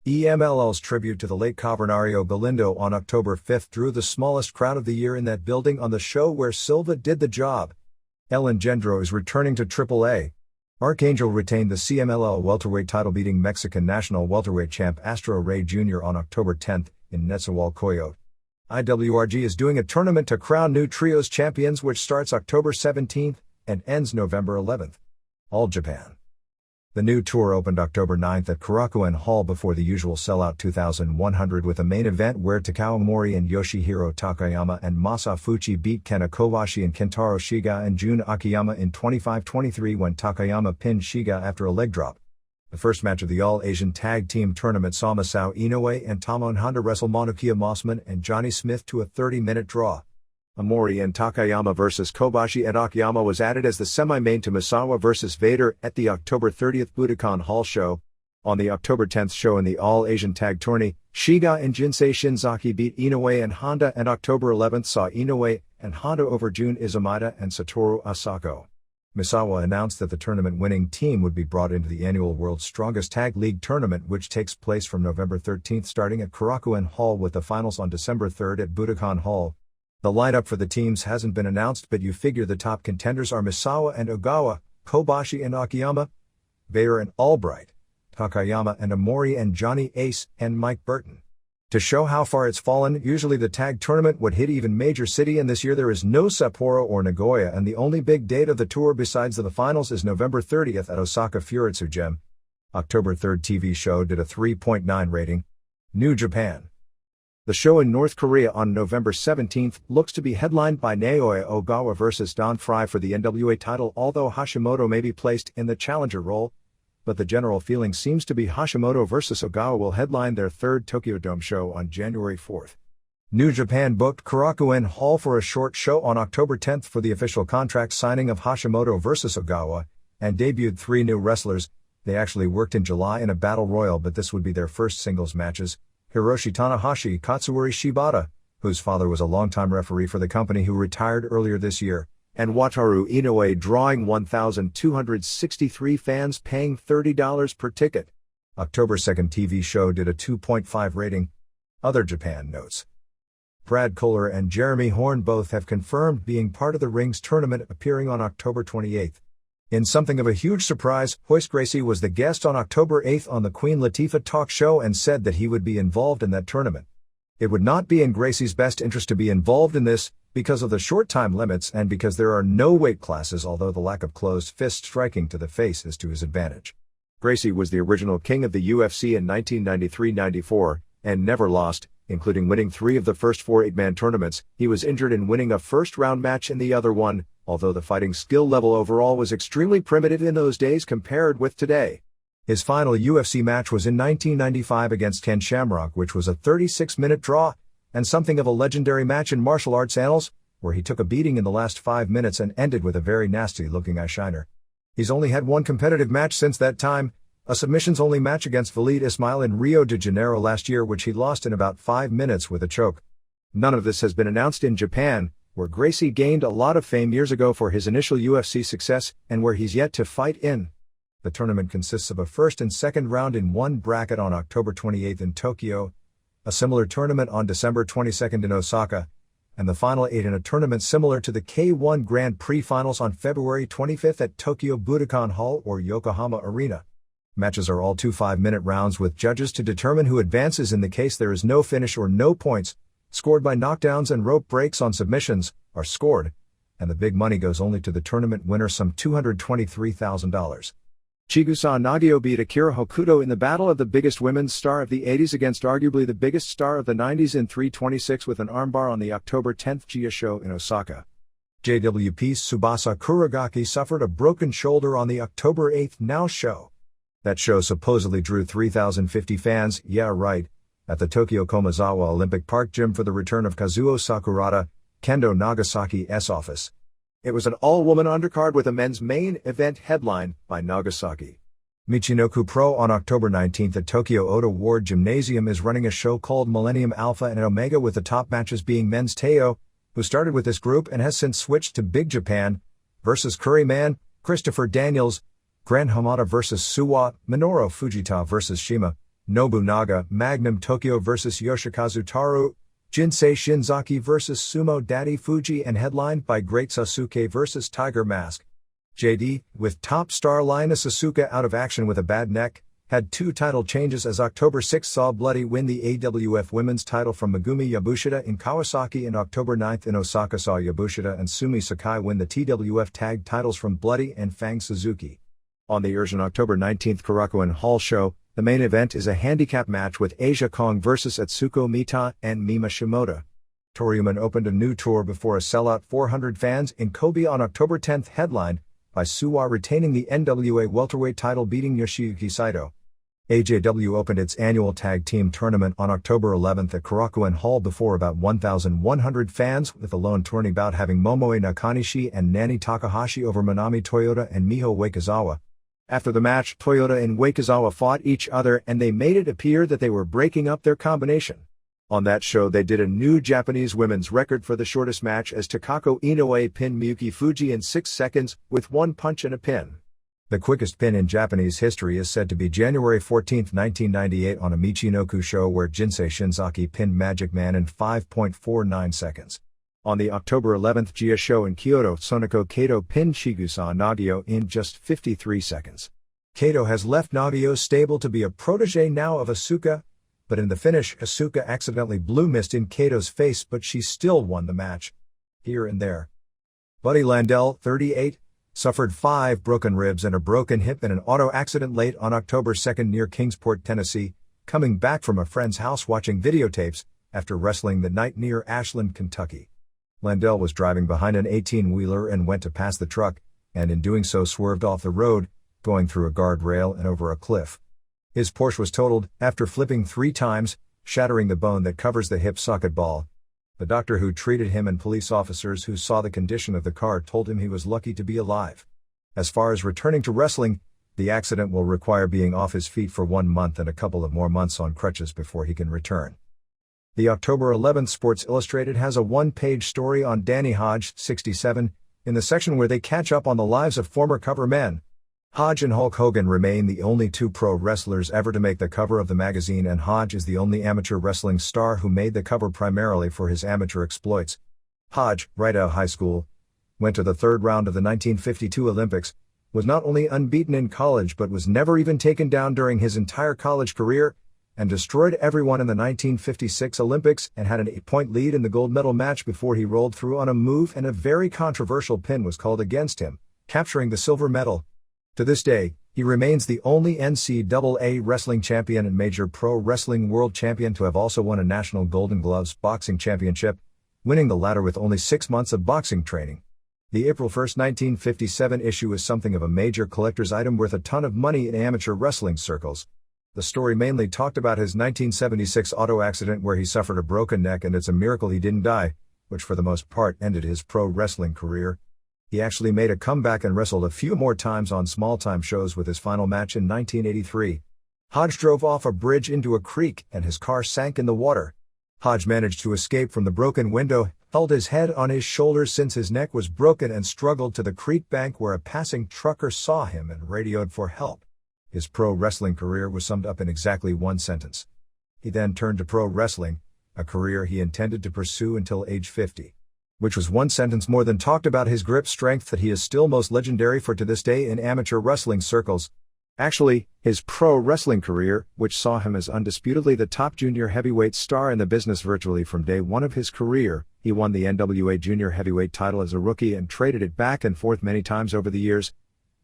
Speaker 1: EMLL's tribute to the late Cavernario Galindo on October 5th drew the smallest crowd of the year in that building on the show where Silva did the job. El Engendro is returning to AAA. Archangel retained the CMLL welterweight title beating Mexican national welterweight champ Astro Rey Jr. on October 10th in Netzahualcoyot. IWRG is doing a tournament to crown new trios champions which starts October 17th and ends November 11th. All Japan. The new tour opened October 9th at Korakuen Hall before the usual sellout 2,100 with a main event where Takao Omori and Yoshihiro Takayama and Masafuchi beat Kena Kobashi and Kentaro Shiga and Jun Akiyama in 25-23 when Takayama pinned Shiga after a leg drop. The first match of the All-Asian Tag Team Tournament saw Masao Inoue and Tamon Honda wrestle Monokia Mossman and Johnny Smith to a 30-minute draw. Omori and Takayama vs. Kobashi and Akiyama was added as the semi-main to Misawa vs. Vader at the October 30th Budokan Hall show. On the October 10th show in the All-Asian Tag Tourney, Shiga and Jinsei Shinzaki beat Inoue and Honda and October 11th saw Inoue and Honda over Jun Izumida and Satoru Asako. Misawa announced that the tournament-winning team would be brought into the annual World's Strongest Tag League tournament which takes place from November 13th starting at Korakuen Hall with the finals on December 3rd at Budokan Hall. The lineup for the teams hasn't been announced but you figure the top contenders are Misawa and Ogawa, Kobashi and Akiyama, Vader and Albright, Takayama and Omori and Johnny Ace and Mike Burton. To show how far it's fallen, usually the tag tournament would hit even major city, and this year there is no Sapporo or Nagoya, and the only big date of the tour besides the finals is November 30th at Osaka Furitsu Gym. October 3rd TV show did a 3.9 rating. New Japan. The show in North Korea on November 17th looks to be headlined by Naoya Ogawa vs. Don Frye for the NWA title, although Hashimoto may be placed in the challenger role, but the general feeling seems to be Hashimoto vs. Ogawa will headline their third Tokyo Dome show on January 4th. New Japan booked Korakuen Hall for a short show on October 10th for the official contract signing of Hashimoto vs. Ogawa, and debuted 3 new wrestlers. They actually worked in July in a battle royal, but this would be their first singles matches. Hiroshi Tanahashi, Katsuyori Shibata, whose father was a longtime referee for the company who retired earlier this year, and Wataru Inoue, drawing 1,263 fans paying $30 per ticket. October 2nd TV show did a 2.5 rating. Other Japan notes. Brad Kohler and Jeremy Horn both have confirmed being part of the Rings tournament, appearing on October 28th. In something of a huge surprise, Hoist Gracie was the guest on October 8th on the Queen Latifah talk show and said that he would be involved in that tournament. It would not be in Gracie's best interest to be involved in this, because of the short time limits and because there are no weight classes, although the lack of closed fist striking to the face is to his advantage. Gracie was the original king of the UFC in 1993-94, and never lost, including winning 3 of the first 4 8-man tournaments. He was injured in winning a first-round match in the other one, although the fighting skill level overall was extremely primitive in those days compared with today. His final UFC match was in 1995 against Ken Shamrock, which was a 36-minute draw, and something of a legendary match in martial arts annals, where he took a beating in the last 5 minutes and ended with a very nasty-looking eyeshiner. He's only had one competitive match since that time, a submissions-only match against Valid Ismail in Rio de Janeiro last year, which he lost in about 5 minutes with a choke. None of this has been announced in Japan, where Gracie gained a lot of fame years ago for his initial UFC success, and where he's yet to fight in. The tournament consists of a first and second round in one bracket on October 28th in Tokyo, a similar tournament on December 22nd in Osaka, and the final 8 in a tournament similar to the K1 Grand Prix finals on February 25th at Tokyo Budokan Hall or Yokohama Arena. Matches are all 2 5-minute rounds with judges to determine who advances in the case there is no finish or no points, scored by knockdowns and rope breaks on submissions, are scored, and the big money goes only to the tournament winner, some $223,000. Chigusa Nagio beat Akira Hokuto in the battle of the biggest women's star of the 80s against arguably the biggest star of the 90s in 3:26 with an armbar on the October 10th Gia show in Osaka. JWP's Tsubasa Kuragaki suffered a broken shoulder on the October 8th Now show. That show supposedly drew 3,050 fans, yeah right, at the Tokyo Komazawa Olympic Park gym for the return of Kazuo Sakurada, Kendo Nagasaki's office. It was an all-woman undercard with a men's main event headlined by Nagasaki. Michinoku Pro on October 19th at Tokyo Oda Ward Gymnasium is running a show called Millennium Alpha and Omega, with the top matches being men's Teo, who started with this group and has since switched to Big Japan, versus Curryman, Christopher Daniels, Gran Hamada versus Suwa, Minoru Fujita versus Shima, Nobunaga, Magnum Tokyo versus Yoshikazu Taru, Jinsei Shinzaki vs. Sumo Daddy Fuji, and headlined by Great Sasuke vs. Tiger Mask. JD, with top star Linus Asuka out of action with a bad neck, had 2 title changes as October 6 saw Bloody win the AWF Women's title from Megumi Yabushita in Kawasaki, and October 9 in Osaka saw Yabushita and Sumi Sakai win the TWF tag titles from Bloody and Fang Suzuki. On the urgent October 19th Korakuen Hall show, the main event is a handicap match with Asia Kong vs. Atsuko Mita and Mima Shimoda. Toryuman opened a new tour before a sellout 400 fans in Kobe on October 10th, headlined by Suwa retaining the NWA welterweight title, beating Yoshiyuki Saito. AJW opened its annual tag team tournament on October 11th at Korakuen Hall before about 1,100 fans, with the lone tourney bout having Momoe Nakanishi and Nani Takahashi over Manami Toyota and Miho Wakizawa. After the match, Toyota and Wakizawa fought each other and they made it appear that they were breaking up their combination. On that show they did a new Japanese women's record for the shortest match as Takako Inoue pinned Miyuki Fuji in 6 seconds, with 1 punch and a pin. The quickest pin in Japanese history is said to be January 14, 1998 on a Michinoku show, where Jinsei Shinzaki pinned Magic Man in 5.49 seconds. On the October 11th Gia show in Kyoto, Sonoko Kato pinned Chigusa Nagio in just 53 seconds. Kato has left Nagio's stable to be a protege now of Asuka, but in the finish Asuka accidentally blew mist in Kato's face, but she still won the match. Here and there. Buddy Landell, 38, suffered 5 broken ribs and a broken hip in an auto accident late on October 2 near Kingsport, Tennessee, coming back from a friend's house watching videotapes after wrestling the night near Ashland, Kentucky. Landell was driving behind an 18-wheeler and went to pass the truck, and in doing so swerved off the road, going through a guardrail and over a cliff. His Porsche was totaled after flipping 3 times, shattering the bone that covers the hip socket ball. The doctor who treated him and police officers who saw the condition of the car told him he was lucky to be alive. As far as returning to wrestling, the accident will require being off his feet for 1 month and a couple of more months on crutches before he can return. The October 11th Sports Illustrated has a 1-page story on Danny Hodge, 67, in the section where they catch up on the lives of former cover men. Hodge and Hulk Hogan remain the only 2 pro wrestlers ever to make the cover of the magazine, and Hodge is the only amateur wrestling star who made the cover primarily for his amateur exploits. Hodge, right out of high school, went to the 3rd round of the 1952 Olympics, was not only unbeaten in college but was never even taken down during his entire college career, and destroyed everyone in the 1956 Olympics and had an 8-point lead in the gold medal match before he rolled through on a move and a very controversial pin was called against him, capturing the silver medal. To this day, he remains the only NCAA wrestling champion and Major Pro Wrestling World Champion to have also won a National Golden Gloves Boxing Championship, winning the latter with only 6 months of boxing training. The April 1, 1957 issue is something of a major collector's item worth a ton of money in amateur wrestling circles. The story mainly talked about his 1976 auto accident where he suffered a broken neck, and it's a miracle he didn't die, which for the most part ended his pro wrestling career. He actually made a comeback and wrestled a few more times on small-time shows, with his final match in 1983. Hodge drove off a bridge into a creek and his car sank in the water. Hodge managed to escape from the broken window, held his head on his shoulders since his neck was broken, and struggled to the creek bank where a passing trucker saw him and radioed for help. His pro wrestling career was summed up in exactly 1 sentence. He then turned to pro wrestling, a career he intended to pursue until age 50. Which was 1 sentence more than talked about his grip strength that he is still most legendary for to this day in amateur wrestling circles. Actually, his pro wrestling career, which saw him as undisputedly the top junior heavyweight star in the business virtually from day 1 of his career. He won the NWA junior heavyweight title as a rookie and traded it back and forth many times over the years,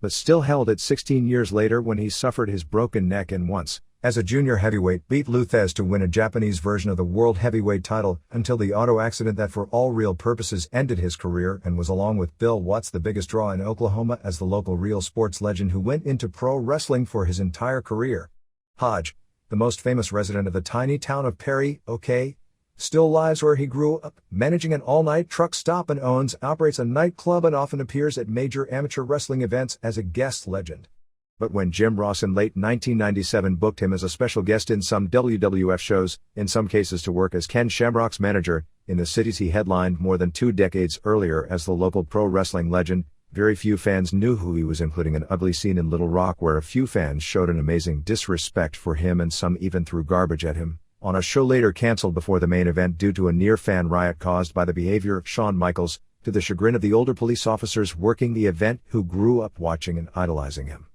Speaker 1: but still held it 16 years later when he suffered his broken neck, and once, as a junior heavyweight, beat Lou Thesz to win a Japanese version of the world heavyweight title until the auto accident that for all real purposes ended his career, and was, along with Bill Watts, the biggest draw in Oklahoma as the local real sports legend who went into pro wrestling for his entire career. Hodge, the most famous resident of the tiny town of Perry, OK, still lives where he grew up, managing an all-night truck stop, and operates a nightclub, and often appears at major amateur wrestling events as a guest legend. But when Jim Ross in late 1997 booked him as a special guest in some WWF shows, in some cases to work as Ken Shamrock's manager, in the cities he headlined more than 2 decades earlier as the local pro wrestling legend, very few fans knew who he was, including an ugly scene in Little Rock where a few fans showed an amazing disrespect for him and some even threw garbage at him, on a show later cancelled before the main event due to a near-fan riot caused by the behavior of Shawn Michaels, to the chagrin of the older police officers working the event who grew up watching and idolizing him.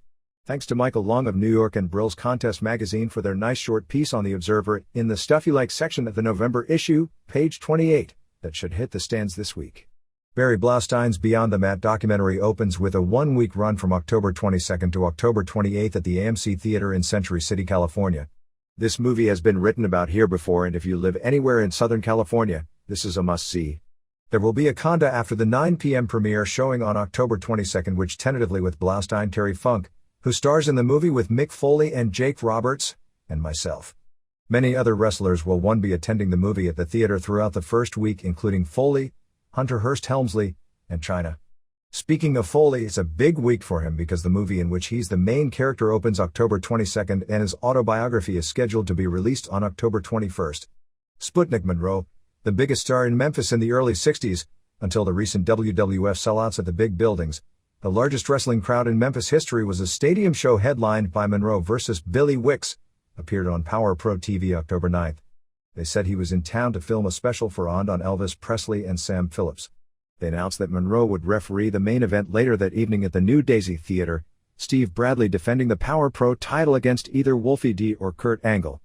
Speaker 1: Thanks to Michael Long of New York and Brill's Contest magazine for their nice short piece on The Observer in the Stuff You Like section of the November issue, page 28, that should hit the stands this week. Barry Blastine's Beyond the Mat documentary opens with a 1-week run from October 22 to October 28 at the AMC Theater in Century City, California. This movie has been written about here before, and if you live anywhere in Southern California, this is a must-see. There will be a conda after the 9 p.m. premiere showing on October 22, which tentatively with Blastine Terry Funk, who stars in the movie with Mick Foley and Jake Roberts, and myself. Many other wrestlers will be attending the movie at the theater throughout the first week, including Foley, Hunter Hearst Helmsley, and Chyna. Speaking of Foley, it's a big week for him because the movie in which he's the main character opens October 22 and his autobiography is scheduled to be released on October 21. Sputnik Monroe, the biggest star in Memphis in the early 60s, until the recent WWF sellouts at the big buildings, the largest wrestling crowd in Memphis history was a stadium show headlined by Monroe vs. Billy Wicks, appeared on Power Pro TV October 9. They said he was in town to film a special for on Elvis Presley and Sam Phillips. They announced that Monroe would referee the main event later that evening at the New Daisy Theater, Steve Bradley defending the Power Pro title against either Wolfie D or Kurt Angle.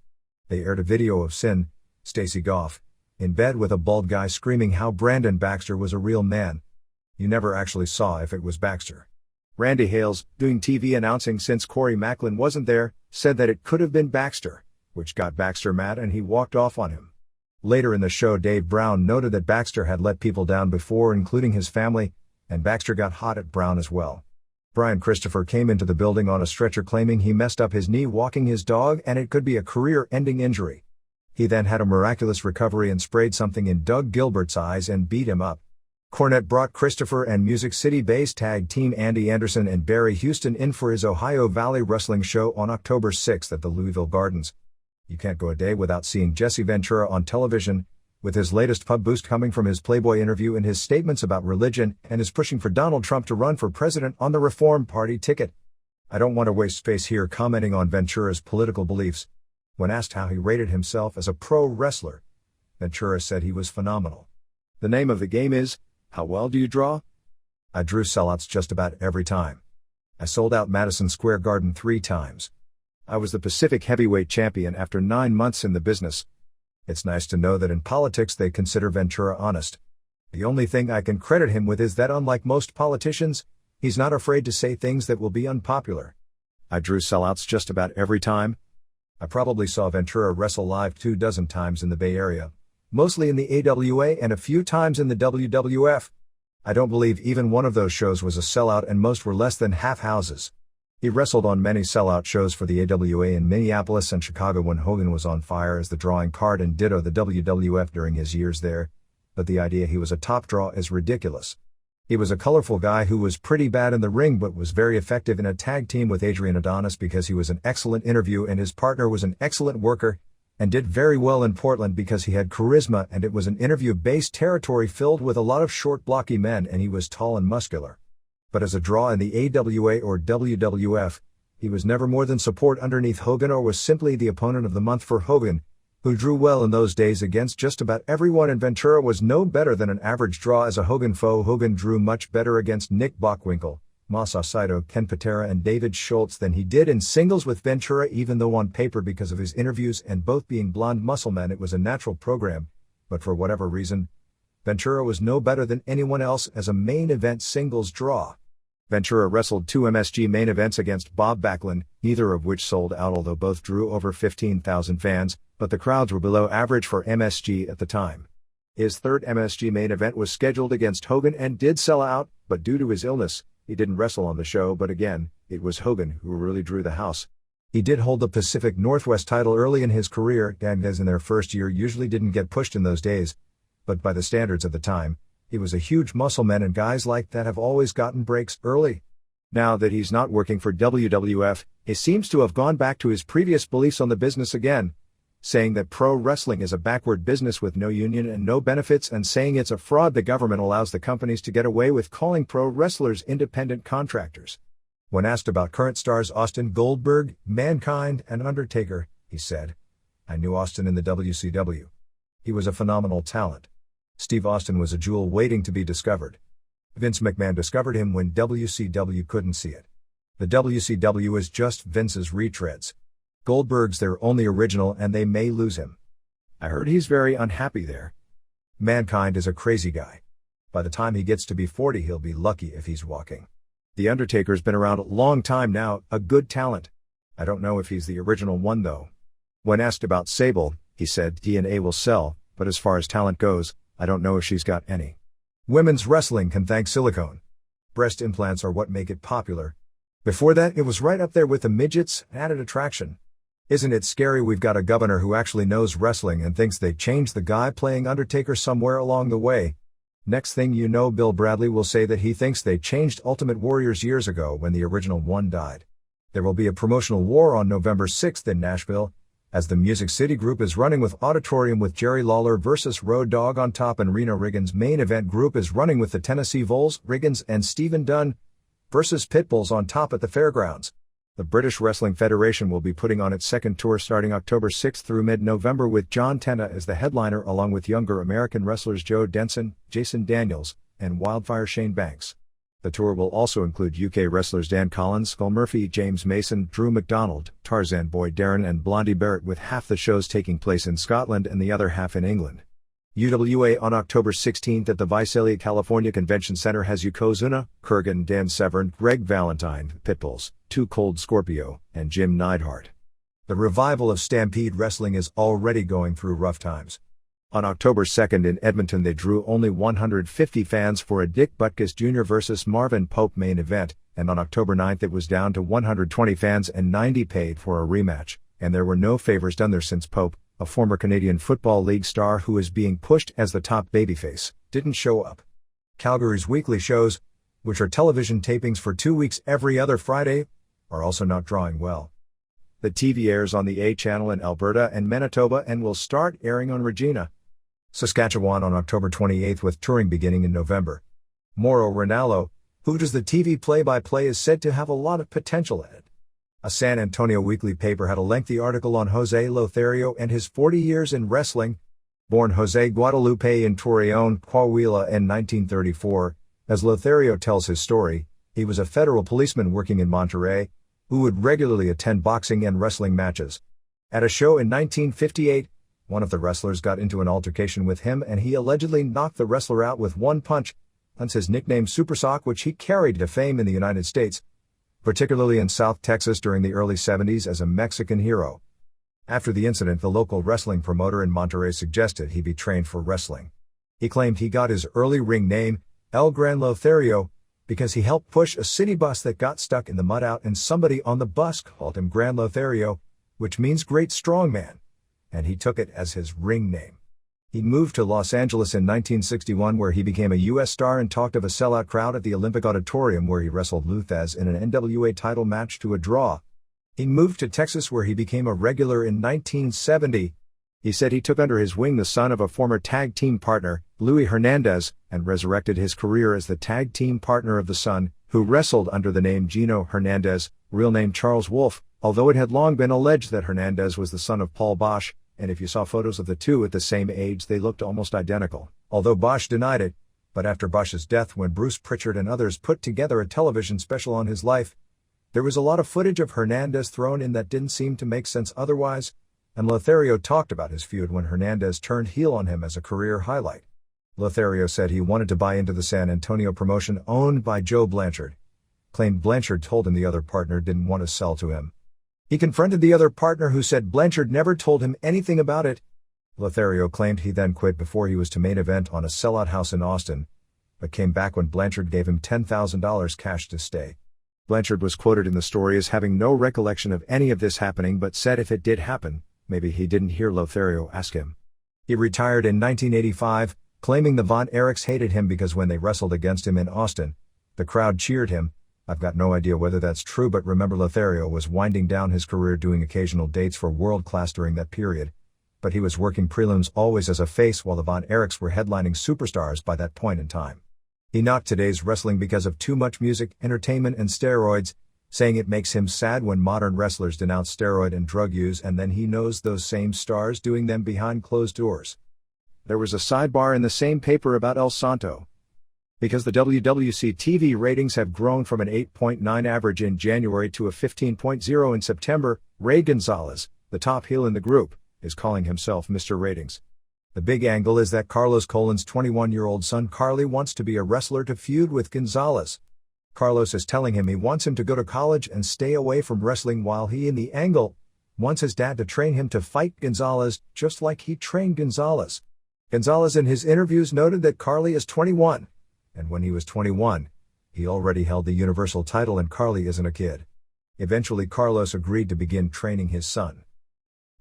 Speaker 1: They aired a video of Sin, Stacey Goff, in bed with a bald guy screaming how Brandon Baxter was a real man. You never actually saw if it was Baxter. Randy Hales, doing TV announcing since Corey Macklin wasn't there, said that it could have been Baxter, which got Baxter mad and he walked off on him. Later in the show, Dave Brown noted that Baxter had let people down before, including his family, and Baxter got hot at Brown as well. Brian Christopher came into the building on a stretcher claiming he messed up his knee walking his dog and it could be a career-ending injury. He then had a miraculous recovery and sprayed something in Doug Gilbert's eyes and beat him up. Cornette brought Christopher and Music City-based tag team Andy Anderson and Barry Houston in for his Ohio Valley Wrestling show on October 6 at the Louisville Gardens. You can't go a day without seeing Jesse Ventura on television, with his latest pub boost coming from his Playboy interview and his statements about religion and his pushing for Donald Trump to run for president on the Reform Party ticket. I don't want to waste space here commenting on Ventura's political beliefs. When asked how he rated himself as a pro wrestler, Ventura said he was phenomenal. The name of the game is, how well do you draw? I drew sellouts just about every time. I sold out Madison Square Garden 3 times. I was the Pacific Heavyweight Champion after 9 months in the business. It's nice to know that in politics they consider Ventura honest. The only thing I can credit him with is that unlike most politicians, he's not afraid to say things that will be unpopular. I drew sellouts just about every time. I probably saw Ventura wrestle live 24 times in the Bay Area, mostly in the AWA and a few times in the WWF. I don't believe even one of those shows was a sellout and most were less than half houses. He wrestled on many sellout shows for the AWA in Minneapolis and Chicago when Hogan was on fire as the drawing card and ditto the WWF during his years there, but the idea he was a top draw is ridiculous. He was a colorful guy who was pretty bad in the ring but was very effective in a tag team with Adrian Adonis because he was an excellent interview and his partner was an excellent worker, and did very well in Portland because he had charisma and it was an interview-based territory filled with a lot of short blocky men and he was tall and muscular. But as a draw in the AWA or WWF, he was never more than support underneath Hogan or was simply the opponent of the month for Hogan, who drew well in those days against just about everyone, and Ventura was no better than an average draw as a Hogan foe. Hogan drew much better against Nick Bockwinkel, Masahito, Ken Patera and David Schultz than he did in singles with Ventura, even though on paper because of his interviews and both being blonde muscle men it was a natural program, but for whatever reason, Ventura was no better than anyone else as a main event singles draw. Ventura wrestled 2 MSG main events against Bob Backlund, neither of which sold out although both drew over 15,000 fans, but the crowds were below average for MSG at the time. His third MSG main event was scheduled against Hogan and did sell out, but due to his illness, he didn't wrestle on the show. But again, it was Hogan who really drew the house. He did hold the Pacific Northwest title early in his career, and as in their first year usually didn't get pushed in those days, but by the standards of the time, he was a huge muscle man and guys like that have always gotten breaks early. Now that he's not working for WWF, he seems to have gone back to his previous beliefs on the business again, saying that pro wrestling is a backward business with no union and no benefits and saying it's a fraud the government allows the companies to get away with calling pro wrestlers independent contractors. When asked about current stars Austin Goldberg, Mankind, and Undertaker, he said, "I knew Austin in the WCW. He was a phenomenal talent. Steve Austin was a jewel waiting to be discovered. Vince McMahon discovered him when WCW couldn't see it. The WCW is just Vince's retreads. Goldberg's their only original and they may lose him. I heard he's very unhappy there. Mankind is a crazy guy. By the time he gets to be 40 he'll be lucky if he's walking. The Undertaker's been around a long time now, a good talent. I don't know if he's the original one though." When asked about Sable, he said DNA will sell, but as far as talent goes, I don't know if she's got any. Women's wrestling can thank silicone. Breast implants are what make it popular. Before that it was right up there with the midgets, added attraction. Isn't it scary we've got a governor who actually knows wrestling and thinks they changed the guy playing Undertaker somewhere along the way? Next thing you know Bill Bradley will say that he thinks they changed Ultimate Warriors years ago when the original one died. There will be a promotional war on November 6th in Nashville, as the Music City group is running with Auditorium with Jerry Lawler versus Road Dogg on top and Reno Riggins' main event group is running with the Tennessee Vols, Riggins and Stephen Dunn versus Pitbulls on top at the fairgrounds. The British Wrestling Federation will be putting on its second tour starting October 6th through mid-November with John Tena as the headliner along with younger American wrestlers Joe Denson, Jason Daniels, and Wildfire Shane Banks. The tour will also include UK wrestlers Dan Collins, Skull Murphy, James Mason, Drew McDonald, Tarzan Boy Darren and Blondie Barrett, with half the shows taking place in Scotland and the other half in England. UWA on October 16th at the Visalia, California Convention Center has Yokozuna, Kurgan, Dan Severn, Greg Valentine, Pitbulls, Too Cold Scorpio, and Jim Neidhart. The revival of Stampede Wrestling is already going through rough times. On October 2nd in Edmonton they drew only 150 fans for a Dick Butkus Jr. vs. Marvin Pope main event, and on October 9th it was down to 120 fans and 90 paid for a rematch, and there were no favors done there since Pope, a former Canadian Football League star who is being pushed as the top babyface, didn't show up. Calgary's weekly shows, which are television tapings for 2 weeks every other Friday, are also not drawing well. The TV airs on the A channel in Alberta and Manitoba and will start airing on Regina, Saskatchewan on October 28th with touring beginning in November. Mauro Ranallo, who does the TV play-by-play, is said to have a lot of potential in it. A San Antonio weekly paper had a lengthy article on Jose Lothario and his 40 years in wrestling. Born Jose Guadalupe in Torreon, Coahuila in 1934, as Lothario tells his story, he was a federal policeman working in Monterrey, who would regularly attend boxing and wrestling matches. At a show in 1958, one of the wrestlers got into an altercation with him and he allegedly knocked the wrestler out with one punch, hence his nickname Super Sock, which he carried to fame in the United States, particularly in South Texas during the early 70s as a Mexican hero. After the incident, the local wrestling promoter in Monterrey suggested he be trained for wrestling. He claimed he got his early ring name, El Gran Lothario, because he helped push a city bus that got stuck in the mud out and somebody on the bus called him Gran Lothario, which means great strong man, and he took it as his ring name. He moved to Los Angeles in 1961 where he became a U.S. star and talked of a sellout crowd at the Olympic Auditorium where he wrestled Luthez in an NWA title match to a draw. He moved to Texas where he became a regular in 1970. He said he took under his wing the son of a former tag team partner, Luis Hernandez, and resurrected his career as the tag team partner of the son, who wrestled under the name Gino Hernandez, real name Charles Wolfe, although it had long been alleged that Hernandez was the son of Paul Bosch, and if you saw photos of the two at the same age they looked almost identical, although Bosch denied it. But after Bosch's death, when Bruce Pritchard and others put together a television special on his life, there was a lot of footage of Hernandez thrown in that didn't seem to make sense otherwise, and Lothario talked about his feud when Hernandez turned heel on him as a career highlight. Lothario said he wanted to buy into the San Antonio promotion owned by Joe Blanchard, claimed Blanchard told him the other partner didn't want to sell to him. He confronted the other partner who said Blanchard never told him anything about it. Lothario claimed he then quit before he was to main event on a sellout house in Austin, but came back when Blanchard gave him $10,000 cash to stay. Blanchard was quoted in the story as having no recollection of any of this happening but said if it did happen, maybe he didn't hear Lothario ask him. He retired in 1985, claiming the Von Erichs hated him because when they wrestled against him in Austin, the crowd cheered him. I've got no idea whether that's true, but remember Lothario was winding down his career doing occasional dates for World Class during that period, but he was working prelims always as a face while the Von Erichs were headlining superstars by that point in time. He knocked today's wrestling because of too much music, entertainment and steroids, saying it makes him sad when modern wrestlers denounce steroid and drug use and then he knows those same stars doing them behind closed doors. There was a sidebar in the same paper about El Santo. Because the WWC TV ratings have grown from an 8.9 average in January to a 15.0 in September, Ray Gonzalez, the top heel in the group, is calling himself Mr. Ratings. The big angle is that Carlos Colon's 21-year-old son Carly wants to be a wrestler to feud with Gonzalez. Carlos is telling him he wants him to go to college and stay away from wrestling while he in the angle wants his dad to train him to fight Gonzalez just like he trained Gonzalez. Gonzalez in his interviews noted that Carly is 21. And when he was 21, he already held the Universal title and Carly isn't a kid. Eventually Carlos agreed to begin training his son.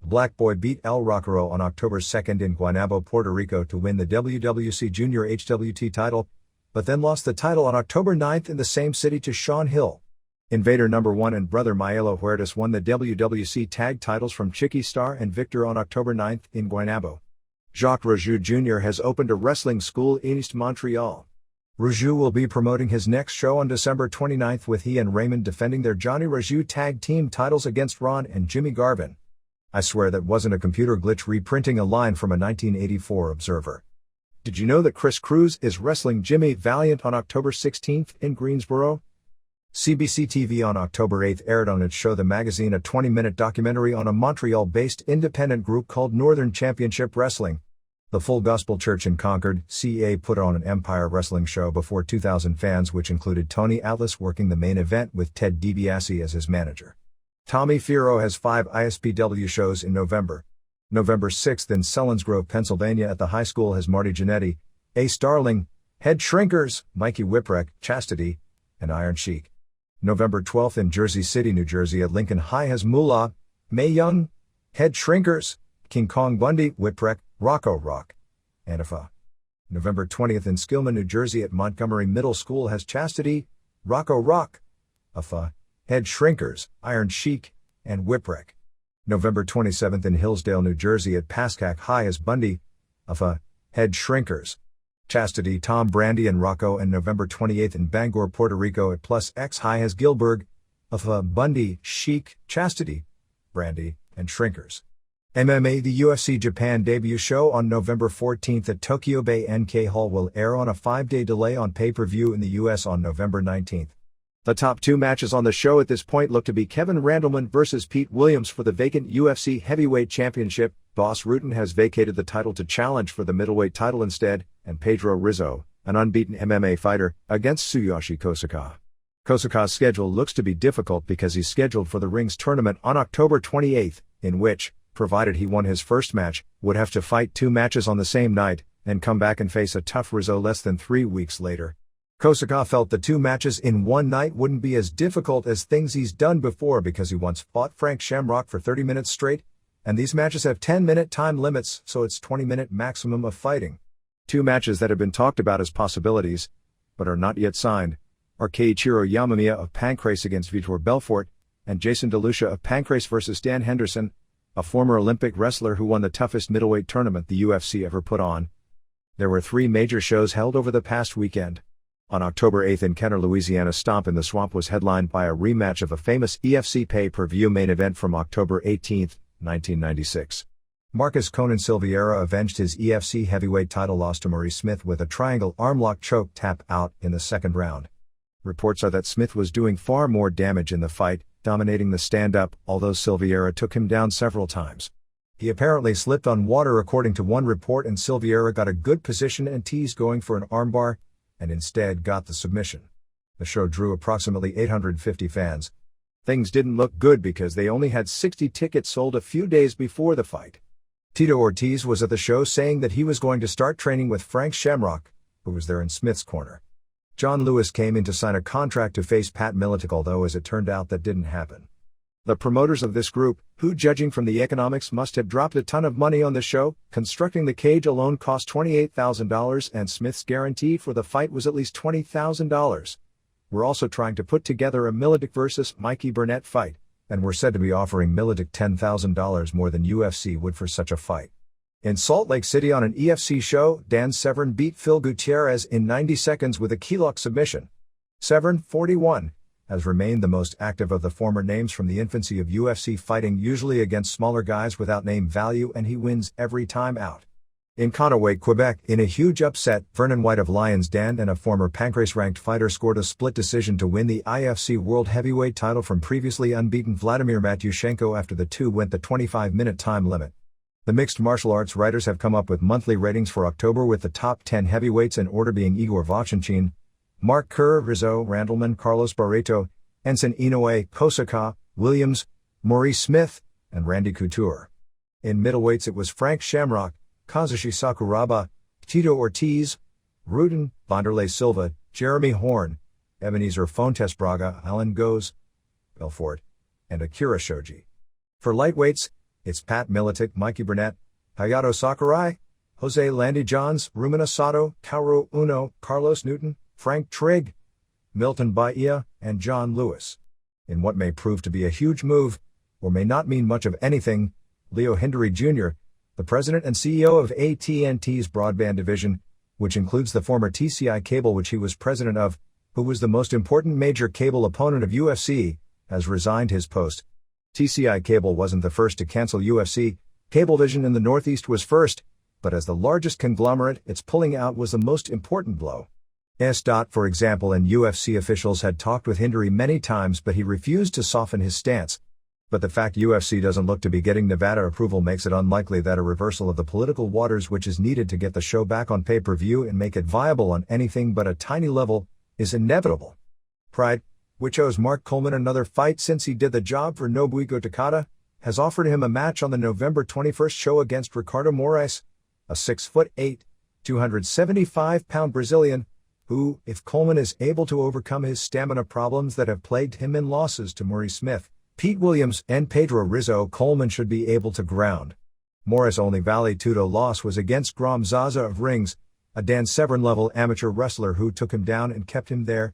Speaker 1: Black Boy beat El Rockero on October 2nd in Guaynabo, Puerto Rico to win the WWC Junior HWT title, but then lost the title on October 9th in the same city to Sean Hill. Invader No. 1 and brother Maelo Huertas won the WWC tag titles from Chicky Star and Victor on October 9th in Guaynabo. Jacques Rougeau Jr. has opened a wrestling school in East Montreal. Rougeau will be promoting his next show on December 29th with he and Raymond defending their Johnny Rougeau tag team titles against Ron and Jimmy Garvin. I swear that wasn't a computer glitch reprinting a line from a 1984 Observer. Did you know that Chris Cruz is wrestling Jimmy Valiant on October 16th in Greensboro? CBC TV on October 8 aired on its show The Magazine a 20-minute documentary on a Montreal-based independent group called Northern Championship Wrestling. The Full Gospel Church in Concord, CA put on an Empire Wrestling show before 2,000 fans, which included Tony Atlas working the main event with Ted DiBiase as his manager. Tommy Fierro has 5 ISPW shows in November. November 6th in Selinsgrove, Pennsylvania at the high school has Marty Jannetty, Ace Darling, Head Shrinkers, Mikey Whipwreck, Chastity, and Iron Sheik. November 12th in Jersey City, New Jersey at Lincoln High has Moolah, Mae Young, Head Shrinkers, King Kong Bundy, Whipwreck, Rocco Rock, and Afa. November 20th in Skillman, New Jersey at Montgomery Middle School has Chastity, Rocco Rock, Afa, Head Shrinkers, Iron Sheik, and Whipwreck. November 27th in Hillsdale, New Jersey at Pascack High has Bundy, Afa, Head Shrinkers, Chastity, Tom Brandy, and Rocco. And November 28th in Bangor, Puerto Rico at Plus X High has Gilberg, Afa, Bundy, Sheik, Chastity, Brandy, and Shrinkers. MMA The UFC Japan debut show on November 14th at Tokyo Bay NK Hall will air on a 5-day delay on pay-per-view in the US on November 19th. The top 2 matches on the show at this point look to be Kevin Randleman versus Pete Williams for the vacant UFC Heavyweight Championship. Boss Rutan has vacated the title to challenge for the middleweight title instead, and Pedro Rizzo, an unbeaten MMA fighter, against Tsuyoshi Kosaka. Kosaka's schedule looks to be difficult because he's scheduled for the Rings tournament on October 28th, in which, provided he won his first match, would have to fight 2 matches on the same night, and come back and face a tough Rizzo less than 3 weeks later. Kosaka felt the 2 matches in one night wouldn't be as difficult as things he's done before because he once fought Frank Shamrock for 30 minutes straight, and these matches have 10-minute time limits, so it's 20-minute maximum of fighting. 2 matches that have been talked about as possibilities, but are not yet signed, are Keiichiro Yamamiya of Pancrase against Vitor Belfort, and Jason DeLucia of Pancrase versus Dan Henderson, a former Olympic wrestler who won the toughest middleweight tournament the UFC ever put on. There were 3 major shows held over the past weekend. On October 8th in Kenner, Louisiana, Stomp in the Swamp was headlined by a rematch of a famous EFC pay-per-view main event from October 18, 1996. Marcus Conan Silveira avenged his EFC heavyweight title loss to Maurice Smith with a triangle armlock choke tap out in the second round. Reports are that Smith was doing far more damage in the fight, dominating the stand-up, although Silveira took him down several times. He apparently slipped on water according to one report, and Silveira got a good position and teased going for an armbar, and instead got the submission. The show drew approximately 850 fans. Things didn't look good because they only had 60 tickets sold a few days before the fight. Tito Ortiz was at the show saying that he was going to start training with Frank Shamrock, who was there in Smith's corner. John Lewis came in to sign a contract to face Pat Militic, although as it turned out that didn't happen. The promoters of this group, who judging from the economics must have dropped a ton of money on the show, constructing the cage alone cost $28,000 and Smith's guarantee for the fight was at least $20,000. We're also trying to put together a Militic versus Mikey Burnett fight, and we're said to be offering Militic $10,000 more than UFC would for such a fight. In Salt Lake City on an EFC show, Dan Severn beat Phil Gutierrez in 90 seconds with a keylock submission. Severn, 41, has remained the most active of the former names from the infancy of UFC fighting, usually against smaller guys without name value, and he wins every time out. In Contaway, Quebec, in a huge upset, Vernon White of Lions Den and a former Pancrase-ranked fighter scored a split decision to win the IFC World Heavyweight title from previously unbeaten Vladimir Matyushenko after the 2 went the 25-minute time limit. The mixed martial arts writers have come up with monthly ratings for October, with the top 10 heavyweights in order being Igor Vovchanchyn, Mark Kerr, Rizzo, Randleman, Carlos Barreto, Ensign Inoue, Kosaka, Williams, Maurice Smith, and Randy Couture. In middleweights it was Frank Shamrock, Kazushi Sakuraba, Tito Ortiz, Rutan, Vanderlei Silva, Jeremy Horn, Ebenezer Fontes Braga, Alan Goes, Belfort, and Akira Shoji. For lightweights, it's Pat Militic, Mikey Burnett, Hayato Sakurai, Jose Landy Johns, Rumina Sato, Kaoru Uno, Carlos Newton, Frank Trigg, Milton Bahia, and John Lewis. In what may prove to be a huge move, or may not mean much of anything, Leo Hindery Jr., the president and CEO of AT&T's broadband division, which includes the former TCI Cable which he was president of, who was the most important major cable opponent of UFC, has resigned his post. TCI Cable wasn't the first to cancel UFC, Cablevision in the Northeast was first, but as the largest conglomerate, its pulling out was the most important blow. For example, and UFC officials had talked with Hindari many times, but he refused to soften his stance. But the fact UFC doesn't look to be getting Nevada approval makes it unlikely that a reversal of the political waters which is needed to get the show back on pay-per-view and make it viable on anything but a tiny level is inevitable. Pride, which owes Mark Coleman another fight since he did the job for Nobuhiko Takada, has offered him a match on the November 21st show against Ricardo Moraes, a 6'8", 275-pound Brazilian, who, if Coleman is able to overcome his stamina problems that have plagued him in losses to Murray Smith, Pete Williams, and Pedro Rizzo, Coleman should be able to ground. Moraes' only Vale Tudo loss was against Grom Zaza of Rings, a Dan Severn-level amateur wrestler who took him down and kept him there.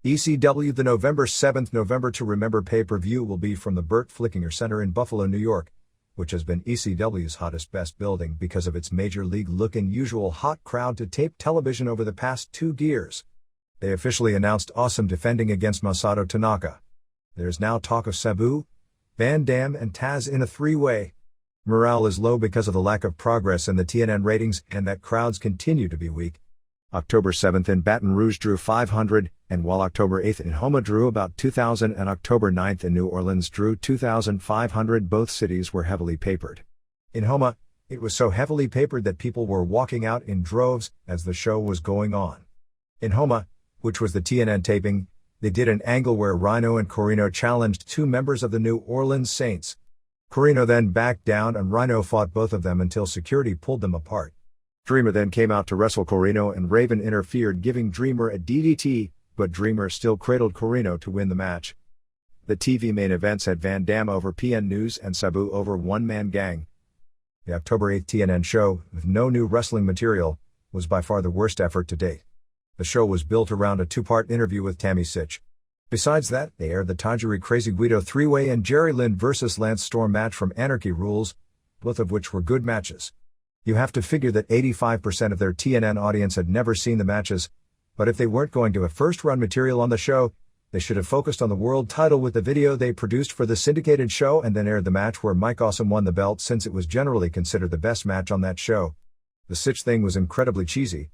Speaker 1: ECW. The November 7th November to Remember pay-per-view will be from the Burt Flickinger Center in Buffalo, New York, which has been ECW's hottest best building because of its major league look and usual hot crowd to tape television over the past 2 years. They officially announced Awesome defending against Masato Tanaka. There's now talk of Sabu, Van Dam and Taz in a 3-way. Morale is low because of the lack of progress in the TNN ratings and that crowds continue to be weak. October 7th in Baton Rouge drew 500, and while October 8th in Homa drew about 2,000 and October 9th in New Orleans drew 2,500, both cities were heavily papered. In Homa, it was so heavily papered that people were walking out in droves as the show was going on. In Homa, which was the TNN taping, they did an angle where Rhino and Corino challenged 2 members of the New Orleans Saints. Corino then backed down and Rhino fought both of them until security pulled them apart. Dreamer then came out to wrestle Corino and Raven interfered, giving Dreamer a DDT, but Dreamer still cradled Corino to win the match. The TV main events had Van Dam over PN News and Sabu over One Man Gang. The October 8th TNN show, with no new wrestling material, was by far the worst effort to date. The show was built around a 2-part interview with Tammy Sitch. Besides that, they aired the Tajiri Crazy Guido 3-way and Jerry Lynn vs. Lance Storm match from Anarchy Rules, both of which were good matches. You have to figure that 85% of their TNN audience had never seen the matches, but if they weren't going to have first-run material on the show, they should have focused on the world title with the video they produced for the syndicated show and then aired the match where Mike Awesome won the belt, since it was generally considered the best match on that show. The Sitch thing was incredibly cheesy.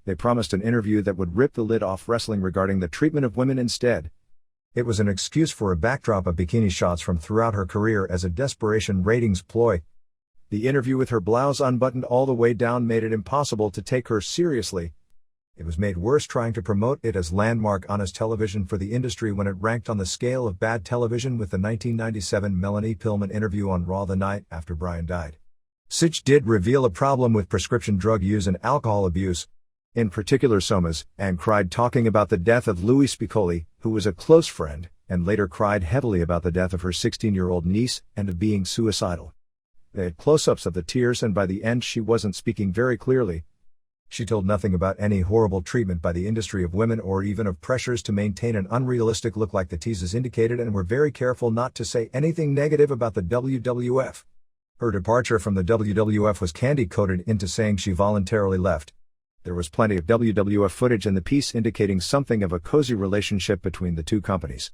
Speaker 1: They promised an interview that would rip the lid off wrestling regarding the treatment of women instead. It was an excuse for a backdrop of bikini shots from throughout her career as a desperation ratings ploy. The interview with her blouse unbuttoned all the way down made it impossible to take her seriously. It was made worse trying to promote it as landmark honest television for the industry when it ranked on the scale of bad television with the 1997 Melanie Pillman interview on Raw the night after Bryan died. Sitch did reveal a problem with prescription drug use and alcohol abuse, in particular somas, and cried talking about the death of Louis Spicolli, who was a close friend, and later cried heavily about the death of her 16-year-old niece and of being suicidal. They had close-ups of the tears and by the end she wasn't speaking very clearly. She told nothing about any horrible treatment by the industry of women or even of pressures to maintain an unrealistic look like the teases indicated, and were very careful not to say anything negative about the WWF. Her departure from the WWF was candy-coated into saying she voluntarily left. There was plenty of WWF footage in the piece indicating something of a cozy relationship between the two companies.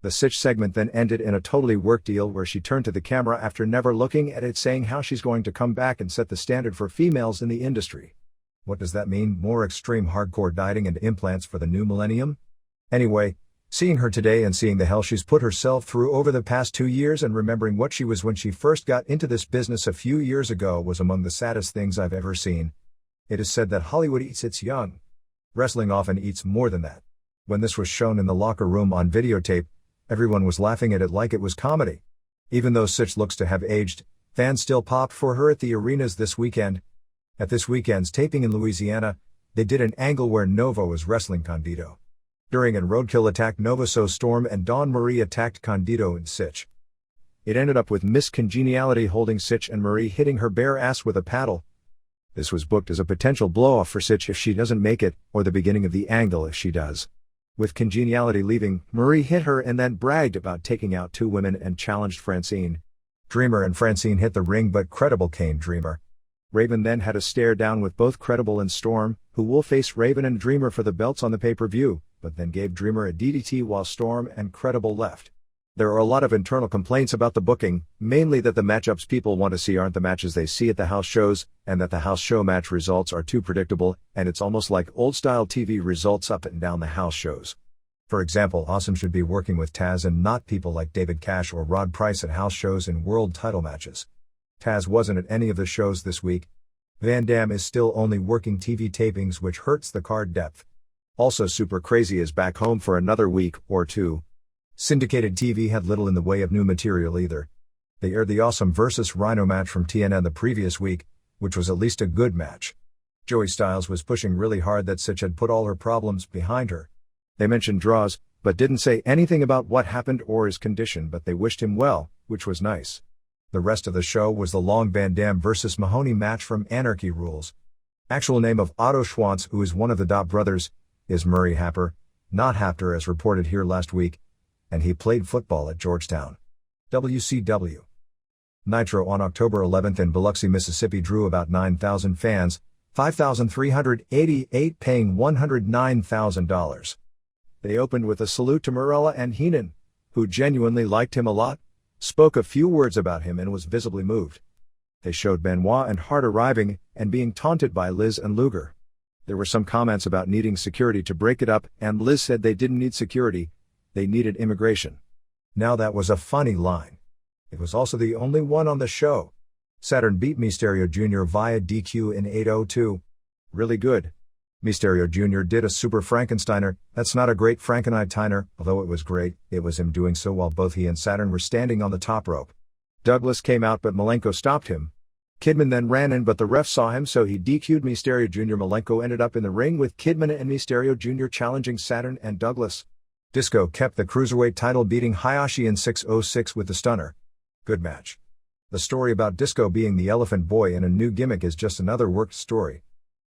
Speaker 1: The Sitch segment then ended in a totally work deal where she turned to the camera after never looking at it, saying how she's going to come back and set the standard for females in the industry. What does that mean? More extreme hardcore dieting and implants for the new millennium? Anyway, seeing her today and seeing the hell she's put herself through over the past 2 years and remembering what she was when she first got into this business a few years ago was among the saddest things I've ever seen. It is said that Hollywood eats its young. Wrestling often eats more than that. When this was shown in the locker room on videotape, everyone was laughing at it like it was comedy. Even though Sitch looks to have aged, fans still popped for her at the arenas this weekend. At this weekend's taping in Louisiana, they did an angle where Nova was wrestling Condito. During and Roadkill attacked Nova, so Storm and Dawn Marie attacked Condito and Sitch. It ended up with Miss Congeniality holding Sitch and Marie hitting her bare ass with a paddle. This was booked as a potential blow-off for Sitch if she doesn't make it, or the beginning of the angle if she does. With Congeniality leaving, Marie hit her and then bragged about taking out 2 women and challenged Francine. Dreamer and Francine hit the ring, but Credible caned Dreamer. Raven then had a stare down with both Credible and Storm, who will face Raven and Dreamer for the belts on the pay-per-view, but then gave Dreamer a DDT while Storm and Credible left. There are a lot of internal complaints about the booking, mainly that the matchups people want to see aren't the matches they see at the house shows, and that the house show match results are too predictable, and it's almost like old-style TV results up and down the house shows. For example, Awesome should be working with Taz and not people like David Cash or Rod Price at house shows and world title matches. Taz wasn't at any of the shows this week. Van Dam is still only working TV tapings, which hurts the card depth. Also, Super Crazy is back home for another week or two. Syndicated TV had little in the way of new material either. They aired the Awesome vs. Rhino match from TNN the previous week, which was at least a good match. Joey Styles was pushing really hard that Sitch had put all her problems behind her. They mentioned draws, but didn't say anything about what happened or his condition, but they wished him well, which was nice. The rest of the show was the long Van Dam vs. Mahoney match from Anarchy Rules. Actual name of Otto Schwanz, who is one of the Dopp brothers, is Murray Happer, not Hapter as reported here last week, and he played football at Georgetown. WCW. Nitro on October 11th in Biloxi, Mississippi drew about 9,000 fans, 5,388 paying $109,000. They opened with a salute to Morella and Heenan, who genuinely liked him a lot, spoke a few words about him and was visibly moved. They showed Benoit and Hart arriving and being taunted by Liz and Luger. There were some comments about needing security to break it up, and Liz said they didn't need security, they needed immigration. Now that was a funny line. It was also the only one on the show. Saturn beat Mysterio Jr. via DQ in 8:02. Really good. Mysterio Jr. did a Super Frankensteiner. That's not a great Frankensteiner, although it was great. It was him doing so while both he and Saturn were standing on the top rope. Douglas came out but Malenko stopped him. Kidman then ran in but the ref saw him so he DQ'd Mysterio Jr. Malenko ended up in the ring with Kidman and Mysterio Jr. challenging Saturn and Douglas. Disco kept the Cruiserweight title beating Hayashi in 6:06 with the stunner. Good match. The story about Disco being the Elephant Boy in a new gimmick is just another worked story.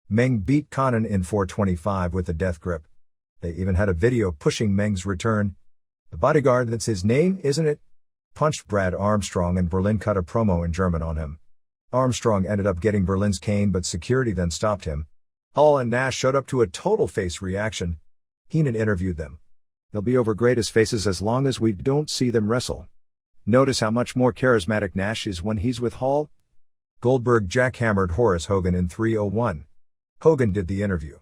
Speaker 1: Meng beat Conan in 4:25 with the death grip. They even had a video pushing Meng's return. The Bodyguard, that's his name, isn't it? Punched Brad Armstrong and Berlin cut a promo in German on him. Armstrong ended up getting Berlin's cane but security then stopped him. Hall and Nash showed up to a total face reaction. Heenan interviewed them. They'll be over great as faces as long as we don't see them wrestle. Notice how much more charismatic Nash is when he's with Hall? Goldberg jackhammered Horace Hogan in 3:01. Hogan did the interview.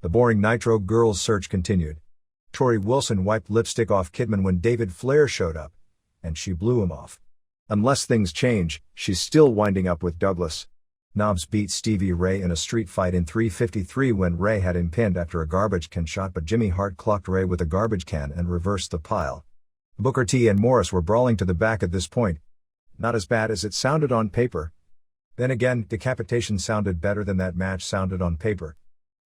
Speaker 1: The boring Nitro Girls search continued. Tori Wilson wiped lipstick off Kidman when David Flair showed up, and she blew him off. Unless things change, she's still winding up with Douglas. Knobs beat Stevie Ray in a street fight in 3:53 when Ray had him pinned after a garbage can shot but Jimmy Hart clocked Ray with a garbage can and reversed the pile. Booker T and Morris were brawling to the back at this point. Not as bad as it sounded on paper. Then again, decapitation sounded better than that match sounded on paper.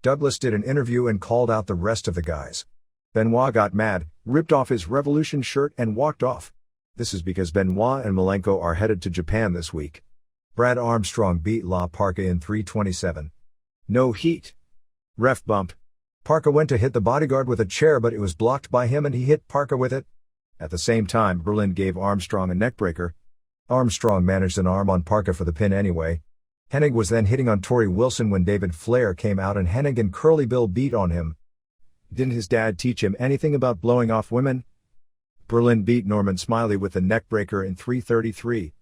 Speaker 1: Douglas did an interview and called out the rest of the guys. Benoit got mad, ripped off his Revolution shirt and walked off. This is because Benoit and Malenko are headed to Japan this week. Brad Armstrong beat La Parka in 3:27. No heat. Ref bump. Parka went to hit the Bodyguard with a chair but it was blocked by him and he hit Parka with it. At the same time, Berlin gave Armstrong a neckbreaker. Armstrong managed an arm on Parka for the pin anyway. Hennig was then hitting on Tori Wilson when David Flair came out and Hennig and Curly Bill beat on him. Didn't his dad teach him anything about blowing off women? Berlin beat Norman Smiley with the neckbreaker in 3:33.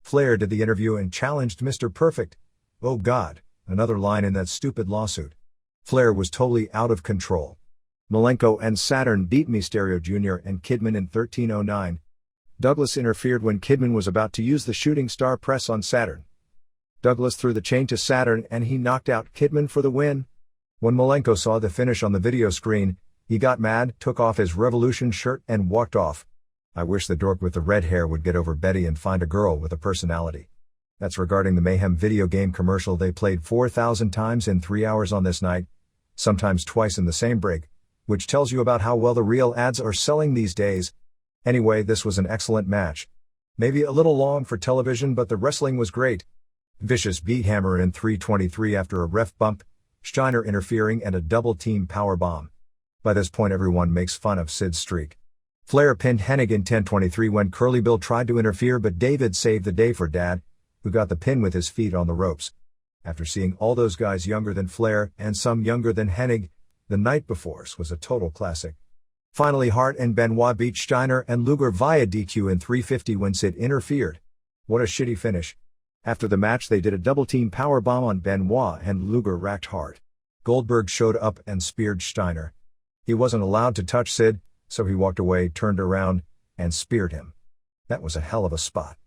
Speaker 1: Flair did the interview and challenged Mr. Perfect. Oh God, another line in that stupid lawsuit. Flair was totally out of control. Malenko and Saturn beat Mysterio Jr. and Kidman in 13:09. Douglas interfered when Kidman was about to use the shooting star press on Saturn. Douglas threw the chain to Saturn and he knocked out Kidman for the win. When Malenko saw the finish on the video screen, he got mad, took off his Revolution shirt and walked off. I wish the dork with the red hair would get over Betty and find a girl with a personality. That's regarding the Mayhem video game commercial they played 4,000 times in 3 hours on this night, sometimes twice in the same break, which tells you about how well the real ads are selling these days. Anyway, this was an excellent match. Maybe a little long for television but the wrestling was great. Vicious beat Hammer in 3:23 after a ref bump, Steiner interfering and a double-team powerbomb. By this point everyone makes fun of Sid's streak. Flair pinned Hennig in 10:23 when Curly Bill tried to interfere but David saved the day for Dad, who got the pin with his feet on the ropes. After seeing all those guys younger than Flair and some younger than Hennig, the night before was a total classic. Finally, Hart and Benoit beat Steiner and Luger via DQ in 350 when Sid interfered. What a shitty finish. After the match they did a double-team powerbomb on Benoit and Luger racked Hart. Goldberg showed up and speared Steiner. He wasn't allowed to touch Sid, so he walked away, turned around, and speared him. That was a hell of a spot.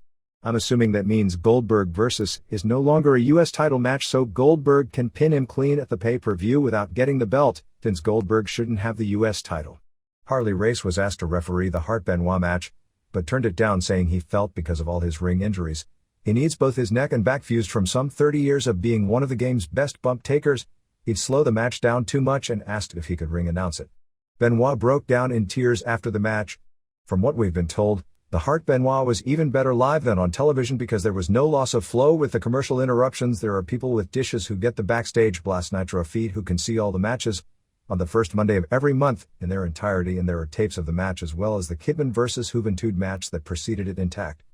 Speaker 1: I'm assuming that means Goldberg versus is no longer a US title match, so Goldberg can pin him clean at the pay-per-view without getting the belt, since Goldberg shouldn't have the US title. Harley Race was asked to referee the Hart-Benoit match, but turned it down, saying he felt because of all his ring injuries, he needs both his neck and back fused from some 30 years of being one of the game's best bump takers. He'd slow the match down too much and asked if he could ring announce it. Benoit broke down in tears after the match. From what we've been told, the Hart-Benoit was even better live than on television because there was no loss of flow with the commercial interruptions. There are people with dishes who get the backstage Blast Nitro feed who can see all the matches on the first Monday of every month in their entirety, and there are tapes of the match as well as the Kidman vs. Juventud match that preceded it intact.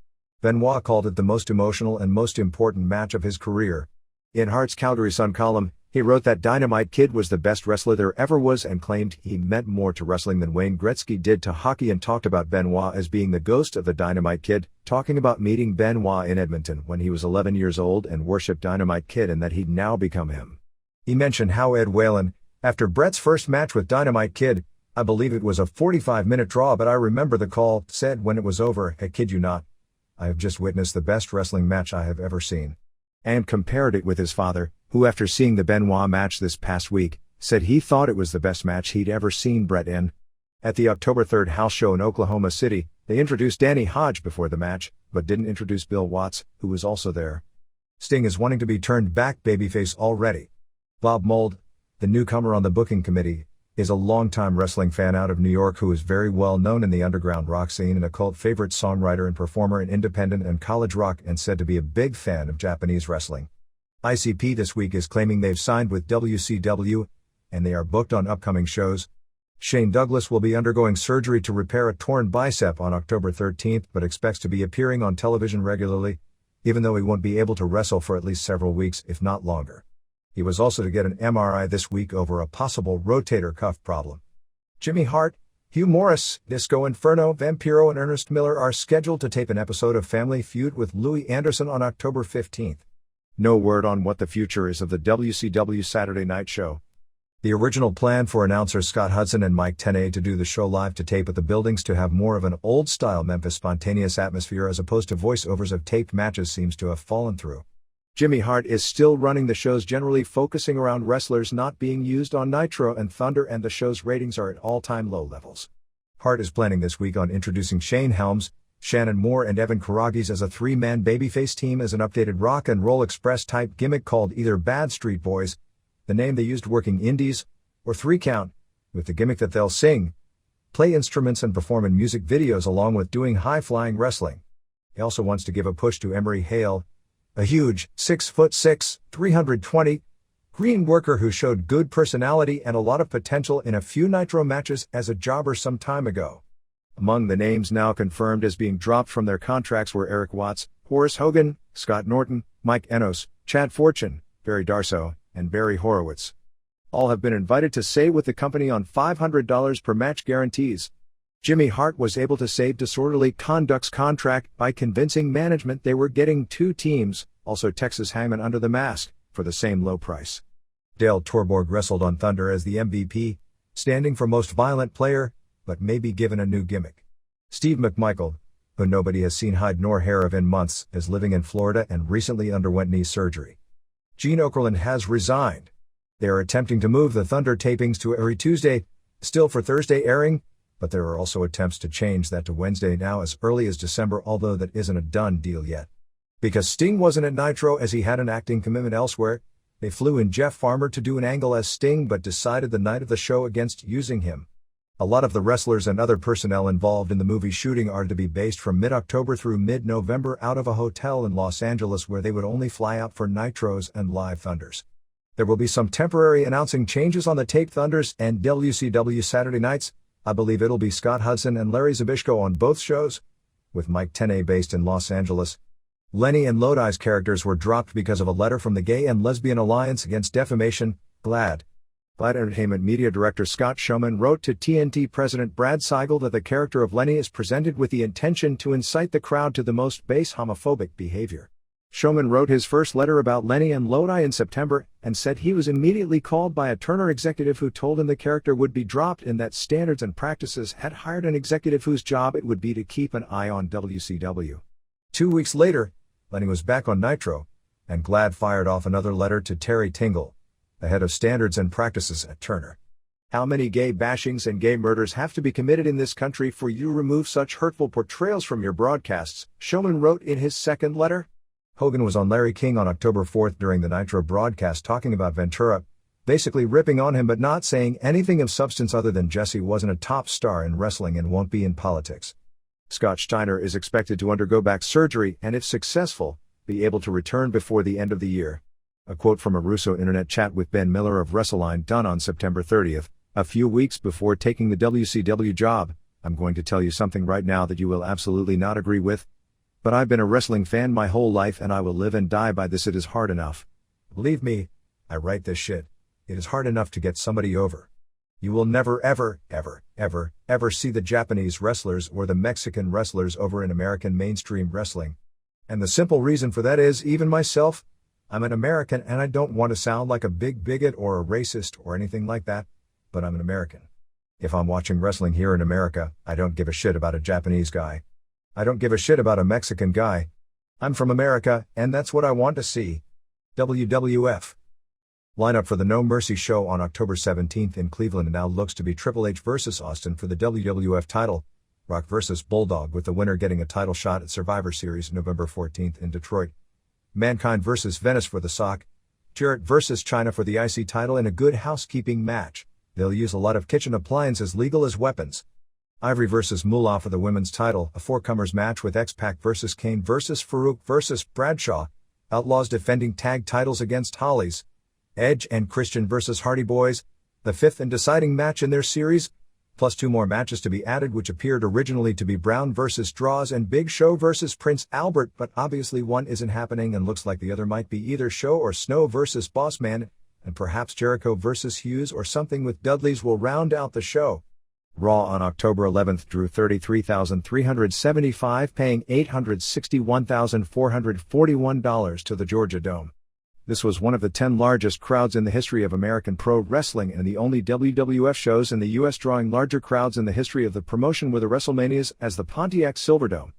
Speaker 1: Benoit called it the most emotional and most important match of his career. In Hart's Calgary Sun column, he wrote that Dynamite Kid was the best wrestler there ever was and claimed he meant more to wrestling than Wayne Gretzky did to hockey, and talked about Benoit as being the ghost of the Dynamite Kid, talking about meeting Benoit in Edmonton when he was 11 years old and worshipped Dynamite Kid and that he'd now become him. He mentioned how Ed Whalen, after Bret's first match with Dynamite Kid, I believe it was a 45-minute draw, but I remember the call, said when it was over, "I kid you not, I have just witnessed the best wrestling match I have ever seen." And compared it with his father, who after seeing the Benoit match this past week, said he thought it was the best match he'd ever seen Bret in. At the October 3rd house show in Oklahoma City, they introduced Danny Hodge before the match, but didn't introduce Bill Watts, who was also there. Sting is wanting to be turned back babyface already. Bob Mould, the newcomer on the booking committee, is a longtime wrestling fan out of New York who is very well known in the underground rock scene and a cult favorite songwriter and performer in independent and college rock, and said to be a big fan of Japanese wrestling. ICP this week is claiming they've signed with WCW, and they are booked on upcoming shows. Shane Douglas will be undergoing surgery to repair a torn bicep on October 13th, but expects to be appearing on television regularly, even though he won't be able to wrestle for at least several weeks, if not longer. He was also to get an MRI this week over a possible rotator cuff problem. Jimmy Hart, Hugh Morris, Disco Inferno, Vampiro and Ernest Miller are scheduled to tape an episode of Family Feud with Louis Anderson on October 15th. No word on what the future is of the WCW Saturday Night Show. The original plan for announcers Scott Hudson and Mike Tenay to do the show live to tape at the buildings to have more of an old-style Memphis spontaneous atmosphere as opposed to voiceovers of taped matches seems to have fallen through. Jimmy Hart is still running the shows, generally focusing around wrestlers not being used on Nitro and Thunder, and the show's ratings are at all-time low levels. Hart is planning this week on introducing Shane Helms, Shannon Moore and Evan Karagis as a three-man babyface team as an updated Rock and Roll Express type gimmick called either Bad Street Boys, the name they used working indies, or 3 Count, with the gimmick that they'll sing, play instruments and perform in music videos along with doing high-flying wrestling. He also wants to give a push to Emery Hale, a huge 6'6", 320, green worker who showed good personality and a lot of potential in a few Nitro matches as a jobber some time ago. Among the names now confirmed as being dropped from their contracts were Eric Watts, Horace Hogan, Scott Norton, Mike Enos, Chad Fortune, Barry Darsow, and Barry Horowitz. All have been invited to stay with the company on $500 per match guarantees. Jimmy Hart was able to save Disorderly Conduct's contract by convincing management they were getting 2 teams, also Texas Hangman Under the Mask, for the same low price. Dale Torborg wrestled on Thunder as the MVP, standing for Most Violent Player, but may be given a new gimmick. Steve McMichael, who nobody has seen hide nor hair of in months, is living in Florida and recently underwent knee surgery. Gene Okerlund has resigned. They are attempting to move the Thunder tapings to every Tuesday, still for Thursday airing, but there are also attempts to change that to Wednesday now as early as December, although that isn't a done deal yet. Because Sting wasn't at Nitro as he had an acting commitment elsewhere, they flew in Jeff Farmer to do an angle as Sting but decided the night of the show against using him. A lot of the wrestlers and other personnel involved in the movie shooting are to be based from mid-October through mid-November out of a hotel in Los Angeles where they would only fly out for Nitros and live Thunders. There will be some temporary announcing changes on the taped Thunders and WCW Saturday nights. I believe it'll be Scott Hudson and Larry Zbyszko on both shows, with Mike Tenay based in Los Angeles. Lenny and Lodi's characters were dropped because of a letter from the Gay and Lesbian Alliance Against Defamation, GLAAD. Fight Entertainment Media Director Scott Showman wrote to TNT President Brad Seigel that the character of Lenny is presented with the intention to incite the crowd to the most base homophobic behavior. Showman wrote his first letter about Lenny and Lodi in September, and said he was immediately called by a Turner executive who told him the character would be dropped and that Standards and Practices had hired an executive whose job it would be to keep an eye on WCW. 2 weeks later, Lenny was back on Nitro, and Glad fired off another letter to Terry Tingle, the head of Standards and Practices at Turner. How many gay bashings and gay murders have to be committed in this country for you to remove such hurtful portrayals from your broadcasts? Showman wrote in his second letter. Hogan was on Larry King on October 4th during the Nitro broadcast talking about Ventura, basically ripping on him but not saying anything of substance other than Jesse wasn't a top star in wrestling and won't be in politics. Scott Steiner is expected to undergo back surgery and, if successful, be able to return before the end of the year. A quote from a Russo internet chat with Ben Miller of WrestleLine done on September 30th, a few weeks before taking the WCW job. I'm going to tell you something right now that you will absolutely not agree with. But I've been a wrestling fan my whole life and I will live and die by this. It is hard enough. Believe me, I write this shit. It is hard enough to get somebody over. You will never ever see the Japanese wrestlers or the Mexican wrestlers over in American mainstream wrestling. And the simple reason for that is, even myself, I'm an American and I don't want to sound like a big bigot or a racist or anything like that, but I'm an American. If I'm watching wrestling here in America, I don't give a shit about a Japanese guy. I don't give a shit about a Mexican guy. I'm from America, and that's what I want to see. WWF. Lineup for the No Mercy show on October 17th in Cleveland now looks to be Triple H vs. Austin for the WWF title, Rock vs. Bulldog with the winner getting a title shot at Survivor Series November 14th in Detroit. Mankind vs. Venice for the SOC, Jarrett vs. China for the IC title in a good housekeeping match. They'll use a lot of kitchen appliances legal as weapons. Ivory vs. Moolah for the women's title, a four-comers match with X-Pac vs. Kane vs. Farouk vs. Bradshaw. Outlaws defending tag titles against Hollies. Edge and Christian vs. Hardy Boys, the fifth and deciding match in their series, plus two more matches to be added which appeared originally to be Brown vs. Draws and Big Show vs. Prince Albert, but obviously one isn't happening and looks like the other might be either Show or Snow vs. Bossman, and perhaps Jericho vs. Hughes or something with Dudley's will round out the show. Raw on October 11th drew 33,375, paying $861,441 to the Georgia Dome. This was one of the 10 largest crowds in the history of American pro wrestling and the only WWF shows in the U.S. drawing larger crowds in the history of the promotion, with the WrestleManias as the Pontiac Silverdome,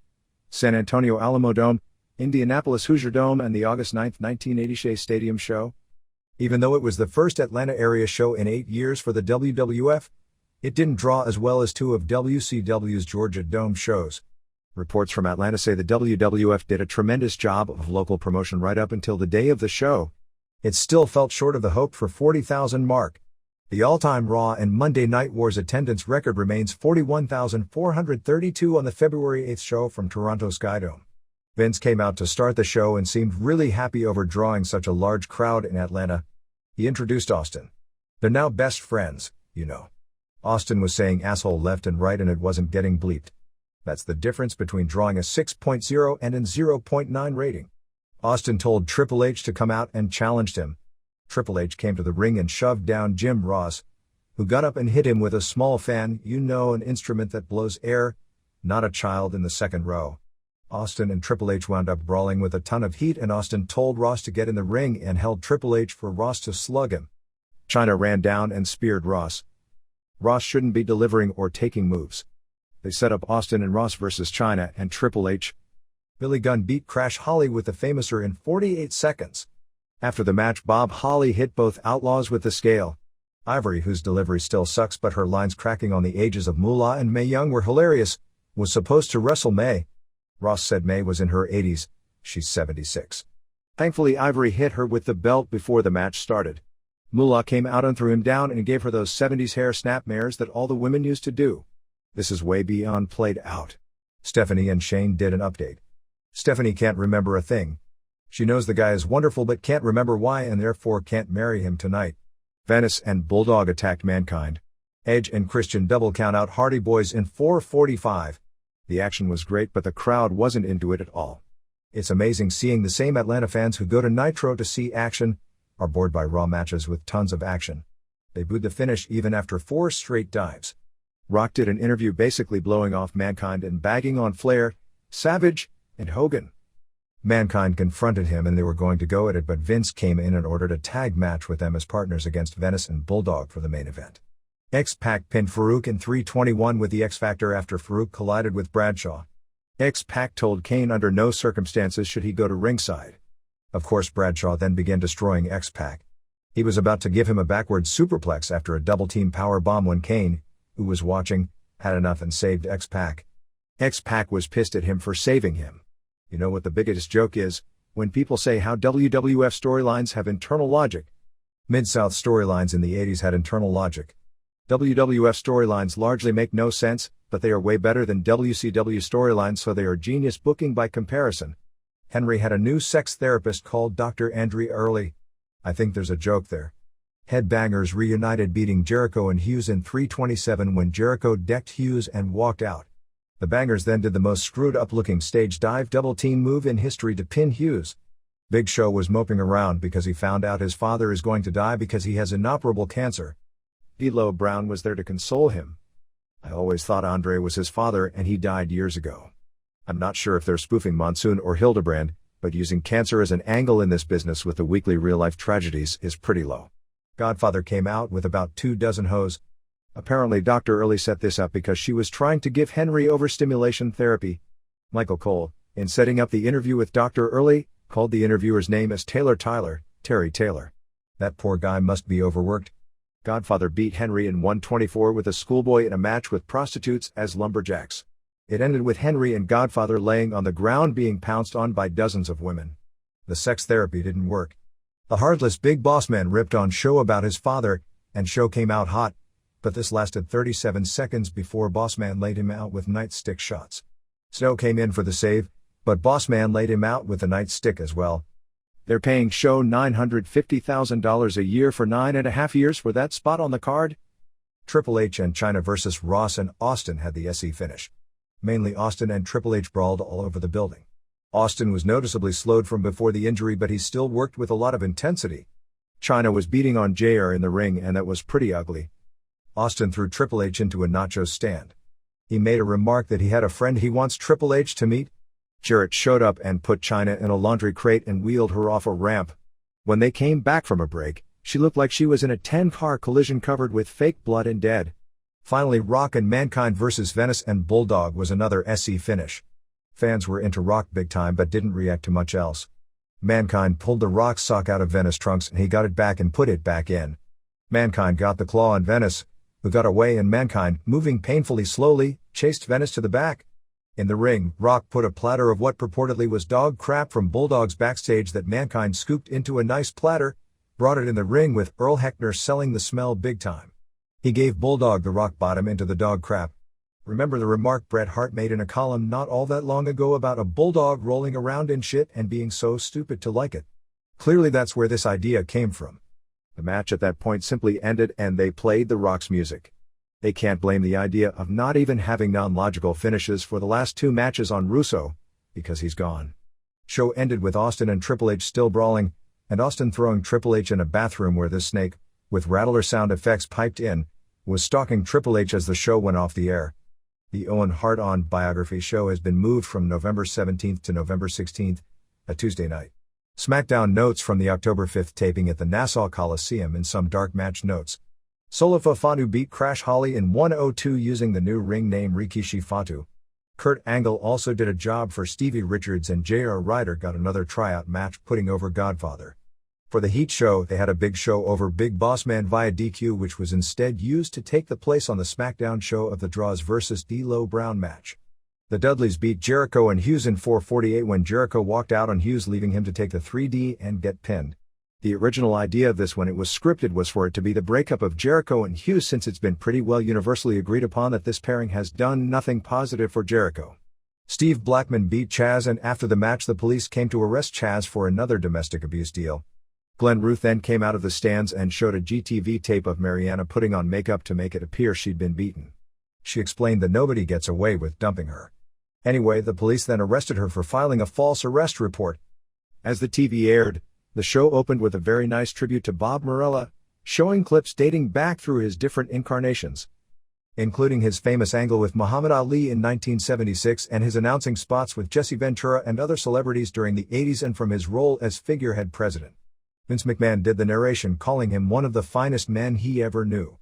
Speaker 1: San Antonio Alamo Dome, Indianapolis Hoosier Dome, and the August 9, 1980 Shea Stadium show. Even though it was the first Atlanta area show in 8 years for the WWF, it didn't draw as well as two of WCW's Georgia Dome shows. Reports from Atlanta say the WWF did a tremendous job of local promotion right up until the day of the show. It still fell short of the hoped for 40,000 mark. The all-time Raw and Monday Night Wars attendance record remains 41,432 on the February 8th show from Toronto Skydome. Vince came out to start the show and seemed really happy over drawing such a large crowd in Atlanta. He introduced Austin. They're now best friends, you know. Austin was saying asshole left and right and it wasn't getting bleeped. That's the difference between drawing a 6.0 and a 0.9 rating. Austin told Triple H to come out and challenged him. Triple H came to the ring and shoved down Jim Ross, who got up and hit him with a small fan, an instrument that blows air, not a child in the second row. Austin and Triple H wound up brawling with a ton of heat, and Austin told Ross to get in the ring and held Triple H for Ross to slug him. China ran down and speared Ross. Ross shouldn't be delivering or taking moves. They set up Austin and Ross versus China and Triple H. Billy Gunn beat Crash Holly with the Famouser in 48 seconds. After the match, Bob Holly hit both Outlaws with the scale. Ivory, whose delivery still sucks but her lines cracking on the ages of Moolah and Mae Young were hilarious, was supposed to wrestle Mae. Ross said Mae was in her 80s, she's 76. Thankfully Ivory hit her with the belt before the match started. Moolah came out and threw him down and gave her those 70s hair snapmares that all the women used to do. This is way beyond played out. Stephanie and Shane did an update. Stephanie can't remember a thing. She knows the guy is wonderful but can't remember why and therefore can't marry him tonight. Venice and Bulldog attacked Mankind. Edge and Christian double count out Hardy Boys in 4:45. The action was great but the crowd wasn't into it at all. It's amazing seeing the same Atlanta fans who go to Nitro to see action are bored by Raw matches with tons of action. They booed the finish even after 4 straight dives. Rock did an interview basically blowing off Mankind and bagging on Flair, Savage, and Hogan. Mankind confronted him and they were going to go at it, but Vince came in and ordered a tag match with them as partners against Venice and Bulldog for the main event. X-Pac pinned Farouk in 321 with the X-Factor after Farouk collided with Bradshaw. X-Pac told Kane under no circumstances should he go to ringside. Of course Bradshaw then began destroying X-Pac. He was about to give him a backwards superplex after a double-team power bomb when Kane, who was watching, had enough and saved X-Pac. X-Pac was pissed at him for saving him. You know what the biggest joke is? When people say how WWF storylines have internal logic. Mid-South storylines in the 80s had internal logic. WWF storylines largely make no sense, but they are way better than WCW storylines, so they are genius booking by comparison. Henry had a new sex therapist called Dr. Andrea Early. I think there's a joke there. Headbangers reunited beating Jericho and Hughes in 327 when Jericho decked Hughes and walked out. The Bangers then did the most screwed up looking stage dive double team move in history to pin Hughes. Big Show was moping around because he found out his father is going to die because he has inoperable cancer. D'Lo Brown was there to console him. I always thought Andre was his father and he died years ago. I'm not sure if they're spoofing Monsoon or Hildebrand, but using cancer as an angle in this business with the weekly real-life tragedies is pretty low. Godfather came out with about 24 hoes. Apparently Dr. Early set this up because she was trying to give Henry overstimulation therapy. Michael Cole, in setting up the interview with Dr. Early, called the interviewer's name as Terry Taylor. That poor guy must be overworked. Godfather beat Henry in 124 with a schoolboy in a match with prostitutes as lumberjacks. It ended with Henry and Godfather laying on the ground being pounced on by dozens of women. The sex therapy didn't work. The heartless Big Boss Man ripped on Show about his father, and Show came out hot, but this lasted 37 seconds before Bossman laid him out with nightstick shots. Snow came in for the save, but Bossman laid him out with the nightstick as well. They're paying Show $950,000 a year for 9.5 years for that spot on the card? Triple H and Chyna vs. Ross and Austin had the SE finish. Mainly Austin and Triple H brawled all over the building. Austin was noticeably slowed from before the injury, but he still worked with a lot of intensity. Chyna was beating on JR in the ring and that was pretty ugly. Austin threw Triple H into a nacho stand. He made a remark that he had a friend he wants Triple H to meet. Jarrett showed up and put Chyna in a laundry crate and wheeled her off a ramp. When they came back from a break, she looked like she was in a 10-car collision covered with fake blood and dead. Finally, Rock and Mankind vs. Venice and Bulldog was another SE finish. Fans were into Rock big time but didn't react to much else. Mankind pulled the Rock sock out of Venice trunks and he got it back and put it back in. Mankind got the claw on Venice, who got away, and Mankind, moving painfully slowly, chased Venice to the back. In the ring, Rock put a platter of what purportedly was dog crap from Bulldog's backstage that Mankind scooped into a nice platter, brought it in the ring with Earl Hebner selling the smell big time. He gave Bulldog the rock bottom into the dog crap. Remember the remark Bret Hart made in a column not all that long ago about a bulldog rolling around in shit and being so stupid to like it? Clearly that's where this idea came from. The match at that point simply ended and they played the Rock's music. They can't blame the idea of not even having non-logical finishes for the last 2 matches on Russo, because he's gone. Show ended with Austin and Triple H still brawling, and Austin throwing Triple H in a bathroom where this snake, with rattler sound effects piped in, was stalking Triple H as the show went off the air. The Owen Hart On biography show has been moved from November 17th to November 16th, a Tuesday night. SmackDown notes from the October 5th taping at the Nassau Coliseum in some dark match notes. Sola Fafanu beat Crash Holly in 102 using the new ring name Rikishi Fatu. Kurt Angle also did a job for Stevie Richards and J.R. Ryder got another tryout match putting over Godfather. For the Heat show they had a big show over Big Boss Man via DQ, which was instead used to take the place on the SmackDown show of the Draws vs. D'Lo Brown match. The Dudleys beat Jericho and Hughes in 448 when Jericho walked out on Hughes, leaving him to take the 3D and get pinned. The original idea of this when it was scripted was for it to be the breakup of Jericho and Hughes, since it's been pretty well universally agreed upon that this pairing has done nothing positive for Jericho. Steve Blackman beat Chaz, and after the match the police came to arrest Chaz for another domestic abuse deal. Glenn Ruth then came out of the stands and showed a GTV tape of Mariana putting on makeup to make it appear she'd been beaten. She explained that nobody gets away with dumping her. Anyway, the police then arrested her for filing a false arrest report. As the TV aired, the show opened with a very nice tribute to Bob Morella, showing clips dating back through his different incarnations, including his famous angle with Muhammad Ali in 1976 and his announcing spots with Jesse Ventura and other celebrities during the 80s, and from his role as figurehead president. Vince McMahon did the narration, calling him one of the finest men he ever knew.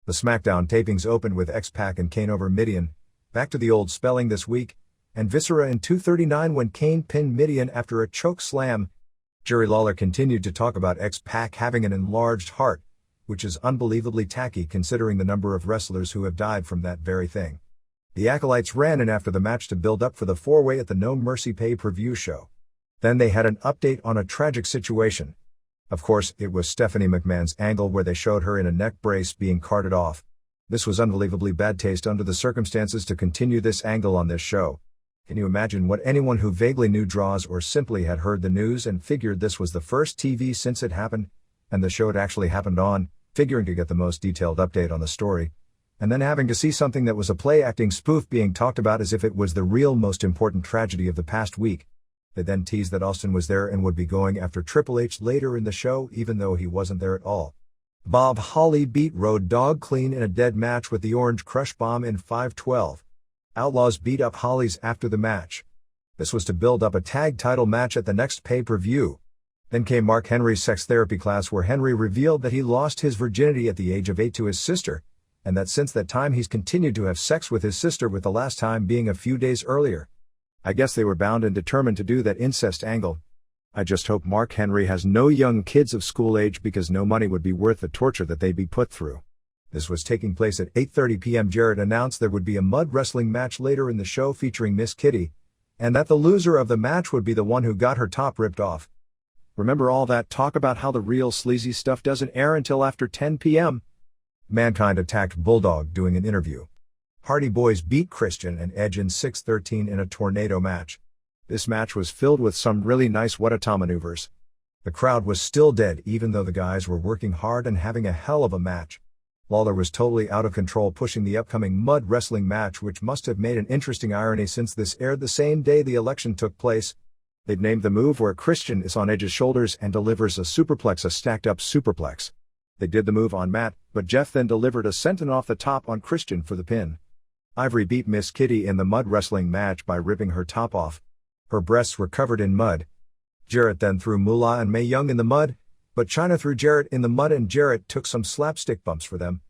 Speaker 1: The SmackDown tapings opened with X-Pac and Kane over Mideon, back to the old spelling this week, and Viscera in 239 when Kane pinned Mideon after a choke slam. Jerry Lawler continued to talk about X-Pac having an enlarged heart, which is unbelievably tacky considering the number of wrestlers who have died from that very thing. The Acolytes ran in after the match to build up for the four-way at the No Mercy pay-per-view show. Then they had an update on a tragic situation. Of course, it was Stephanie McMahon's angle where they showed her in a neck brace being carted off. This was unbelievably bad taste under the circumstances to continue this angle on this show. Can you imagine what anyone who vaguely knew draws or simply had heard the news and figured this was the first TV since it happened, and the show it actually happened on, figuring to get the most detailed update on the story, and then having to see something that was a play-acting spoof being talked about as if it was the real most important tragedy of the past week. They then teased that Austin was there and would be going after Triple H later in the show even though he wasn't there at all. Bob Holly beat Road Dogg clean in a dead match with the Orange Crush Bomb in 5:12. Outlaws beat up Hollies after the match. This was to build up a tag title match at the next pay-per-view. Then came Mark Henry's sex therapy class where Henry revealed that he lost his virginity at the age of 8 to his sister, and that since that time he's continued to have sex with his sister, with the last time being a few days earlier. I guess they were bound and determined to do that incest angle. I just hope Mark Henry has no young kids of school age, because no money would be worth the torture that they'd be put through. This was taking place at 8:30 p.m. Jarrett announced there would be a mud wrestling match later in the show featuring Miss Kitty, and that the loser of the match would be the one who got her top ripped off. Remember all that talk about how the real sleazy stuff doesn't air until after 10 p.m.? Mankind attacked Bulldog doing an interview. Hardy Boys beat Christian and Edge in 6:13 in a tornado match. This match was filled with some really nice Wadata maneuvers. The crowd was still dead even though the guys were working hard and having a hell of a match. Lawler was totally out of control pushing the upcoming mud wrestling match, which must have made an interesting irony since this aired the same day the election took place. They'd named the move where Christian is on Edge's shoulders and delivers a superplex, a stacked-up superplex. They did the move on Matt, but Jeff then delivered a senton off the top on Christian for the pin. Ivory beat Miss Kitty in the mud wrestling match by ripping her top off. Her breasts were covered in mud. Jarrett then threw Moolah and Mae Young in the mud, but Chyna threw Jarrett in the mud and Jarrett took some slapstick bumps for them.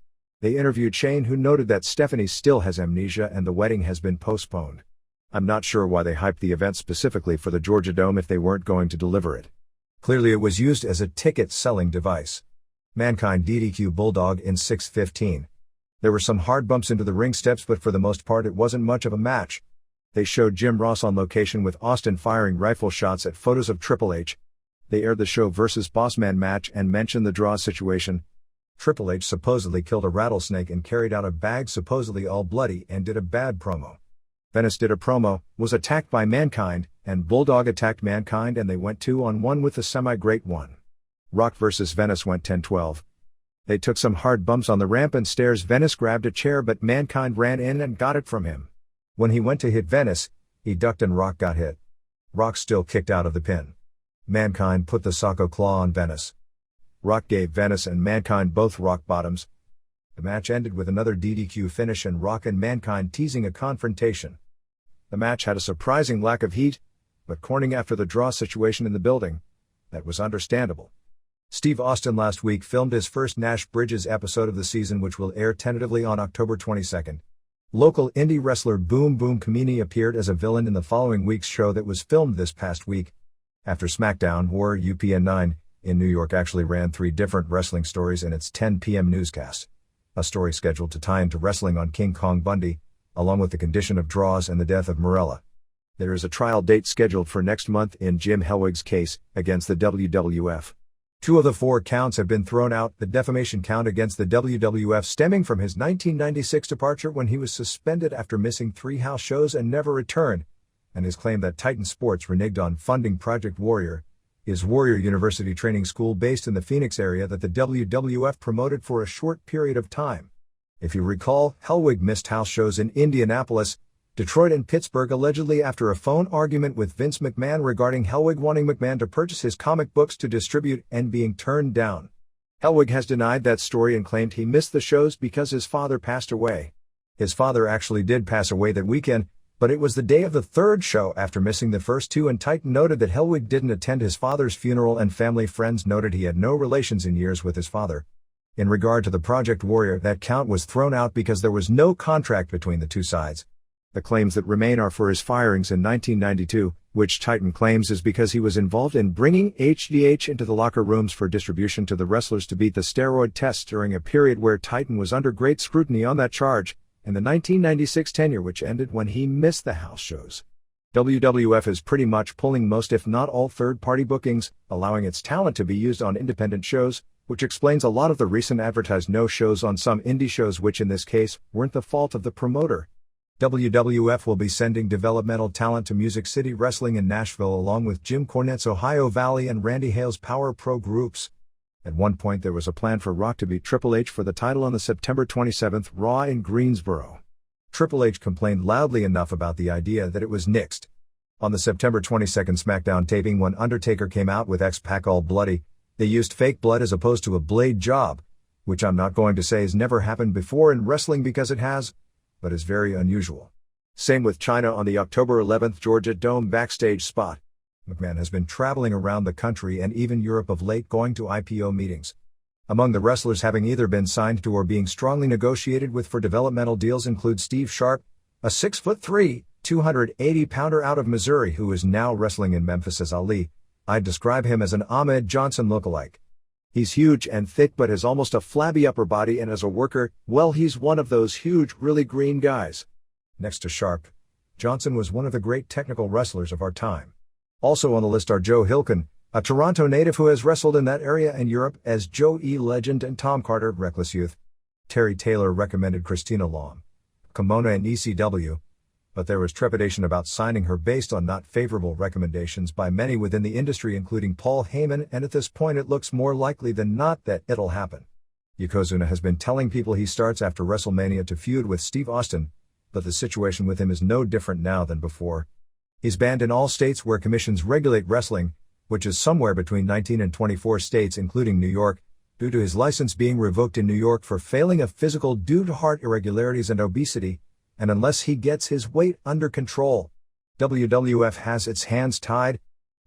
Speaker 1: They interviewed Shane, who noted that Stephanie still has amnesia and the wedding has been postponed. I'm not sure why they hyped the event specifically for the Georgia Dome if they weren't going to deliver it. Clearly it was used as a ticket-selling device. Mankind DDQ Bulldog in 6:15. There were some hard bumps into the ring steps, but for the most part it wasn't much of a match. They showed Jim Ross on location with Austin firing rifle shots at photos of Triple H. They aired the show versus Bossman match and mentioned the draw situation. Triple H supposedly killed a rattlesnake and carried out a bag supposedly all bloody and did a bad promo. Venice did a promo, was attacked by Mankind, and Bulldog attacked Mankind and they went 2-on-1 with the semi-great one. Rock versus Venice went 10-12. They took some hard bumps on the ramp and stairs. Venice grabbed a chair but Mankind ran in and got it from him. When he went to hit Venice, he ducked and Rock got hit. Rock still kicked out of the pin. Mankind put the Socko Claw on Venice. Rock gave Venice and Mankind both rock bottoms. The match ended with another DDQ finish and Rock and Mankind teasing a confrontation. The match had a surprising lack of heat, but corning after the draw situation in the building. That was understandable. Steve Austin last week filmed his first Nash Bridges episode of the season, which will air tentatively on October 22nd. Local indie wrestler Boom Boom Kamini appeared as a villain in the following week's show that was filmed this past week. After SmackDown, War UPN 9 in New York actually ran 3 different wrestling stories in its 10 p.m. newscast. A story scheduled to tie into wrestling on King Kong Bundy, along with the condition of draws and the death of Morella. There is a trial date scheduled for next month in Jim Hellwig's case against the WWF. 2 of the 4 counts have been thrown out, the defamation count against the WWF stemming from his 1996 departure when he was suspended after missing 3 house shows and never returned, and his claim that Titan Sports reneged on funding Project Warrior, his Warrior University training school based in the Phoenix area that the WWF promoted for a short period of time. If you recall, Hellwig missed house shows in Indianapolis, Detroit and Pittsburgh allegedly after a phone argument with Vince McMahon regarding Hellwig wanting McMahon to purchase his comic books to distribute and being turned down. Hellwig has denied that story and claimed he missed the shows because his father passed away. His father actually did pass away that weekend, but it was the day of the third show after missing the first two, and Titan noted that Hellwig didn't attend his father's funeral, and family friends noted he had no relations in years with his father. In regard to the Project Warrior, that count was thrown out because there was no contract between the two sides. The claims that remain are for his firings in 1992, which Titan claims is because he was involved in bringing HGH into the locker rooms for distribution to the wrestlers to beat the steroid tests during a period where Titan was under great scrutiny on that charge, and the 1996 tenure, which ended when he missed the house shows. WWF is pretty much pulling most if not all third-party bookings, allowing its talent to be used on independent shows, which explains a lot of the recent advertised no-shows on some indie shows, which in this case weren't the fault of the promoter. WWF will be sending developmental talent to Music City Wrestling in Nashville along with Jim Cornette's Ohio Valley and Randy Hale's Power Pro groups. At one point there was a plan for Rock to beat Triple H for the title on the September 27th Raw in Greensboro. Triple H complained loudly enough about the idea that it was nixed. On the September 22nd SmackDown taping, when Undertaker came out with X-Pac all bloody, they used fake blood as opposed to a blade job, which I'm not going to say has never happened before in wrestling because it has, but is very unusual. Same with China on the October 11th Georgia Dome backstage spot. McMahon has been traveling around the country and even Europe of late, going to IPO meetings. Among the wrestlers having either been signed to or being strongly negotiated with for developmental deals include Steve Sharp, a 6'3", 280-pounder out of Missouri who is now wrestling in Memphis as Ali. I'd describe him as an Ahmed Johnson lookalike. He's huge and thick but has almost a flabby upper body, and as a worker, well, he's one of those huge, really green guys. Next to Sharp, Johnson was one of the great technical wrestlers of our time. Also on the list are Joe Hilken, a Toronto native who has wrestled in that area and Europe as Joe E. Legend and Tom Carter, Reckless Youth. Terry Taylor recommended Christina Long, Kimona and ECW, but there was trepidation about signing her based on not favorable recommendations by many within the industry, including Paul Heyman, and at this point it looks more likely than not that it'll happen. Yokozuna has been telling people he starts after WrestleMania to feud with Steve Austin, but the situation with him is no different now than before. He's banned in all states where commissions regulate wrestling, which is somewhere between 19 and 24 states including New York, due to his license being revoked in New York for failing a physical due to heart irregularities and obesity, and unless he gets his weight under control. WWF has its hands tied.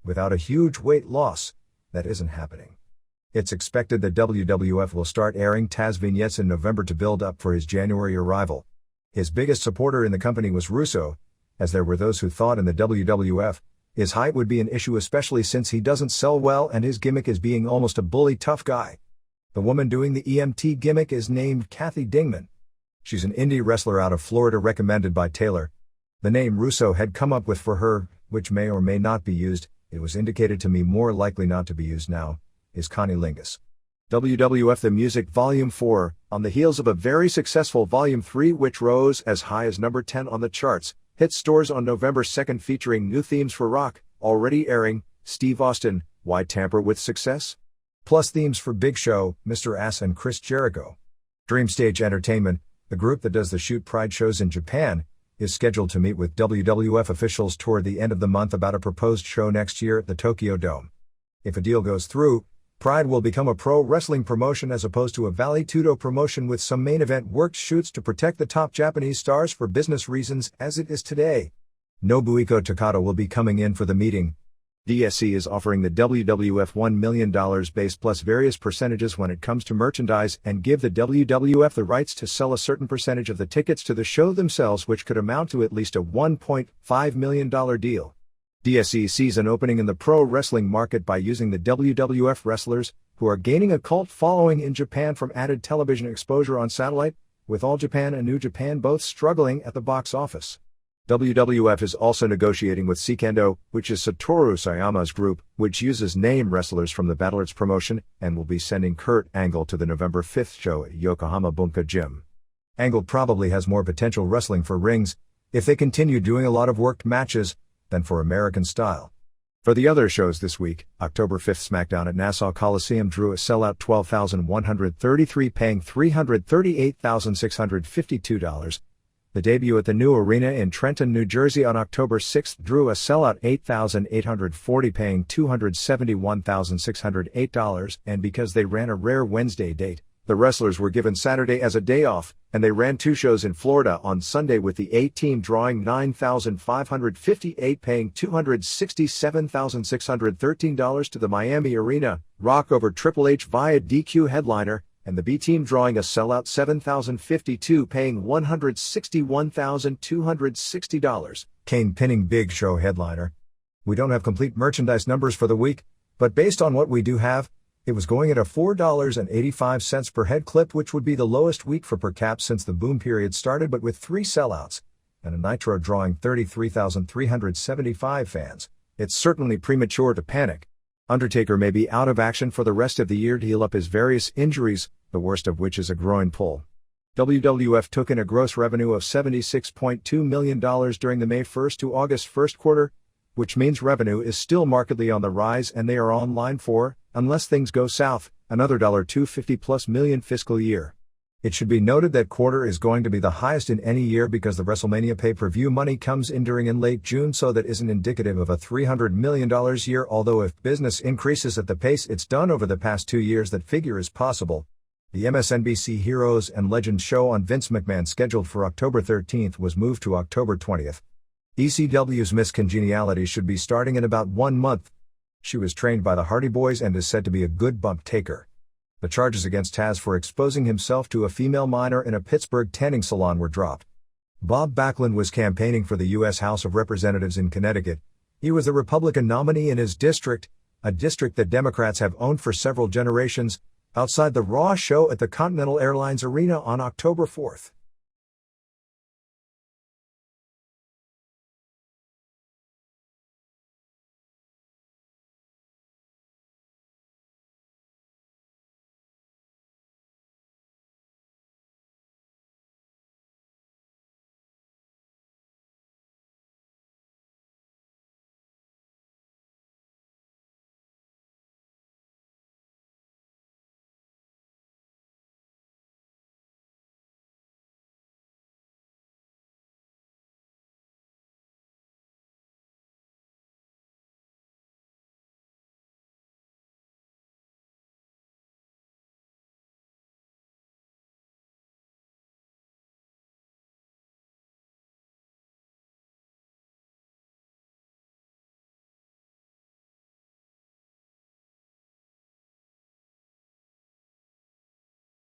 Speaker 1: Without a huge weight loss, that isn't happening. It's expected that WWF will start airing Taz vignettes in November to build up for his January arrival. His biggest supporter in the company was Russo, as there were those who thought in the WWF his height would be an issue, especially since he doesn't sell well and his gimmick is being almost a bully tough guy. The woman doing the EMT gimmick is named Kathy Dingman. She's an indie wrestler out of Florida recommended by Taylor. The name Russo had come up with for her, which may or may not be used, it was indicated to me more likely not to be used now, is Connie Lingus. WWF The Music Volume 4, on the heels of a very successful Volume 3 which rose as high as number 10 on the charts, hit stores on November 2nd featuring new themes for Rock, already airing, Steve Austin, Why Tamper with Success? Plus themes for Big Show, Mr. Ass and Chris Jericho. Dreamstage Entertainment, the group that does the Shoot Pride shows in Japan, is scheduled to meet with WWF officials toward the end of the month about a proposed show next year at the Tokyo Dome. If a deal goes through, Pride will become a pro wrestling promotion as opposed to a Vale Tudo promotion with some main event worked shoots to protect the top Japanese stars for business reasons as it is today. Nobuhiko Takada will be coming in for the meeting. DSC is offering the WWF $1 million base plus various percentages when it comes to merchandise and give the WWF the rights to sell a certain percentage of the tickets to the show themselves, which could amount to at least a $1.5 million deal. DSC sees an opening in the pro wrestling market by using the WWF wrestlers, who are gaining a cult following in Japan from added television exposure on satellite, with All Japan and New Japan both struggling at the box office. WWF is also negotiating with Seikendo, which is Satoru Sayama's group, which uses name wrestlers from the Battle Arts promotion, and will be sending Kurt Angle to the November 5th show at Yokohama Bunka Gym. Angle probably has more potential wrestling for rings, if they continue doing a lot of worked matches, than for American style. For the other shows this week, October 5th SmackDown at Nassau Coliseum drew a sellout 12,133, paying $338,652. The debut at the new arena in Trenton, New Jersey on October 6 drew a sellout 8,840 paying $271,608, and because they ran a rare Wednesday date, the wrestlers were given Saturday as a day off, and they ran 2 shows in Florida on Sunday with the A-team drawing 9,558 paying $267,613 to the Miami Arena, Rock over Triple H via DQ headliner, and the B-team drawing a sellout 7,052 paying $161,260, Kane pinning Big Show headliner. We don't have complete merchandise numbers for the week, but based on what we do have, it was going at a $4.85 per head clip, which would be the lowest week for per cap since the boom period started, but with 3 sellouts and a Nitro drawing 33,375 fans, it's certainly premature to panic. Undertaker may be out of action for the rest of the year to heal up his various injuries, the worst of which is a groin pull. WWF took in a gross revenue of $76.2 million during the May 1 to August 1 quarter, which means revenue is still markedly on the rise and they are on line for, unless things go south, another $250+ million fiscal year. It should be noted that quarter is going to be the highest in any year because the WrestleMania pay-per-view money comes in during in late June, so that isn't indicative of a $300 million year, although if business increases at the pace it's done over the past 2 years, that figure is possible. The MSNBC Heroes and Legends show on Vince McMahon scheduled for October 13th was moved to October 20th. ECW's Miss Congeniality should be starting in about 1 month. She was trained by the Hardy Boys and is said to be a good bump taker. The charges against Taz for exposing himself to a female minor in a Pittsburgh tanning salon were dropped. Bob Backlund was campaigning for the U.S. House of Representatives in Connecticut. He was the Republican nominee in his district, a district that Democrats have owned for several generations, outside the Raw show at the Continental Airlines Arena on October 4th.